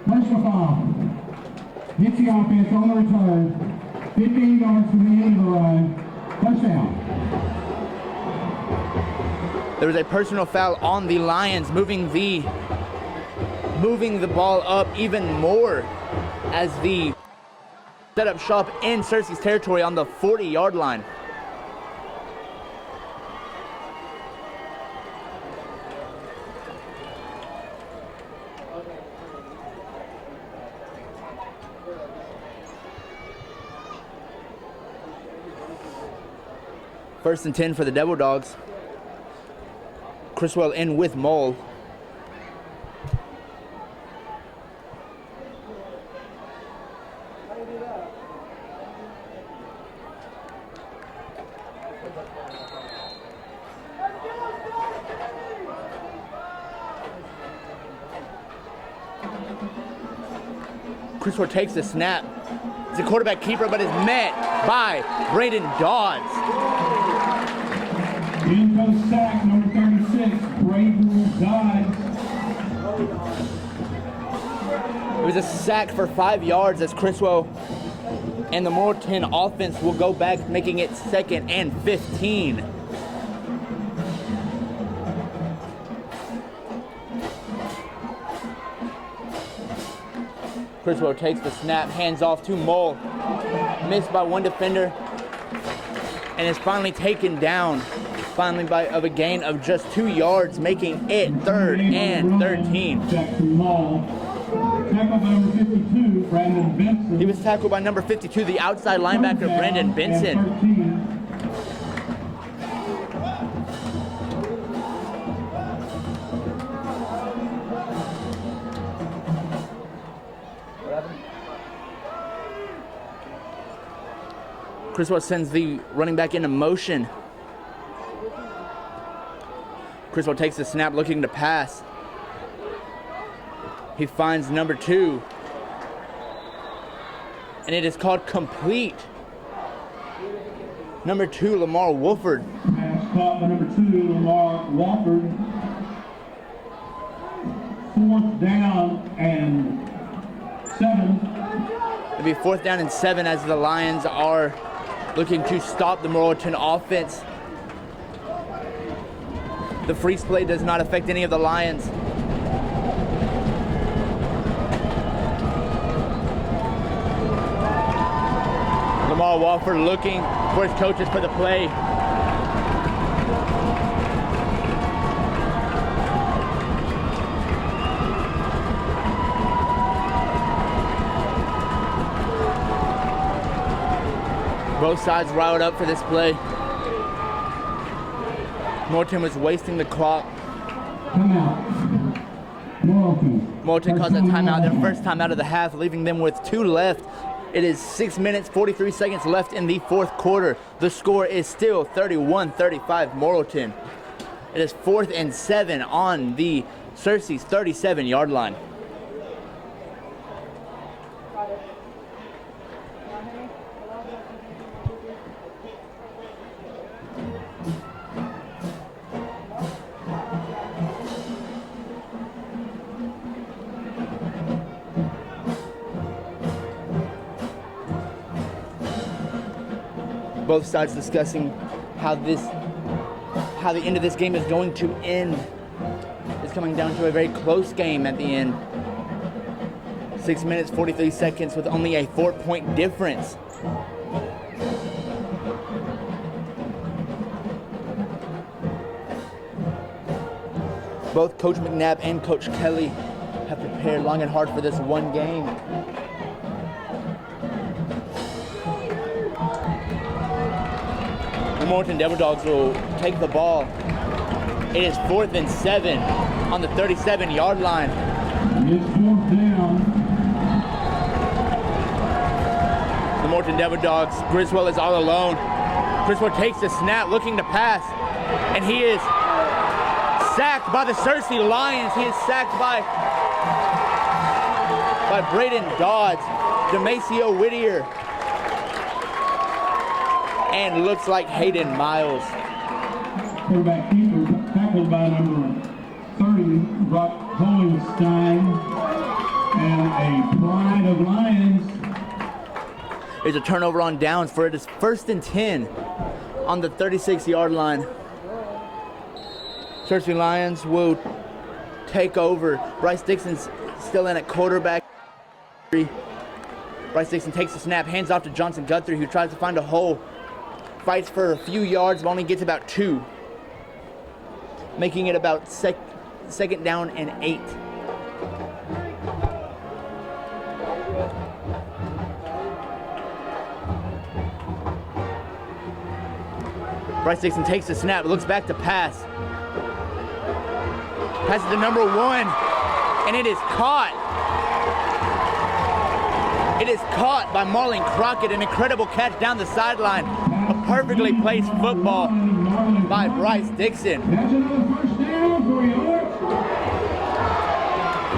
Speaker 3: Personal foul. Hits the offense on the return. 15 yards from the end of the run. Touchdown.
Speaker 1: There was a personal foul on the Lions, moving the ball up even more as the set up shop in Searcy's territory on the 40-yard line. First and 10 for the Devil Dogs. Criswell in with Mole. Criswell takes the snap. It's a quarterback keeper, but is met by Braden Dodds.
Speaker 2: In for the sack, number 36, Braden Dodds.
Speaker 1: It was a sack for 5 yards as Criswell and the Morton offense will go back, making it 2nd and 15. Criswell takes the snap, hands off to Mull. Missed by one defender and is finally taken down. Finally of a gain of just 2 yards, making it 3rd and 13.
Speaker 2: Jackson Mull. Tackled by number 52, Brandon Benson.
Speaker 1: He was tackled by number 52, the outside linebacker, Brandon Benson. Criswell sends the running back into motion. Criswell takes the snap looking to pass. He finds number 2. And it is called complete. Number 2, Lamar Wolford.
Speaker 2: Pass caught by number 2, Lamar Wolford. 4th down and 7.
Speaker 1: It'll be 4th down and 7 as the Lions are looking to stop the Morrilton offense. The freeze play does not affect any of the Lions. Lamar Wolford looking for his coaches for the play. Both sides riled up for this play. Morton was wasting the clock. Morton calls a timeout, their first time out of the half, leaving them with 2 left. It is 6 minutes, 43 seconds left in the 4th quarter. The score is still 31-35 Morrilton. It is 4th and 7 on the Searcy's 37-yard line. Both sides discussing how the end of this game is going to end. It's coming down to a very close game at the end. 6 minutes, 43 seconds with only a 4-point difference. Both Coach McNabb and Coach Kelly have prepared long and hard for this one game. The Morton Devil Dogs will take the ball. It is 4th and 7 on the 37-yard line.
Speaker 2: It's 4th down.
Speaker 1: The Morton Devil Dogs, Griswold is all alone. Griswold takes the snap looking to pass, and he is sacked by the Searcy Lions. He is sacked by Braden Dodds, Demasio Whittier, and looks like Hayden Miles.
Speaker 2: Quarterback keeper tackled by number 30, Brock Hohenstein, and a pride of Lions.
Speaker 1: There's a turnover on downs for it is 1st and 10 on the 36-yard line. Searcy Lions will take over. Bryce Dixon's still in at quarterback. Bryce Dixon takes the snap, hands off to Johnson Guthrie, who tries to find a hole. Fights for a few yards, but only gets about 2. Making it about 2nd down and 8. Bryce Dixon takes the snap, looks back to pass. Passes to number 1, and it is caught. It is caught by Marlon Crockett, an incredible catch down the sideline. A perfectly placed football by Bryce Dixon.
Speaker 2: That's another 1st down for you.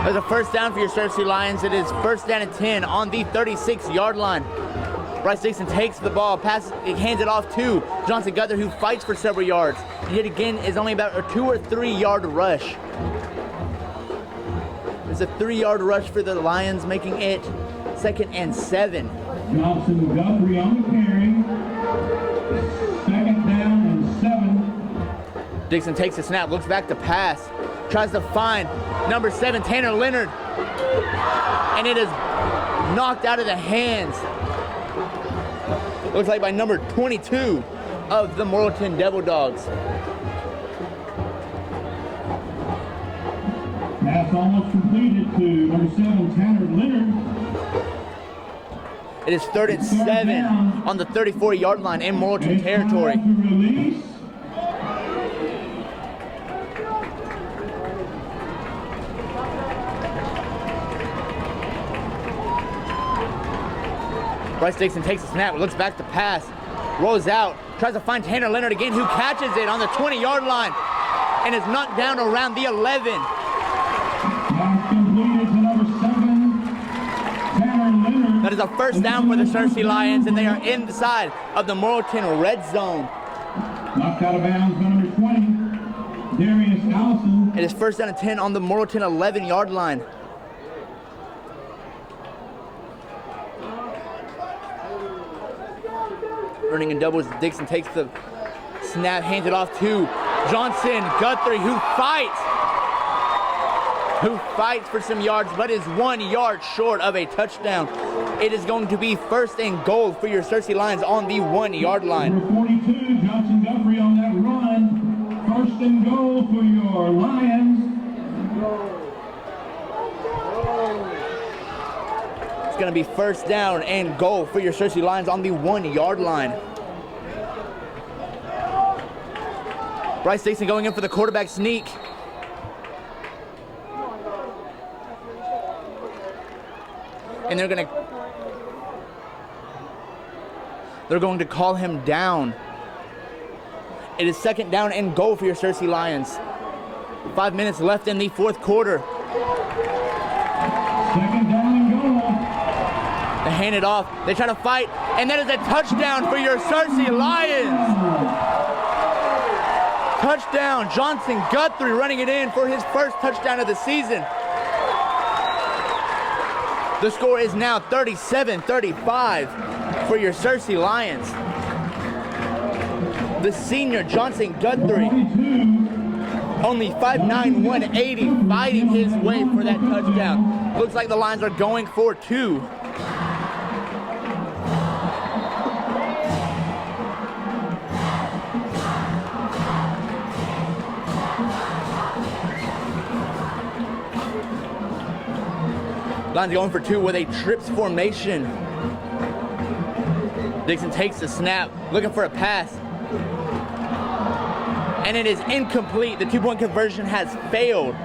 Speaker 1: There's a first down for your Searcy Lions. It is first down and 10 on the 36-yard line. Bryce Dixon takes the ball, hands it off to Johnson Guthrie, who fights for several yards. Yet again is only about a 2 or 3 yard rush. It's a 3-yard rush for the Lions, making it 2nd and 7.
Speaker 2: Johnson Guthrie on the carry. 2nd down and 7.
Speaker 1: Dixon takes the snap, looks back to pass, tries to find number 7, Tanner Leonard, and it is knocked out of the hands. Looks like by number 22 of the Morrilton Devil Dogs.
Speaker 2: Pass almost completed to number 7, Tanner Leonard.
Speaker 1: It is 3rd and 7 on the 34-yard line in Morrilton territory.
Speaker 2: Release.
Speaker 1: Bryce Dixon takes the snap, looks back to pass, rolls out, tries to find Tanner Leonard again, who catches it on the 20-yard line and is knocked down around the 11.
Speaker 2: Pass completed to number 7, Tanner Leonard.
Speaker 1: That is a first down for the Searcy Lions, and they are inside of the Morrilton red zone.
Speaker 2: Knocked out of bounds by number 20, Darius Allison.
Speaker 1: It is first down and 10 on the Morrilton 11-yard line. Running in doubles, Dixon takes the snap, hands it off to Johnson Guthrie, who fights for some yards, but is 1 yard short of a touchdown. It is going to be first and goal for your Searcy Lions on the 1-yard line.
Speaker 2: Number 42, Johnson Guthrie on that run. First and goal for your Lions.
Speaker 1: It's going to be first down and goal for your Searcy Lions on the 1-yard line. Bryce Dixon going in for the quarterback sneak. And they're going to call him down. It is 2nd down and goal for your Searcy Lions. 5 minutes left in the 4th quarter.
Speaker 2: 2nd down and goal.
Speaker 1: They hand it off. They try to fight, and that is a touchdown for your Searcy Lions. Touchdown, Johnson Guthrie running it in for his first touchdown of the season. The score is now 37-35 for your Searcy Lions. The senior Johnson Guthrie, only 5'9", 180, fighting his way for that touchdown. Looks like the Lions are going for 2. Lions going for 2 with a trips formation. Dixon takes the snap, looking for a pass. And it is incomplete. The 2-point conversion has failed.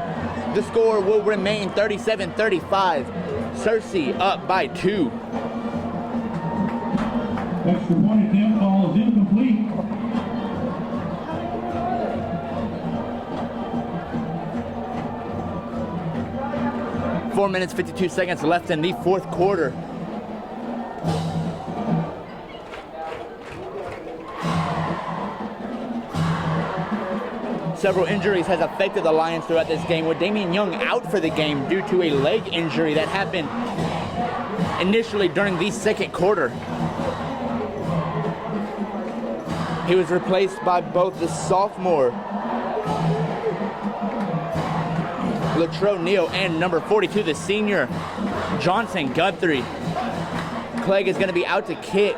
Speaker 1: The score will remain 37-35. Searcy up by 2.
Speaker 2: Extra point attempt, ball is incomplete.
Speaker 1: Four minutes, 52 seconds left in the 4th quarter. Several injuries has affected the Lions throughout this game, with Damian Young out for the game due to a leg injury that happened initially during the 2nd quarter. He was replaced by both the sophomore Latrell Neal and number 42, the senior Johnson Guthrie. Clegg is going to be out to kick.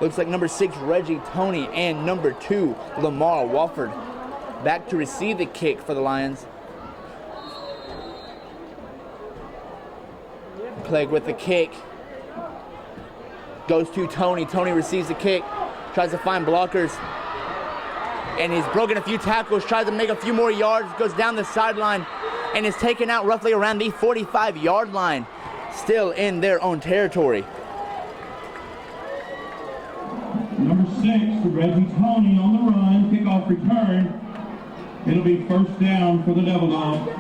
Speaker 1: Looks like number 6, Reggie Toney, and number 2, Lamar Wofford, back to receive the kick for the Lions. Clegg with the kick. Goes to Toney. Toney receives the kick. Tries to find blockers. And he's broken a few tackles. Tries to make a few more yards. Goes down the sideline. And is taken out roughly around the 45-yard line. Still in their own territory.
Speaker 2: Number 6, Reggie Toney on the run. Kickoff return. It'll be first down for the Devil Dogs.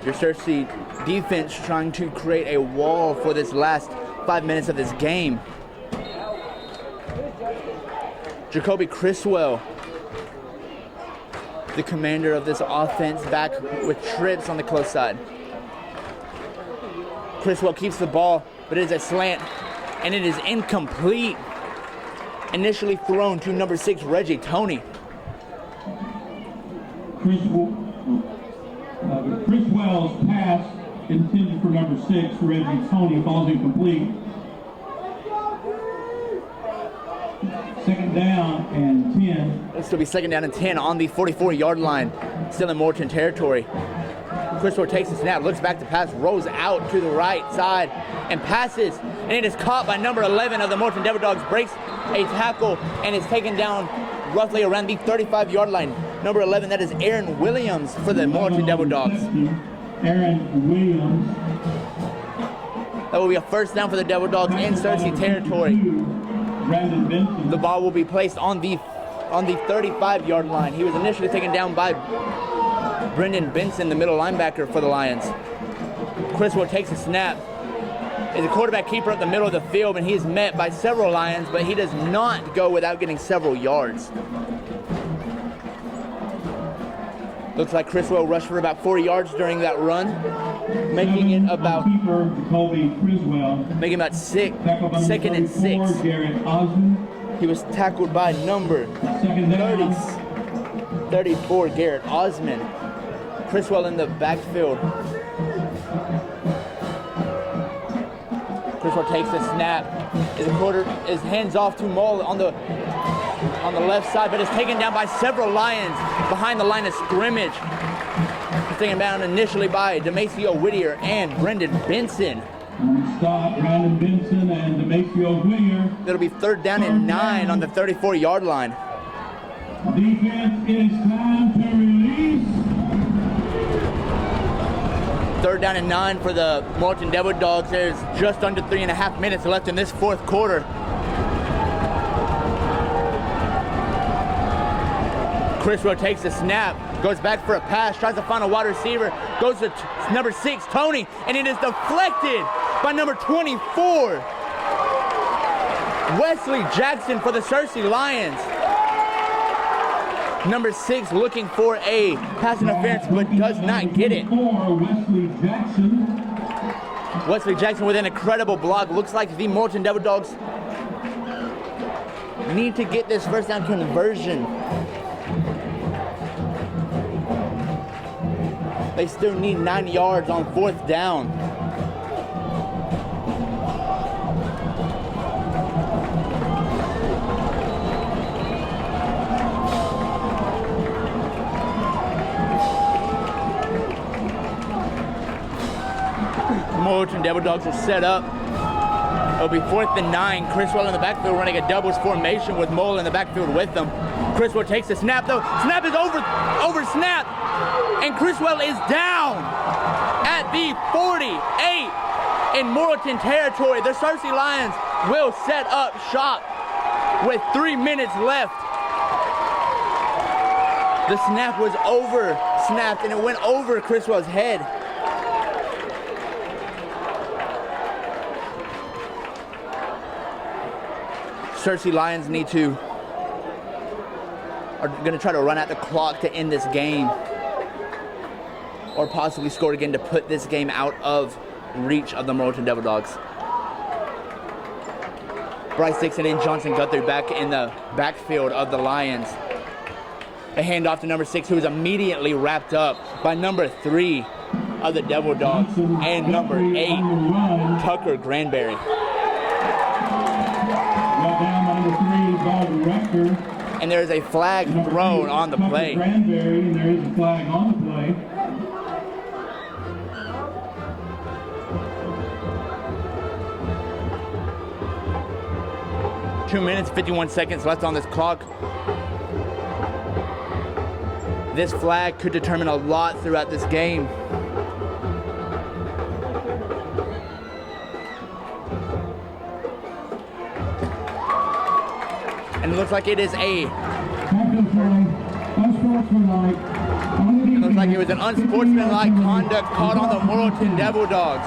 Speaker 1: Your Searcy defense trying to create a wall for this last 5 minutes of this game. Jacoby Criswell, the commander of this offense, back with trips on the close side. Criswell keeps the ball, but it is a slant, and it is incomplete. Initially thrown to number 6, Reggie Toney.
Speaker 2: Criswell's pass intended for number 6, Reggie Toney, falls incomplete. Second down and 10.
Speaker 1: This will be second down and 10 on the 44-yard line, still in Morton territory. Criswell takes the snap, looks back to pass, rolls out to the right side, and passes, and it is caught by number 11 of the Morton Devil Dogs, breaks a tackle, and is taken down roughly around the 35-yard line. Number 11, that is Aaron Williams for the Morton Devil Dogs.
Speaker 2: Aaron Williams.
Speaker 1: That will be a first down for the Devil Dogs in Searcy territory.
Speaker 2: Brandon Benson.
Speaker 1: The ball will be placed on the 35-yard line. He was initially taken down by Brendan Benson, the middle linebacker for the Lions. Criswell takes a snap. Is a quarterback keeper up the middle of the field, and he is met by several Lions, but he does not go without getting several yards. Looks like Criswell rushed for about 4 yards during that run, making it about second and 6.
Speaker 2: Garrett Osmond.
Speaker 1: He was tackled by number 34, Garrett Osmond. Criswell in the backfield. Criswell takes the snap. Is hands off to Mull on the left side, but is taken down by several Lions behind the line of scrimmage. He's taken down initially by Demasio Whittier and Brendan Benson.
Speaker 2: Stop Brandon Benson and Demasio Whittier.
Speaker 1: That'll be third down and 9 on the 34-yard line.
Speaker 2: Defense, it is time to release.
Speaker 1: Third down and 9 for the Morton Devil Dogs. There's just under 3.5 minutes left in this fourth quarter. Criswell takes the snap, goes back for a pass, tries to find a wide receiver, goes to number 6, Toney, and it is deflected by number 24, Wesley Jackson for the Searcy Lions. Number 6 looking for a pass interference, but does not get it. Wesley Jackson with an incredible block. Looks like the Morton Devil Dogs need to get this first down conversion. They still need 9 yards on fourth down. Morton Devil Dogs are set up. It'll be 4th and 9. Criswell in the backfield running a doubles formation with Mull in the backfield with them. Criswell takes the snap though. Snap is over snap. And Criswell is down at the 48 in Morrilton territory. The Searcy Lions will set up shop with 3 minutes left. The snap was snapped and it went over Criswell's head. Searcy Lions are going to try to run out the clock to end this game, or possibly score again to put this game out of reach of the Morton Devil Dogs. Bryce Dixon and Johnson Guthrie back in the backfield of the Lions. A handoff to number 6, who is immediately wrapped up by number 3 of the Devil Dogs and number 8, Tucker Granberry.
Speaker 2: Down by number 3, Bob Rector.
Speaker 1: And there is a flag thrown on the play.
Speaker 2: Granberry, and there is a flag on the play.
Speaker 1: Two minutes, 51 seconds left on this clock. This flag could determine a lot throughout this game. And it looks like it is a
Speaker 3: Unsportsmanlike.
Speaker 1: It looks like it was an unsportsmanlike conduct caught on the Morrilton Devil Dogs.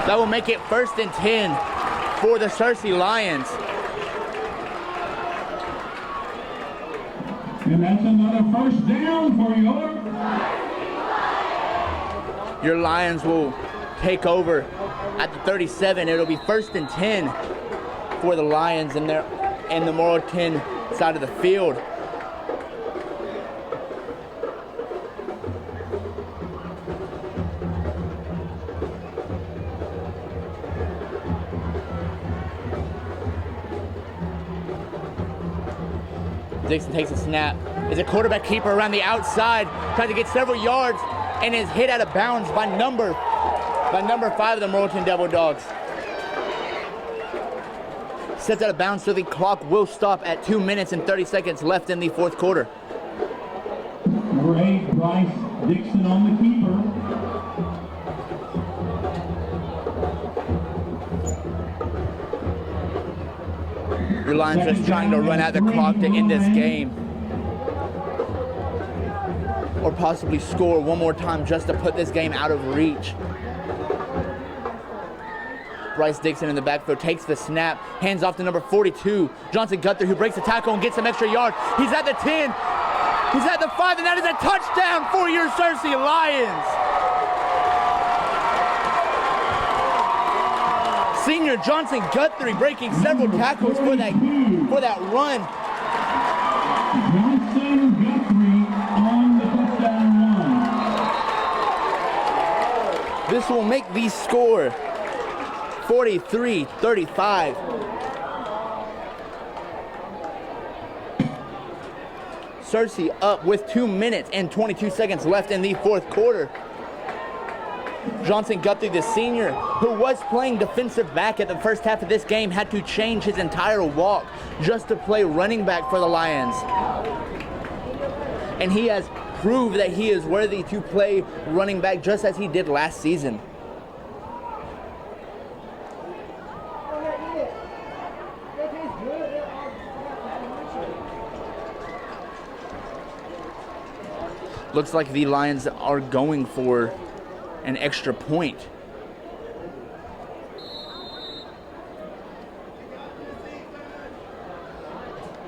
Speaker 1: That will make it 1st and 10 for the Searcy Lions.
Speaker 2: And that's another first down for
Speaker 1: Your Lions will take over at the 37. It'll be 1st and 10 for the Lions in the Morrilton side of the field. Dixon takes a snap. Is a quarterback keeper around the outside, trying to get several yards, and is hit out of bounds by number 5 of the Morrilton Devil Dogs. Sets out of bounds, so the clock will stop at 2 minutes and 30 seconds left in the 4th quarter.
Speaker 2: Number 8, Bryce Dixon on the keeper.
Speaker 1: Your Lions just trying to run out the clock to end this game. Or possibly score one more time just to put this game out of reach. Bryce Dixon in the backfield takes the snap, hands off to number 42, Johnson Guthrie, who breaks the tackle and gets some extra yards. He's at the 10, he's at the 5, and that is a touchdown for your Searcy Lions. Senior Johnson Guthrie breaking several tackles for that run.
Speaker 2: Johnson Guthrie on the touchdown run.
Speaker 1: This will make the score 43-35. Searcy up with 2 minutes and 22 seconds left in the 4th quarter. Johnson Guthrie, the senior, who was playing defensive back at the first half of this game, had to change his entire walk just to play running back for the Lions. And he has proved that he is worthy to play running back just as he did last season. Looks like the Lions are going for an extra point.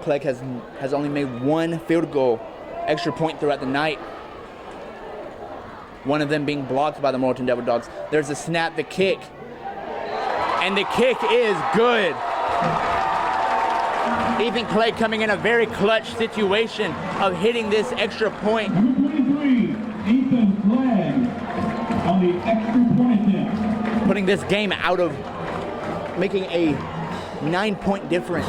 Speaker 1: Clegg has only made one field goal extra point throughout the night. One of them being blocked by the Morton Devil Dogs. There's a snap, the kick. And the kick is good. Ethan Clegg coming in a very clutch situation of hitting this extra point.
Speaker 2: Number 23, Ethan Clegg on the extra point attempt.
Speaker 1: Putting this game out of, making a 9-point difference.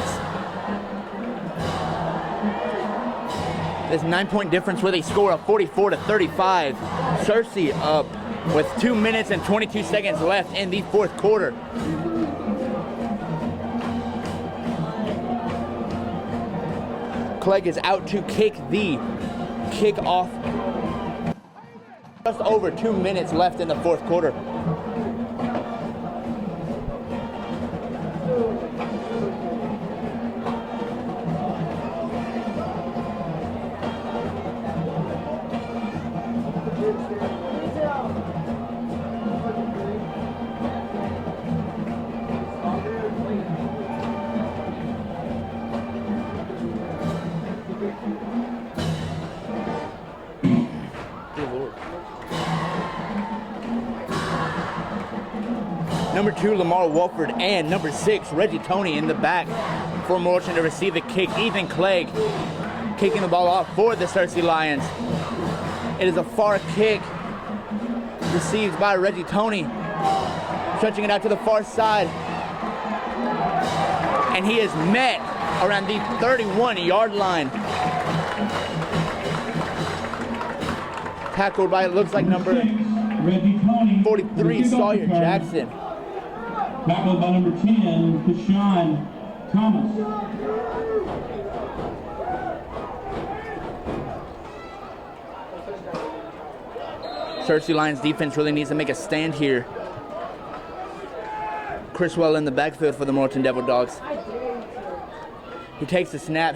Speaker 1: This 9-point difference where they score a 44-35. Searcy up with 2 minutes and 22 seconds left in the 4th quarter. Clegg is out to kick the kickoff. Just over 2 minutes left in the 4th quarter. Number 2, Lamar Walford, and number 6, Reggie Toney in the back for Morton to receive the kick. Ethan Clegg kicking the ball off for the Searcy Lions. It is a far kick received by Reggie Toney, stretching it out to the far side. And he is met around the 31-yard line. Tackled by, it looks like, number 43, Sawyer Jackson.
Speaker 2: Tackled by number 10, Deshaun Thomas.
Speaker 1: Searcy Lions defense really needs to make a stand here. Criswell in the backfield for the Morton Devil Dogs. He takes the snap,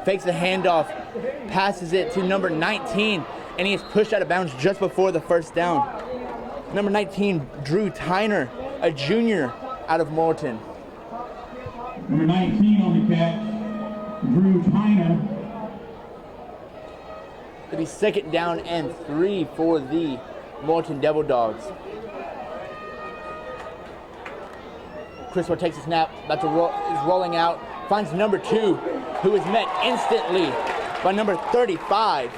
Speaker 1: fakes the handoff, passes it to number 19, and he is pushed out of bounds just before the first down. Number 19, Drew Tyner, a junior out of Morton.
Speaker 2: Number 19 on the catch, Drew Tyner.
Speaker 1: It'll be 2nd down and 3 for the Morton Devil Dogs. Criswell takes a snap, is rolling out, finds number 2, who is met instantly by number 35,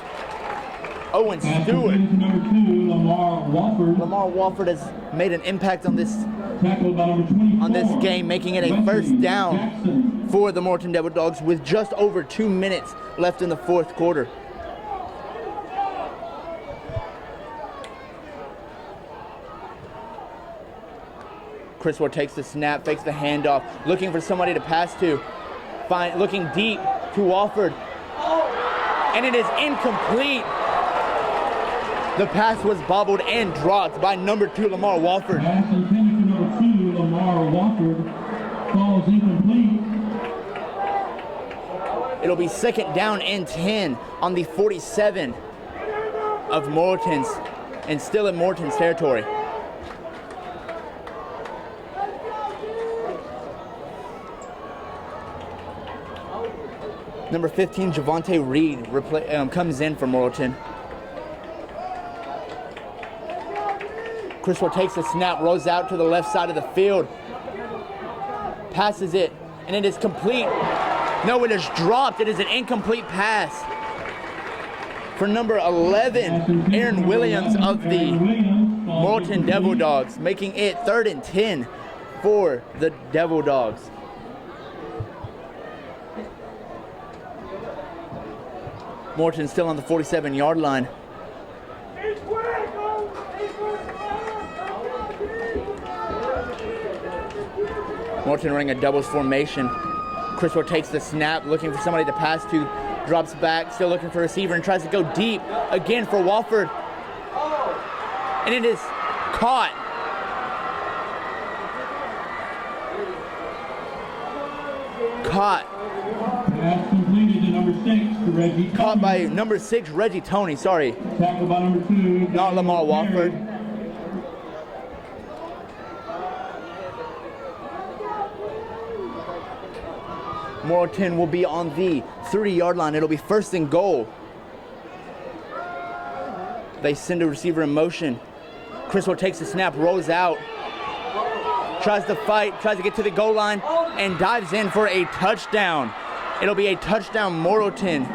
Speaker 1: Owen
Speaker 2: Pass
Speaker 1: Stewart.
Speaker 2: completed to number 2, Lamar Wofford.
Speaker 1: Lamar Wofford has made an impact on this
Speaker 2: Tackled by number 24.
Speaker 1: game, making it a
Speaker 2: Wesley
Speaker 1: first down
Speaker 2: Jackson.
Speaker 1: for the Morton Devil Dogs with just over 2 minutes left in the 4th quarter. Criswell takes the snap, fakes the handoff, looking for somebody to pass to. Looking deep to Wofford. And it is incomplete. The pass was bobbled and dropped by number 2, Lamar Wofford.
Speaker 2: Pass intended to number 2, Lamar Wofford. Falls incomplete.
Speaker 1: It'll be 2nd down and 10 on the 47 of Morton's, and still in Morton's territory. Number 15, Javante Reed comes in for Morrilton. Criswell takes the snap, rolls out to the left side of the field, passes it, and it is complete. No, it is dropped. It is an incomplete pass for number 11, Aaron Williams of the Morton Devil Dogs, making it 3rd and 10 for the Devil Dogs. Morton still on the 47-yard line. Morton running a doubles formation. Criswell takes the snap, looking for somebody to pass to, drops back, still looking for a receiver, and tries to go deep again for Wofford. And it is caught.
Speaker 2: Pass completed to number 6 to Reggie Tony.
Speaker 1: Caught by number 6, Reggie Tony, sorry.
Speaker 2: Tackled by number 2.
Speaker 1: Not Lamar Wofford. Morton will be on the 30-yard line. It'll be 1st and goal. They send a receiver in motion. Criswell takes the snap, rolls out, tries to fight, tries to get to the goal line, and dives in for a touchdown. It'll be a touchdown, Morrilton,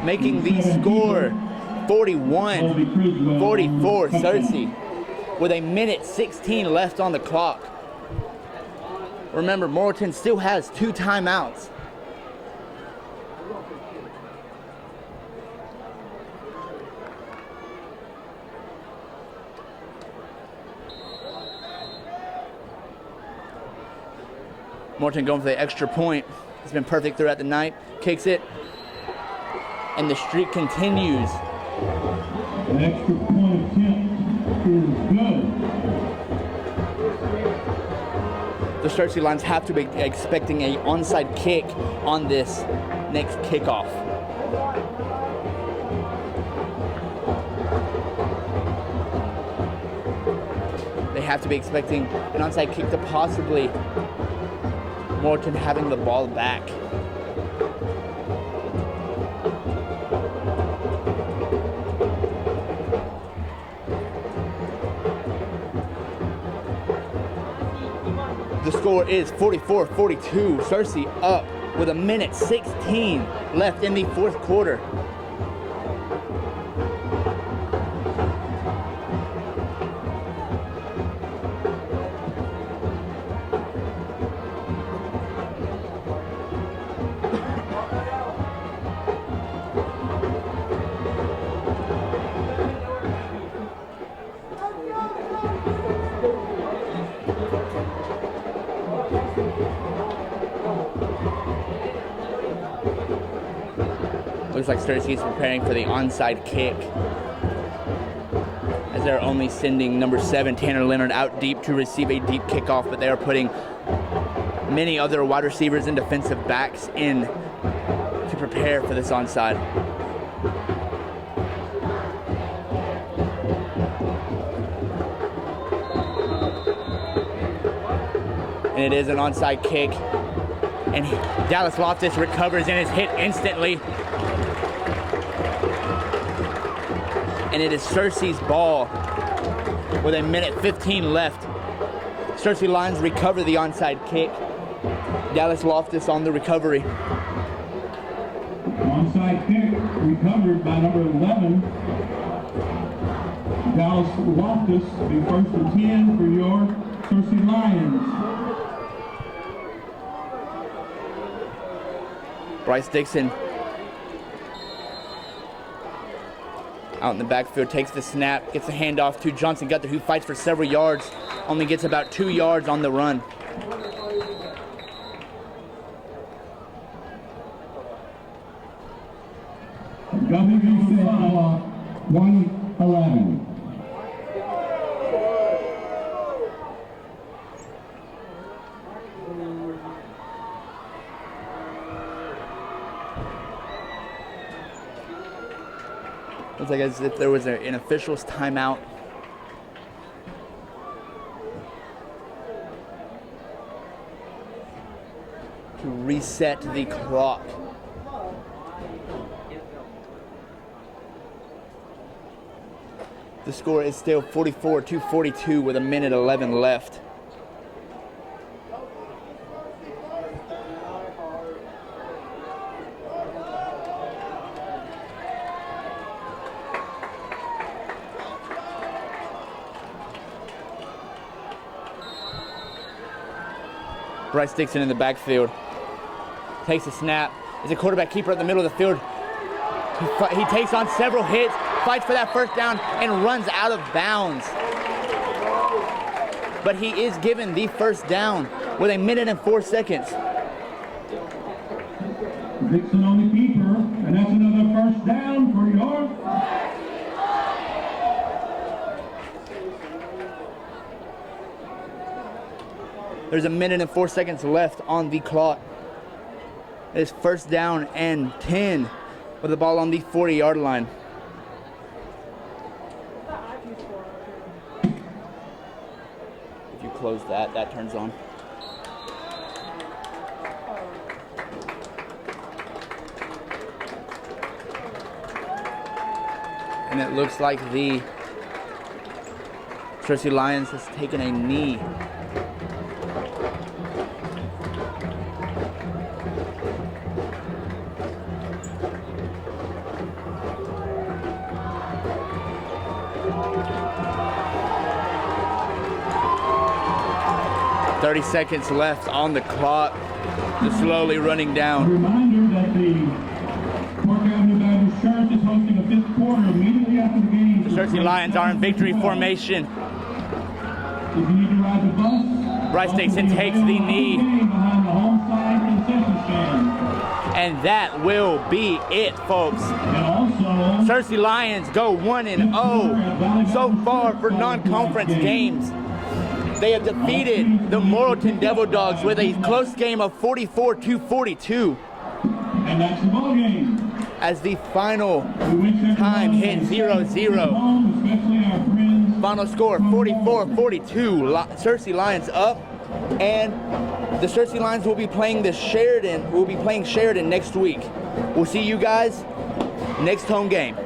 Speaker 1: making the score 41-44 Searcy with 1:16 left on the clock. Remember, Morton still has 2 timeouts. Morton going for the extra point. He's been perfect throughout the night. Kicks it, and the streak continues.
Speaker 2: An extra point attempt is good.
Speaker 1: The Searcy Lions have to be expecting an onside kick on this next kickoff. They have to be expecting an onside kick to possibly Morton having the ball back. The score is 44-42. Searcy up with 1:16 left in the 4th quarter. Looks like Searcy is preparing for the onside kick, as they're only sending number 7, Tanner Leonard, out deep to receive a deep kickoff, but they are putting many other wide receivers and defensive backs in to prepare for this onside. And it is an onside kick. And Dallas Loftus recovers and is hit instantly. And it is Searcy's ball with 1:15 left. Searcy Lions recover the onside kick. Dallas Loftus on the recovery.
Speaker 2: Onside kick recovered by number 11. Dallas Loftus, the first and 10 for your Searcy Lions.
Speaker 1: Bryce Dixon out in the backfield, takes the snap, gets the handoff to Johnson Gunther, who fights for several yards, only gets about 2 yards on the run.
Speaker 3: WBC 111.
Speaker 1: Looks like as if there was an official's timeout. To reset the clock. The score is still 44-42 with 1:11 left. Bryce Dixon in the backfield. Takes a snap. Is a quarterback keeper at the middle of the field. He takes on several hits, fights for that first down, and runs out of bounds. But he is given the first down with 1:04.
Speaker 2: Dixon on the keeper, and that's another first down for your.
Speaker 1: There's 1:04 left on the clock. It is first down and 10 with the ball on the 40-yard line. If you close that, that turns on. And it looks like the Searcy Lions has taken a knee. .30 seconds left on the clock. Just slowly running
Speaker 2: A
Speaker 1: down.
Speaker 2: reminder that the Park Avenue Baptist Church is hosting a fifth quarter immediately after the game.
Speaker 1: The Searcy Lions are in victory formation.
Speaker 2: If you need to ride the bus,
Speaker 1: Bryce Dixon takes the knee.
Speaker 2: Behind the home side concession stand.
Speaker 1: And that will be it, folks.
Speaker 2: And also,
Speaker 1: Searcy Lions go 1-0 so far for non-conference games. They have defeated the Morrilton Devil Dogs with a close game of 44-42.
Speaker 2: and that's the ball game.
Speaker 1: As the final
Speaker 2: We wish
Speaker 1: time
Speaker 2: everyone
Speaker 1: hit
Speaker 2: a
Speaker 1: 0-0.
Speaker 2: especially our friends.
Speaker 1: Final score 44-42. Searcy Lions up, and the Searcy Lions will be playing Sheridan next week. We'll see you guys next home game.